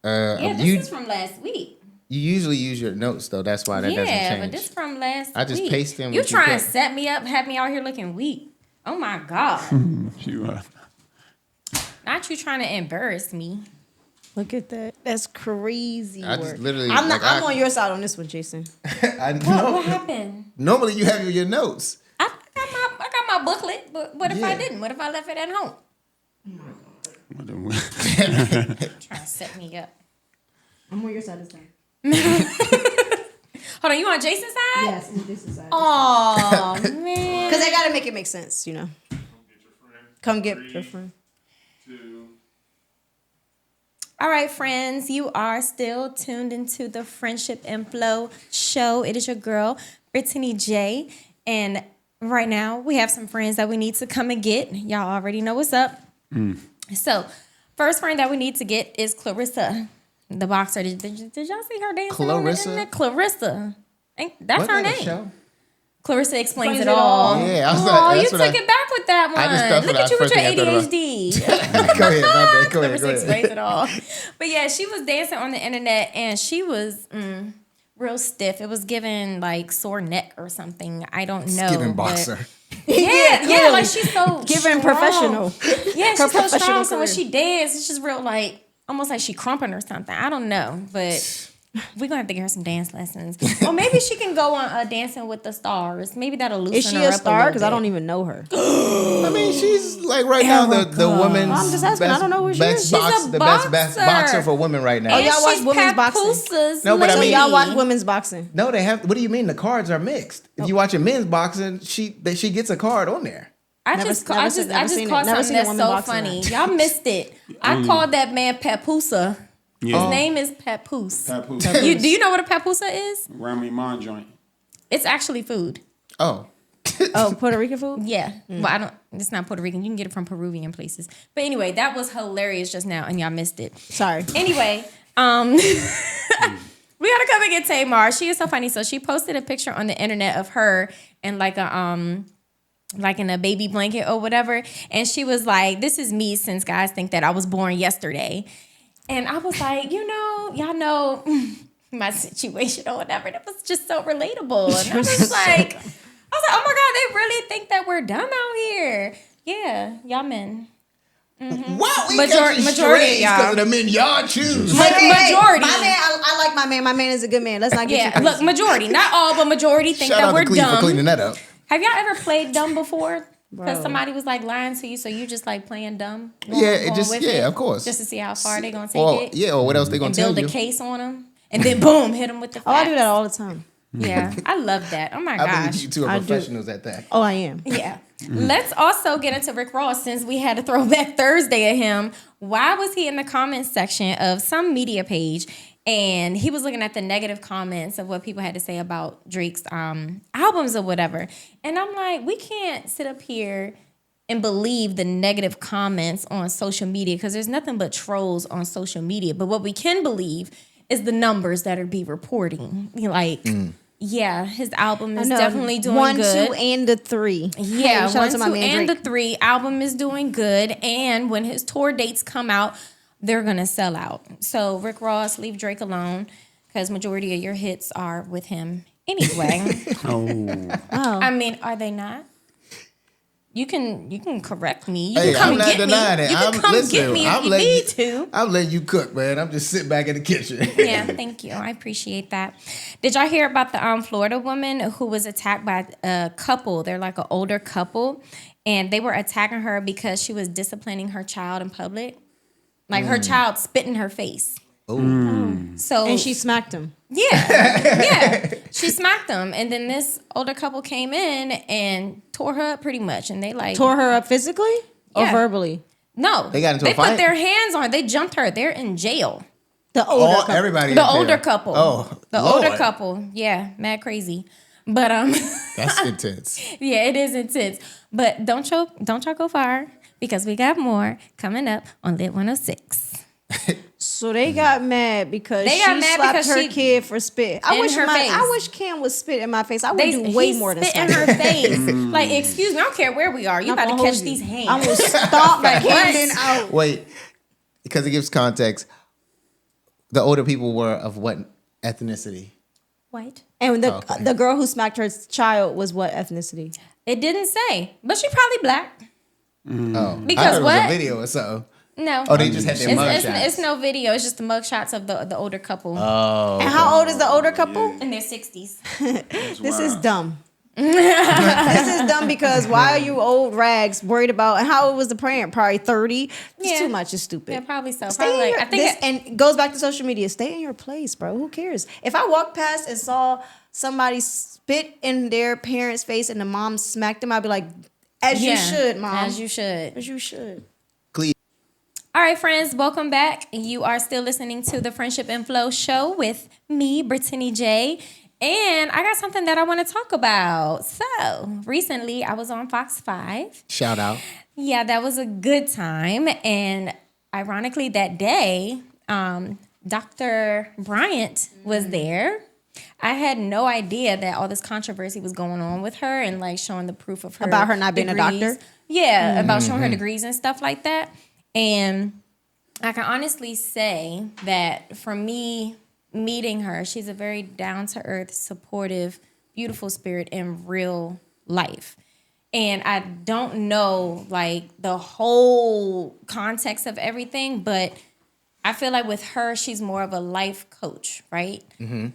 that. Yeah, this is from last week. You usually use your notes though. That's why that doesn't change. Yeah, but this from last week. I just paste in You what you trying to put. set me up, have me out here looking weak. Oh my God. You are. Not you trying to embarrass me. Look at that. That's crazy. I just work. literally. I'm not. like, I'm on your side on this one, Jason. I What know. happened? Normally you have your notes. I got my booklet, but what if I Yeah. didn't? What if I left it at home? Trying to set me up. I'm on your side this time. Hold on, you on Jason's side? Yes, I'm on Jason's side. Oh man. Because I gotta make it make sense, you know. Come get your friend. Come get your friend. 2. All right, friends, you are still tuned into the Friendship and Flow show. It is your girl, Brittany J. And right now, we have some friends that we need to come and get. Y'all already know what's up. So, first friend that we need to get is Clarissa, the boxer. Did y'all see her dancing Clarissa? on the internet? Clarissa. That's Wasn't her that a name. show? Clarissa explains Explains it it all. all. Yeah, I was Oh, like, you that's took what it back with that one. I just thought Look that at you with first your thing I thought ADHD. Go ahead, my bad. Go ahead, Clarissa go explains ahead. it all. But yeah, she was dancing on the internet and she was real stiff. It was giving like sore neck or something. I don't know. Giving but- boxer. Yeah, clearly. like she's so Giving strong. professional. Yeah, she's so professional strong. So when career. she dances, it's just real like almost like she crumping or something. I don't know, but we're gonna have to give her some dance lessons. Or maybe she can go on Dancing with the Stars. Maybe that'll loosen Is she her a up star? little Because I bit. don't even know her. I mean, she's like right now the women's. I'm just asking. I don't know who she best is. She's a the best boxer. boxer for women right now. Oh, y'all watch she's women's boxing? Papooses No, but I So mean- y'all watch women's boxing. No, they have. What do you mean? The cards are mixed. If you watch a men's boxing, she gets a card on there. I Never just seen it. called Never something seen a that's woman so boxing funny. match. Y'all missed it. I called that man Papusa. Yeah. His name is Papoose. Papoose. Do you know what a Papusa is? Rami Mon joint. It's actually food. Oh, Oh, Puerto Rican food? Yeah. Well, I don't. It's not Puerto Rican. You can get it from Peruvian places. But anyway, that was hilarious just now, and y'all missed it. Sorry. Anyway, we gotta come and get Tamar. She is so funny. So she posted a picture on the internet of her and like in a baby blanket or whatever. And she was like, "This is me since guys think that I was born yesterday." And I was like, y'all know my situation or whatever. That was just so relatable. And I was like, oh my God, they really think that we're dumb out here. Yeah, y'all men. wow! We Majority got of y'all. because of the men y'all choose. Majority. My man, I like my man. My man is a good man. Let's not get Yeah, you look, majority. Not all, but majority think Shout that out we're to Cleve for dumb. cleaning that up. Have y'all ever played dumb before? Because Bro. somebody was like lying to you, so you just like playing dumb? Yeah, it going just with yeah, it, of course. Just to see how far they gonna take Or it. yeah, or what else they gonna And tell build you? a case on them. And then boom, hit them with the facts. Oh, I do that all the time. Yeah, I love that. Oh my I believe gosh. you two are I do. professionals at that. Oh, I am. Yeah. Let's also get into Rick Ross since we had a throwback Thursday of him. Why was he in the comments section of some media page and he was looking at the negative comments of what people had to say about Drake's albums or whatever. And I'm like, we can't sit up here and believe the negative comments on social media because there's nothing but trolls on social media. But what we can believe is the numbers that are be reporting. Like, yeah, his album is definitely doing 1, good. 2, and the 3. Yeah, Hey, shout 1, out to my 2, man and Drake. the 3 album is doing good. And when his tour dates come out, they're gonna sell out. So Rick Ross, leave Drake alone because majority of your hits are with him anyway. Oh. I mean, are they not? You can correct me. You Hey, can come I'm and not get me. denying it. You can come get me if you need to. I'm letting you cook, man. I'm just sitting back in the kitchen. Yeah, thank you. I appreciate that. Did y'all hear about the Florida woman who was attacked by a couple? They're like an older couple, and they were attacking her because she was disciplining her child in public. Like her child spit in her face. So And she smacked him. yeah, she smacked them, and then this older couple came in and tore her up pretty much, and they like Tore her up physically or Yeah. verbally? No, They got into a They put fight? their hands on her. They jumped her. They're in jail. The older couple. Everybody. The in jail. older couple. Oh, the Lord. older couple. Yeah, mad crazy. But That's intense. yeah, it is intense. But don't y'all go far because we got more coming up on Lit 106. So they got mad because They she got mad slapped because her she- kid for spit. in her face. I wish Cam would spit in my face. I would do way more than spit in slap her face. Like, excuse me, I don't care where we are. You I'm about to gonna catch hold you. these hands. I'm gonna stomp that Camden out. Wait, because it gives context. The older people were of what ethnicity? White. And Okay. the girl who smacked her child was what ethnicity? It didn't say, but she probably black. Oh, Because I thought it was what? a video or something. No. Oh, they just had their it's mugshots. no video. It's just the mugshots of the older couple Oh, And how old is the older couple? in their 60s. This is dumb. This is dumb because why are you old rags worried about, and how old was the parent? Probably 30. It's Yeah. too much. It's stupid. Yeah, probably so. Stay Probably in like, your, I think this, and it goes back to social media. Stay in your place, bro. Who cares? If I walked past and saw somebody spit in their parents' face and the mom smacked them, I'd be like, as you should, mom. As you should. As you should. All right, friends, welcome back. You are still listening to the Friendship and Flow show with me, Brittany J. And I got something that I want to talk about. So, recently I was on Fox 5. shout out. Yeah, that was a good time. And ironically, that day, Dr. Bryant was there. I had no idea that all this controversy was going on with her and like showing the proof of her About her not being a degrees. doctor? Yeah, about showing her degrees and stuff like that. And I can honestly say that for me meeting her, she's a very down-to-earth, supportive, beautiful spirit in real life. And I don't know like the whole context of everything, but I feel like with her, she's more of a life coach, right?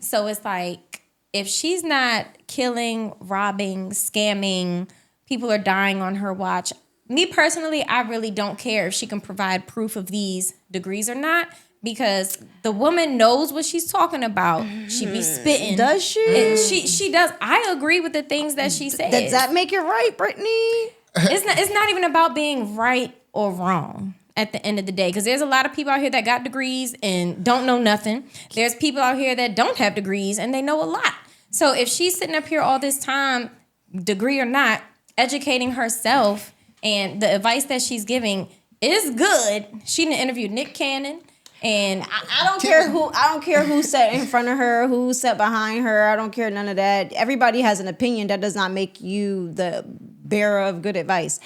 So it's like if she's not killing, robbing, scamming, people are dying on her watch. Me personally, I really don't care if she can provide proof of these degrees or not, because the woman knows what she's talking about. She be spitting. Does she? And she does. I agree with the things that she says. Does that make it right, Brittany? It's not even about being right or wrong at the end of the day, because there's a lot of people out here that got degrees and don't know nothing. There's people out here that don't have degrees and they know a lot. So if she's sitting up here all this time, degree or not, educating herself, and the advice that she's giving is good. She done interviewed Nick Cannon, and I don't care who sat in front of her, who sat behind her. I don't care none of that. Everybody has an opinion. That does not make you the bearer of good advice.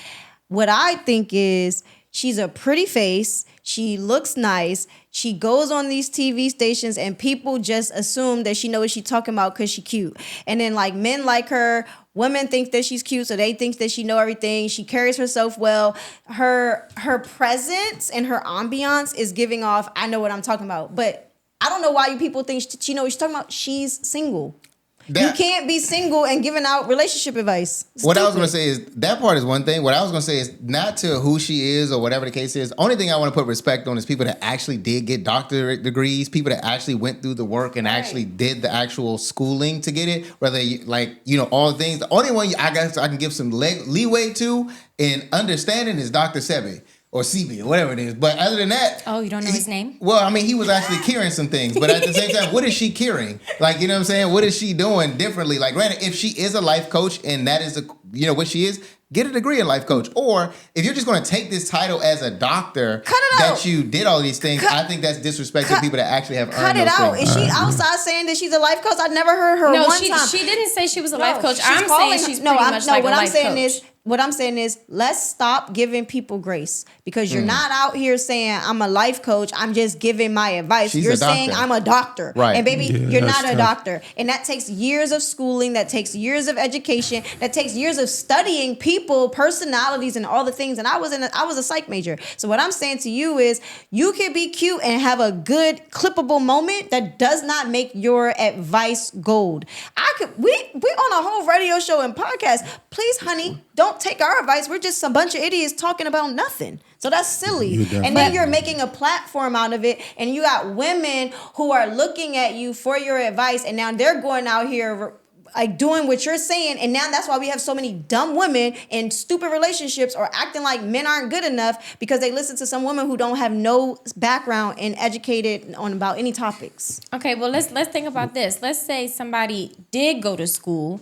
What I think is she's a pretty face. She looks nice. She goes on these TV stations and people just assume that she knows what she's talking about because she's cute. And then like men like her, women think that she's cute, so they think that she know everything. She carries herself well. Her presence and her ambiance is giving off, I know what I'm talking about. But I don't know why you people think she know what she's talking about. She's single. You can't be single and giving out relationship advice. What I was Stupid. going to say is that part is one thing. What I was going to say is not to who she is or whatever the case is. Only thing I want to put respect on is people that actually did get doctorate degrees, people that actually went through the work and actually did the actual schooling to get it. Whether you, all the things. The only one I guess I can give some leeway to in understanding is Dr. Sebi. Or CB, or whatever it is. But other than that... oh, you don't know his name? Well, I mean, he was actually curing some things. But at the same time, what is she curing? Like, you know what I'm saying? What is she doing differently? Like, granted, if she is a life coach and that is, what she is, get a degree in life coach. Or if you're just going to take this title as a doctor... Cut it out. That you did all these things, I think that's disrespecting people that actually have Cut earned it those out. things. Is she outside saying that she's a life coach? I never heard her No, one she time. didn't say she was a No, life coach. she's I'm calling saying she's her- pretty much like what a I'm life saying coach. What I'm saying is, let's stop giving people grace, because you're not out here saying I'm a life coach. I'm just giving my advice. She's You're a doctor. saying I'm a doctor, Right. And baby, Yeah, you're that's not a tough. doctor, and that takes years of schooling. That takes years of education. That takes years of studying people, personalities, and all the things. And I was a psych major. So what I'm saying to you is, you can be cute and have a good clippable moment. That does not make your advice gold. We on a whole radio show and podcast. Please, honey, don't take our advice. We're just a bunch of idiots talking about nothing. So that's silly. And then you're making a platform out of it, and you got women who are looking at you for your advice, and now they're going out here like doing what you're saying, and now that's why we have so many dumb women in stupid relationships or acting like men aren't good enough because they listen to some women who don't have no background and educated on about any topics. Okay, well let's think about this. Let's say somebody did go to school,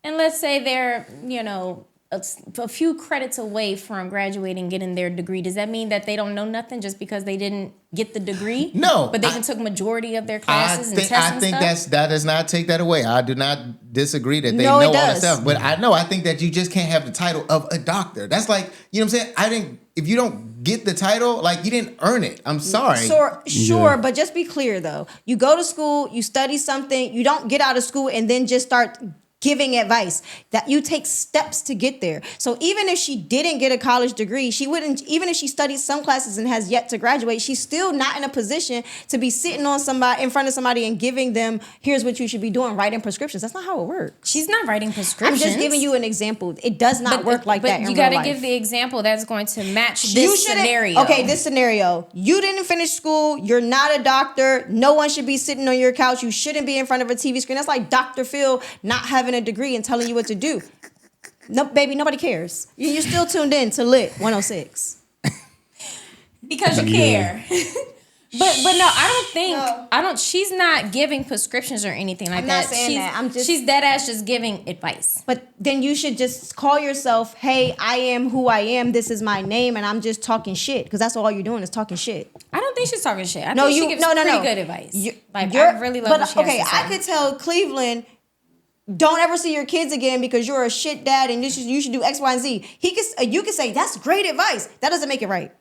and let's say they're a few credits away from graduating, getting their degree. Does that mean that they don't know nothing just because they didn't get the degree? No, but they took majority of their classes and tests I and think stuff? that does not take that away. I do not disagree that they No, know it all that does. stuff. But I think that you just can't have the title of a doctor. That's like, you know what I'm saying? If you don't get the title, like you didn't earn it. I'm sorry. Sure, but just be clear though. You go to school, you study something, you don't get out of school and then just start giving advice. That you take steps to get there. So even if she didn't get a college degree, she wouldn't, even if she studied some classes and has yet to graduate, she's still not in a position to be sitting on somebody in front of somebody and giving them, here's what you should be doing, writing prescriptions. That's not how it works. She's not writing prescriptions. I'm just giving you an example. It does not work like that. But in you got real to life. give the example that's going to match You this shouldn't- scenario. Okay, this scenario. You didn't finish school. You're not a doctor. No one should be sitting on your couch. You shouldn't be in front of a TV screen. That's like Dr. Phil not having a degree and telling you what to do. No, baby, nobody cares. You're still tuned in to Lit 106. Because you care. But no, I don't think she's not giving prescriptions or anything like I'm that. not saying that. She's dead ass just giving advice. But then you should just call yourself, hey, I am who I am. This is my name, and I'm just talking shit. Because that's all you're doing is talking shit. I don't think she's talking shit. I No, think you she gives no pretty good advice. I really love but what she has okay, to say. I could tell Cleveland, don't ever see your kids again because you're a shit dad and you should do X, Y, and Z. You could say that's great advice. That doesn't make it right.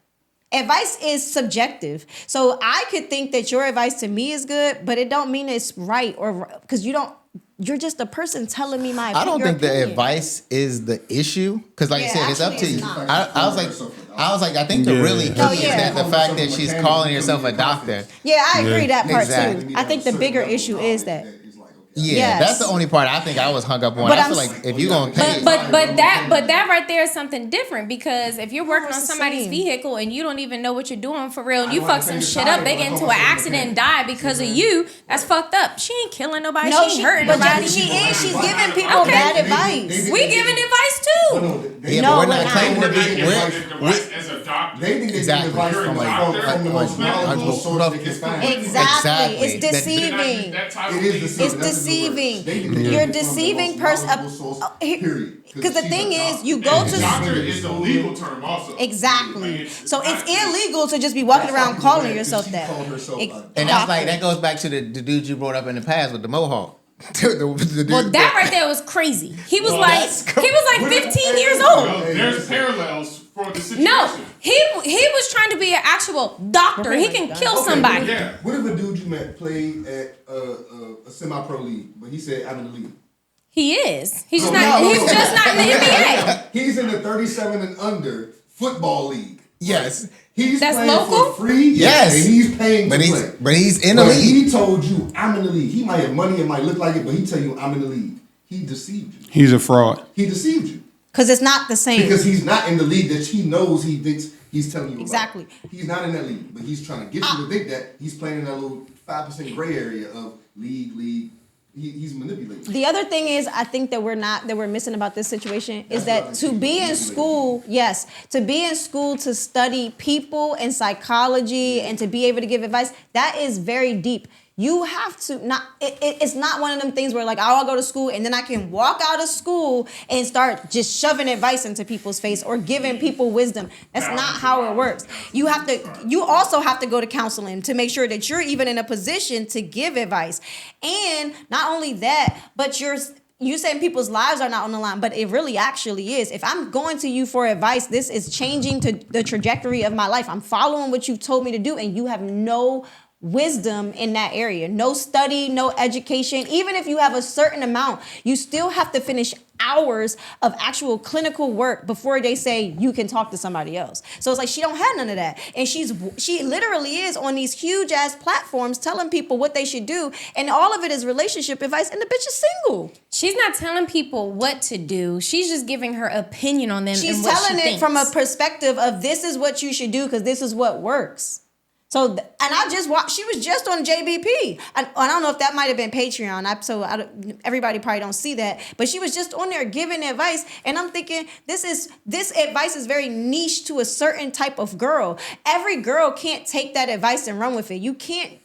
Advice is subjective. So I could think that your advice to me is good, but it don't mean it's right or because you're just a person telling me my opinion. I don't think opinion. the advice is the issue because, like Yeah, I said, it's up actually to it's you. not. I was like, I think the really key No, is yeah. that the fact that she's calling herself a doctor. Yeah, I agree that part Exactly. too. I think the bigger issue is that. Yeah, Yes. that's the only part I think I was hung up on. But I I'm feel like if you're gonna pay, But that right there is something different because if you're working on it's the somebody's same. vehicle and you don't even know what you're doing for real, and you don't fuck have to some take shit the up, time, they but get I'm into an almost accident and okay. die because of you. That's fucked up. She ain't killing nobody. No, she ain't hurting but nobody. she is. She's giving people Okay. bad advice. We giving advice too. yeah, No, but we're we're not not. claiming to be. Advice as a doctor. They think they Exactly. get advice from the most knowledgeable source they can find. Exactly. It's Exactly. deceiving. It is deceiving. It's deceiving. You're deceiving person. Because the thing is, you go to Doctor is a legal term also. exactly. So it's illegal to just be walking around calling yourself that. And that's like that goes back to the dude you brought up in the past with the mohawk. The Well, dude that right there was crazy. He was like that's 15 years old. Well, there's parallels for the situation. No, he was trying to be an actual doctor. He can kill somebody. Yeah. What if a dude you met played at a semi-pro league, but he said, I'm in the league? He is. He's just not. He's just not in the NBA. He's in the 37 and under football league. Yes. He's That's playing local? for free. Yes. And he's paying But to he's play. in the But league. he told you, I'm in the league. He might have money, it might look like it, but he tell you, I'm in the league. He deceived you. He's a fraud. He deceived you. Because it's not the same. Because he's not in the league that he knows he thinks he's telling you about. Exactly. He's not in that league, but he's trying to get you to think that he's playing in that little 5% gray area of league. He's manipulating. The other thing is, I think that we're missing about this situation is that to be in school, to study people and psychology and to be able to give advice, that is very deep. You have to it's not one of them things where like I'll go to school and then I can walk out of school and start just shoving advice into people's face or giving people wisdom. That's not how it works. You also have to go to counseling to make sure that you're even in a position to give advice. And not only that, but you saying people's lives are not on the line, but it really actually is. If I'm going to you for advice, this is changing to the trajectory of my life. I'm following what you've told me to do, and you have no wisdom in that area. No study, no education. Even if you have a certain amount, you still have to finish hours of actual clinical work before they say you can talk to somebody else. So it's like she don't have none of that. And she literally is on these huge ass platforms telling people what they should do. And all of it is relationship advice, and the bitch is single. She's not telling people what to do. She's just giving her opinion on them. She's and what telling she it thinks. from a perspective of this is what you should do because this is what works. So, and I just watched. She was just on JBP. I don't know if that might have been Patreon. Everybody probably don't see that, but she was just on there giving advice. And I'm thinking, this advice is very niche to a certain type of girl. Every girl can't take that advice and run with it. You can't.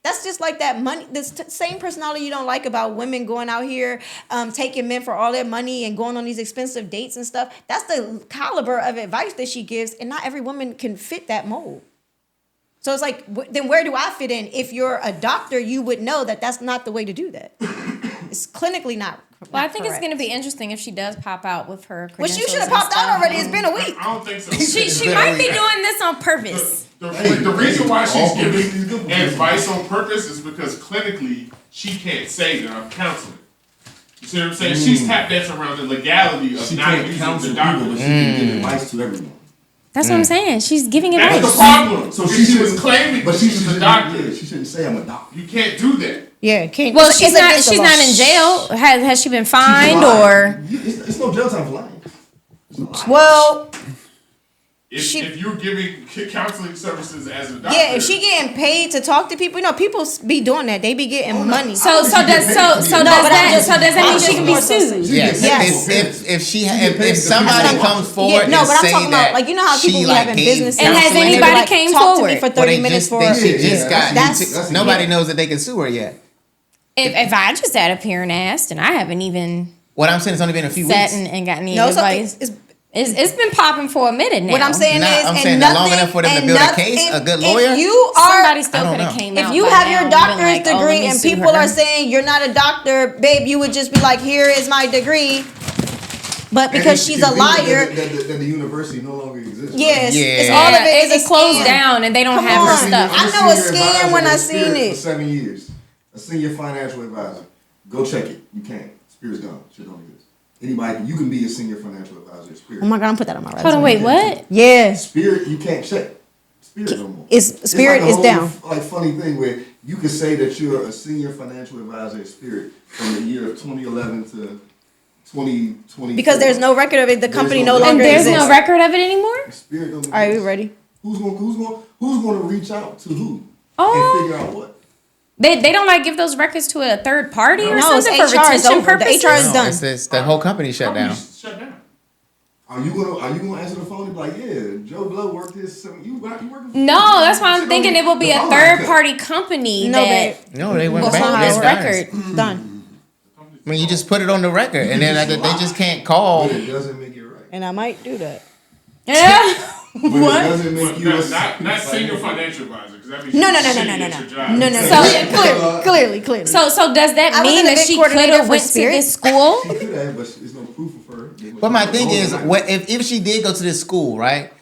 That's just like that money. This same personality you don't like about women going out here, taking men for all their money and going on these expensive dates and stuff. That's the caliber of advice that she gives, and not every woman can fit that mold. So it's like, then where do I fit in? If you're a doctor, you would know that that's not the way to do that. It's clinically not. Well, I think it's going to be interesting if she does pop out with her Well, credentials. she should have popped out already. It's been a week. I don't think so. She might be doing this on purpose. The reason why she's giving advice on purpose is because clinically she can't say that I'm counseling. You see what I'm saying? She's tap dancing around the legality of not using the doctor. But she can give advice to everyone. That's what I'm saying. She's giving advice. That's the problem. So she was claiming but she's a doctor. Yeah, she shouldn't say I'm a doctor. You can't do that. Yeah, can't. Well, she's not in jail. Has she been fined or? It's no jail time for lying. Well, If you're giving counseling services as a doctor, yeah, if she getting paid to talk to people, people be doing that. They be getting money. So does that mean she can be sued? Yes. If somebody comes forward no, and but I'm say talking that about you know how people be having business. And has anybody came talk forward? to me for Well, 30 minutes for? She just got. That's Nobody knows that they can sue her yet. If I just sat up here and asked, and I haven't even What I'm saying, it's only been a few sat weeks. and got any no. So advice. It's been popping for a minute now. What I'm saying I'm is, saying and long enough for them to build a case, a good lawyer. If you are, Somebody still could have came out. if you by have now your and been doctor's like, oh, let degree me and sue people her. are saying you're not a doctor, babe, you would just be like, here is my degree. But because she's a liar, that the university no longer exists. yes, Yeah. it's all of it is It closed scam. down and they don't Come have her on. stuff. I know a scam when I seen Spirit it. For 7 years, a senior financial advisor. Go check it. You can't. Spirit's gone. Shit don't exist. Anybody, you can be a senior financial advisor at Spirit. Oh my God, I'm put that on my resume. Hold on, wait, what? Yeah, Spirit, you can't check. Spirit no more. Spirit like is down. Like funny thing where you can say that you're a senior financial advisor at Spirit from the year of 2011 to 2020. because there's no record of it. The company no no record. longer And there's exists. no record of it anymore? Spirit don't All right, we exist. ready? Who's going to reach out to who Oh. and figure out what? They don't give those records to a third party or No, it's something for HR is retention over. The purposes? HR is done. It's the whole company shut down. Shut down. Are you gonna answer the phone and be like, yeah, Joe Blow worked his you working? No, that's why I'm Shit thinking don't- it will be the a phone third cut. party company No, that babe. No, they went will back. hold They're this done. record. Done. I mean, you just put it on the record, and then they just can't call. But it doesn't make it right. And I might do that. Yeah. But it doesn't make you a Not senior financial advisor, because that means No, you're no, no, no, shitty no, no, at no. your job. No, no, no. So- Clearly. So does that I was mean an that event she could coordinator have for went to Spirit. this school? She could have, but there's no proof of her. But my thing is, if she did go to this school, right?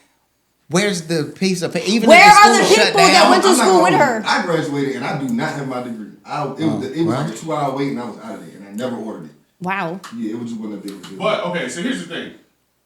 Where's the piece of paper? Even Where if the are the school shut people that down, went to I'm not school with gonna- her? I graduated and I do not have my degree. It was like a 2-hour wait and I was out of there and I never ordered it. Wow. Yeah, it was just one of the big. But okay, so here's the thing.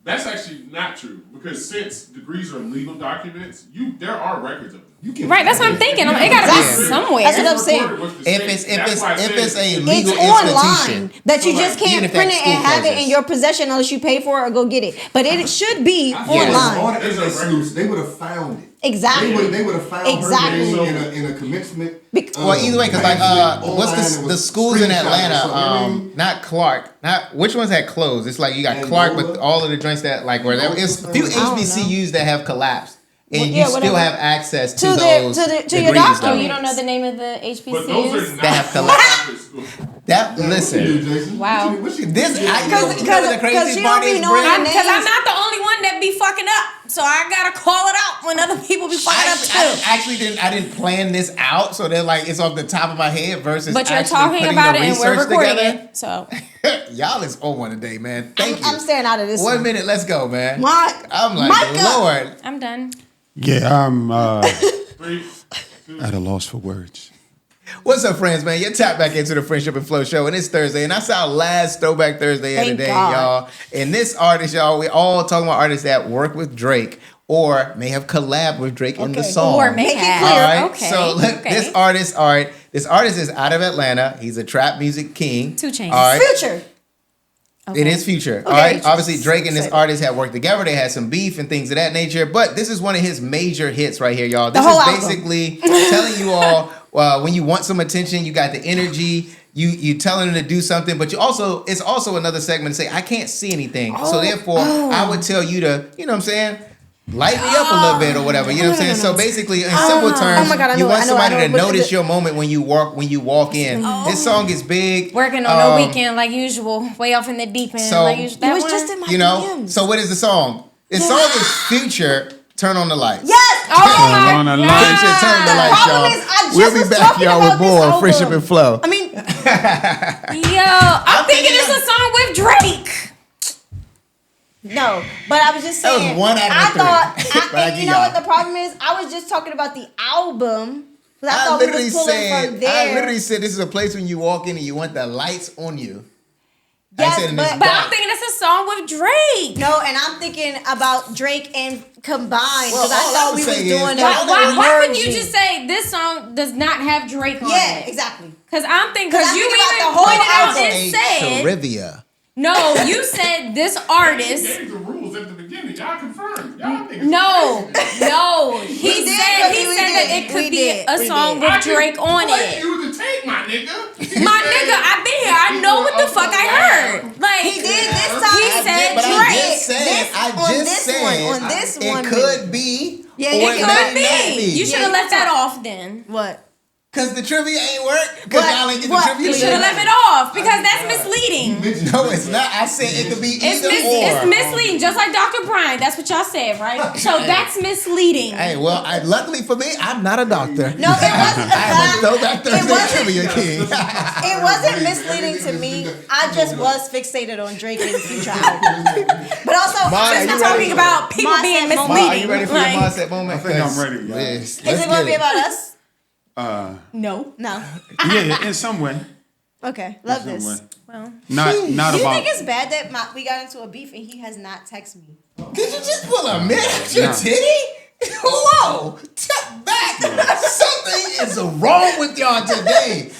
That's actually not true, because since degrees are legal documents, there are records of them. You can Right, that's what I'm thinking. It gotta be somewhere. That's what I'm saying. Recorded with the If state. it's That's why I said a it's- legal It's online institution, that you So, just like, can't even if print that it and school have it in closes. your possession unless you pay for it or go get it. But it should be I feel like online. all the There's a internet record. sleuths, they would have found it. Exactly. They would have found Exactly. her name in a commencement. Well, either way, because what's the schools in Atlanta? Not Clark. Which ones had closed? It's like you got Clark, but all of the joints that it's a few HBCUs that have collapsed, and Well, you yeah, still whatever. have access to To those your degrees, doctor. though. Oh, you don't know the name of the But those are HBCUs? not That have collapsed. collapsed. Listen, Wow. this Because the she crazy don't part be is, knowing Brent, her Because I'm names. not the only one that be fucking up. So I gotta call it out when other people be fucking up too. I actually didn't plan this out, so they're like it's off the top of my head versus. But you're actually talking putting about the it and we're research recording together. it. So Y'all is on one today, man. Thank you. I'm staying out of this. 1 minute, let's go, man. I'm like, Micah. Lord. I'm done. Yeah, I'm 3, 2, at a loss for words. What's up, friends, man? You're tapped back into the Friendship and Flow show, and it's Thursday, and that's our last Throwback Thursday of the Thank day, God. y'all. And this artist, y'all, we all talking about artists that work with Drake or may have collabed with Drake in the Okay. song. Or may Make it have. clear. All right. Okay. So look, okay. this artist is out of Atlanta. He's a trap music king. 2 Chainz. All right. Future. Okay. It is Future. Okay. All right. Obviously, Drake and this Say it. artist had worked together. They had some beef and things of that nature. But this is one of his major hits right here, y'all. This whole is album. basically telling you all when you want some attention, you got the energy. You telling them to do something, but it's also another segment to say I can't see anything. So therefore, I would tell you to, you know what I'm saying, light me up a little bit or whatever. You know what I'm saying? So basically, in simple terms, my God, I you know want it, somebody to What is notice it? your moment when you walk in. This song is big. Working on the weekend like usual, way off in the deep end. So- like usual. It was just in my You know. DMs. So what is the song? The song is Future. Turn on the lights. Yes. Oh my on the God. Future, turn on the The lights, problem y'all. is, I just We'll be was back, talking y'all, about with more this Friendship album. and Flow. I mean, Yo, I'm thinking it's a song with Drake. no, but I was just That was saying. one out of I three. thought, But I and give you know y'all. what the problem is? I was just talking about the album. Because I thought we was pulling from there. I literally said this is a place when you walk in and you want the lights on you. Yes, I said in this but But dark. I'm thinking it's a song with Drake. No, and I'm thinking about Drake and combined because Well, I all I thought was we was saying doing is- Why couldn't you merging. just say this song does not have Drake on Yeah, it? exactly. Because I'm thinking, 'Cause because I'm you thinking about even the whole pointed out album. and said, Trivia. no, you said this You artist. gave the rules at the beginning. Y'all confirmed. Y'all niggas. No, he did, said we that did. it could We be did. a We song did. with Drake on Let it. you the tape, my nigga. My nigga, I've been here. I know what the fuck I heard. Like He did this time. He said But Drake. I just said, on this one, it could be. Yeah, or it It may could not be. You should have left that off then. What? Because the trivia ain't work. Because What? y'all ain't get the What? trivia. You should have left it off because that's misleading. No, it's not. I said it could be It's, either or. it's misleading, just like Dr. Brian. That's what y'all said, right? So that's misleading. Hey, well, luckily for me, I'm not a doctor. No, it wasn't. I am a throwback Thursday wasn't- trivia king. It wasn't misleading to me. I just was fixated on Drake and Future album. But also, Ma, Since are we're you talking ready? about people Ma being said moment. Ma, are misleading. you ready for like, your mindset moment? I think I'm 'Cause ready, y'all. Yes, is let's it going to get be about us? No. No. Yeah, in some way. Okay, love In some this. way. Well, Not Do you about. think it's bad that we got into a beef and he has not texted me? Did you just pull a miniature titty? Whoa! Step back! Something is wrong with y'all today.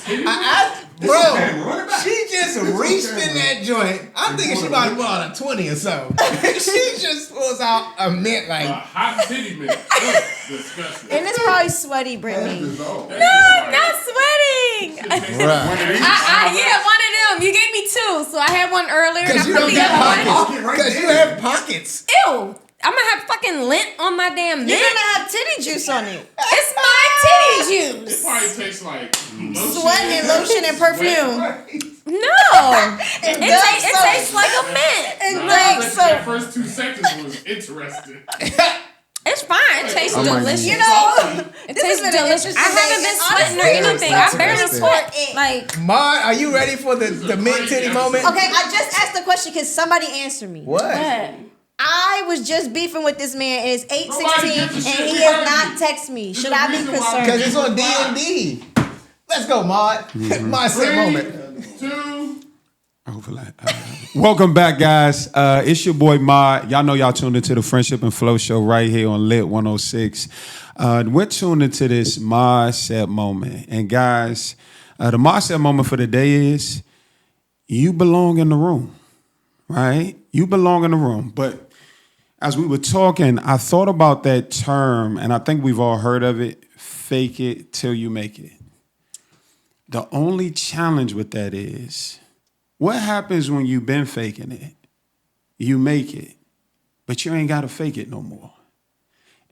Bro, she just reached in that joint. I'm thinking she about to pull out a 20 or so. She just pulls out a mint like. Hot titty man. That's disgusting. And it's probably sweaty, Brittany. no, I'm not sweating. Right. Yeah, one of them. You gave me two, so I had one earlier and I Because you put don't the got other one. pockets. Because you have pockets. Ew. I'm gonna have fucking lint on my damn You're lint. gonna have titty juice on it. It's my titty It juice. probably tastes like lotion. Sweat and lotion and perfume. No. It does so. tastes like a mint. And Nah, like, that so, first 2 seconds was interesting. It's fine. It tastes Oh my delicious. you know, It this tastes has been an delicious. I interesting haven't day. been And sweating or honestly, anything. it's I barely interesting. sweat. Like, Maud, are you ready for the mint titty moment? okay, I just asked the question. Can somebody answer me? What? what? I was just beefing with this man. It's 8:16 Nobody gives a and shit. he We has heard not you. texted me. There's Should a I be reason why- concerned? Because it's on D&D. Let's go, Maud. Mindset moment. 2. Hopefully. Welcome back, guys. It's your boy Ma. Y'all know y'all tuned into the Friendship and Flow show right here on Lit 106. We're tuned into this mindset moment. And guys, the mindset moment for the day is you belong in the room, right? You belong in the room. But as we were talking, I thought about that term, and I think we've all heard of it, fake it till you make it. The only challenge with that is, what happens when you've been faking it? You make it, but you ain't got to fake it no more.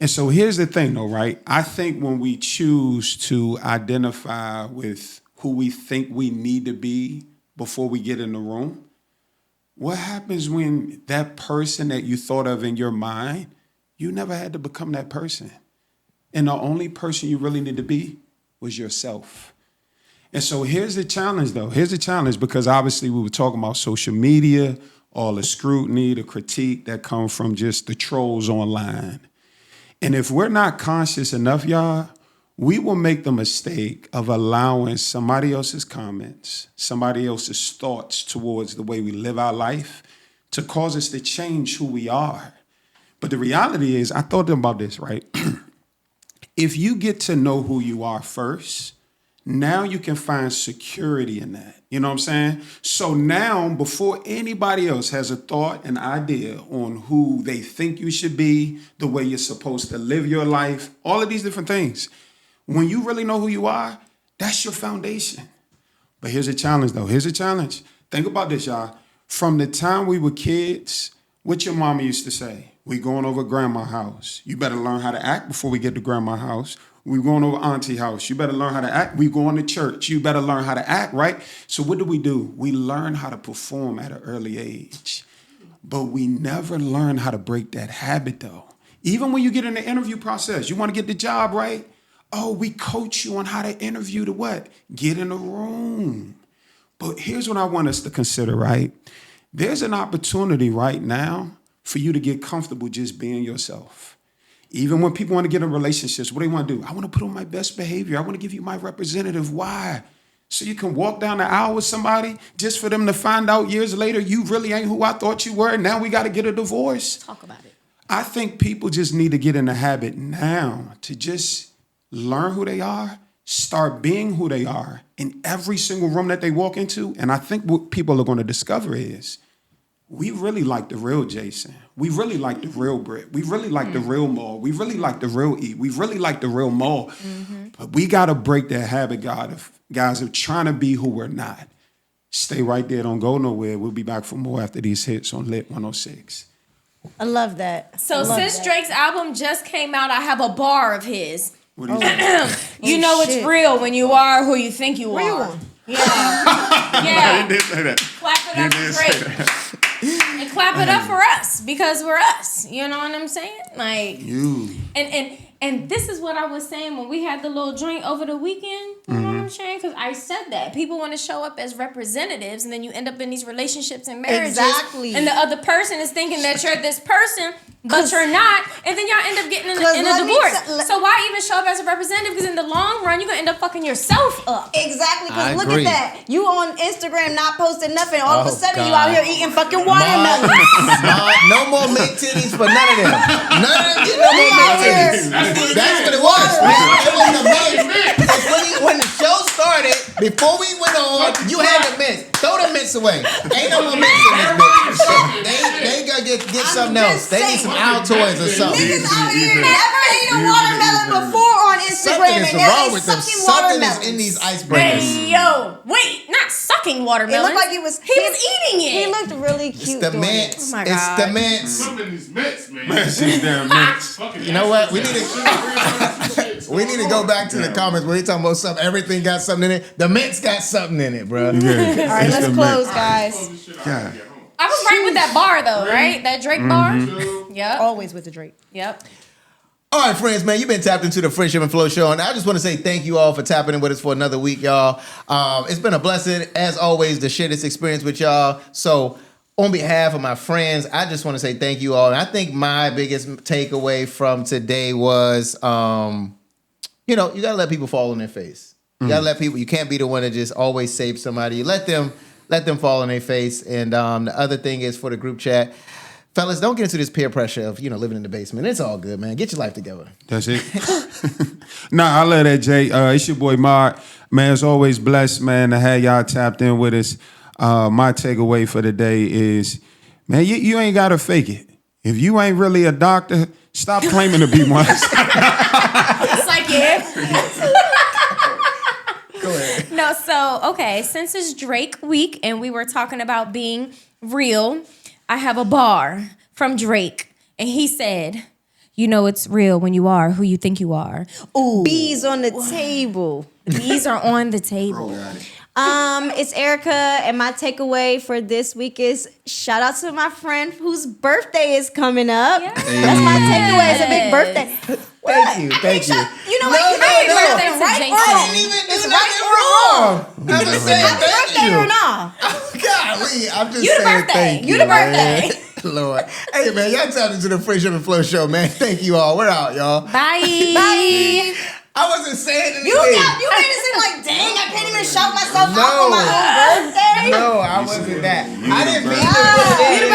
And so here's the thing, though, right? I think when we choose to identify with who we think we need to be before we get in the room, what happens when that person that you thought of in your mind, you never had to become that person? And the only person you really need to be was yourself. And so here's the challenge, though. Here's the challenge, because obviously we were talking about social media, all the scrutiny, the critique that comes from just the trolls online. And if we're not conscious enough, y'all, we will make the mistake of allowing somebody else's comments, somebody else's thoughts towards the way we live our life to cause us to change who we are. But the reality is, I thought about this, right? If you get to know who you are first, Now you can find security in that. You know what I'm saying? So now, before anybody else has a thought, an idea on who they think you should be, the way you're supposed to live your life, all of these different things, when you really know who you are, that's your foundation. But here's a challenge, though. Here's a challenge. Think about this, y'all. From the time we were kids, what your mama used to say? We going over grandma's house. You better learn how to act before we get to grandma's house. We going over auntie house. You better learn how to act. We going to church. You better learn how to act, right? So what do? We learn how to perform at an early age. But we never learn how to break that habit, though. Even when you get in the interview process, you want to get the job, right? Oh, we coach you on how to interview to what? Get in a room. But here's what I want us to consider, right? There's an opportunity right now for you to get comfortable just being yourself. Even when people want to get in relationships, what do they want to do? I want to put on my best behavior. I want to give you my representative. Why? So you can walk down the aisle with somebody just for them to find out years later, you really ain't who I thought you were. Now we got to get a divorce. Talk about it. I think people just need to get in the habit now to just learn who they are, start being who they are in every single room that they walk into. And I think what people are going to discover is we really like the real Jason. We really like the real Britt. We really like the real Maul. We really like the real E. We really like the real Maul. But we got to break that habit, guys, of trying to be who we're not. Stay right there. Don't go nowhere. We'll be back for more after these hits on Lit 106. I love that. So since Drake's album just came out, I have a bar of his. What do you say? You know it's real when you are who you think you Where you are. going? Yeah. He did say that. Clap it up for Drake. And clap it up for us because we're us. You know what I'm saying? Like You. And this is what I was saying when we had the little joint over the weekend. You know what I'm saying? Because I said that people want to show up as representatives, and then you end up in these relationships and marriages. Exactly. And the other person is thinking that you're this person, but you're not. And then y'all end up getting in a divorce. So why even show up as a representative? Because in the long run, you're gonna end up fucking yourself up. Exactly, because I look agree. at that. You on Instagram not posting nothing. All of a Oh, sudden, you God. out here eating fucking watermelon. No more mint titties for none of them. None of them get no more mint titties. That's what it was. It was the mint. When the show started, before we went on, you had the mints. Throw the mints away. Ain't no more mints in this bitch. They gotta get something else. They need some Altoids or something. Niggas out here never ate a watermelon before on Instagram, Something is and now wrong they with them. sucking Something watermelons. is in these icebreakers. Hey, yo, wait, not sucking watermelon. It looked like he was eating it. He looked really It's cute. the doing it. mints. Oh my It's God. the mints. Some of these mints, man. These damn mints. Fucking You know what? We need We need to go back to the comments where they talking about something. Everything got something in it. The mints got something in it, bro. All right, let's close, guys. Yeah. I was right with that bar though, right? That Drake bar. Yep. Always with the Drake. Yep. All right, friends, man, you've been tapped into the Friendship and Flow Show, and I just want to say thank you all for tapping in with us for another week, y'all. It's been a blessing, as always, to share this experience with y'all. So, on behalf of my friends, I just want to say thank you all. And I think my biggest takeaway from today was, you got to let people fall on their face. You got to let people, you can't be the one that just always saves somebody. You let them fall on their face. And the other thing is for the group chat, fellas, don't get into this peer pressure of, living in the basement. It's all good, man. Get your life together. That's it. Nah, I love that, Jay. It's your boy Mark. Man, it's always blessed, man, to have y'all tapped in with us. My takeaway for the day is, man, you ain't got to fake it. If you ain't really a doctor, stop claiming to be one. It's like, yeah. Go ahead. No, so, okay, since it's Drake week and we were talking about being real, I have a bar from Drake. And he said, you know it's real when you are who you think you are. Ooh. Bees on the table. These are on the table. It's Erica, and my takeaway for this week is shout out to my friend whose birthday is coming up. Yes. That's my takeaway. It's a big birthday. Thank you. You know No, what? no, Happy no. birthday, It's right? Jason. Or I wrong? didn't even do It's nothing right or wrong. I'm just saying Happy thank birthday you. or not? Golly, I'm just You the saying birthday. thank you. You the man. birthday. Lord. Hey, man, y'all tapped into the Friendship and Flow Show, man. Thank you all. We're out, y'all. Bye. I wasn't saying anything. You made it seem like, dang, I can't even shout myself out for my own birthday. No, I wasn't that. I didn't mean to put it in.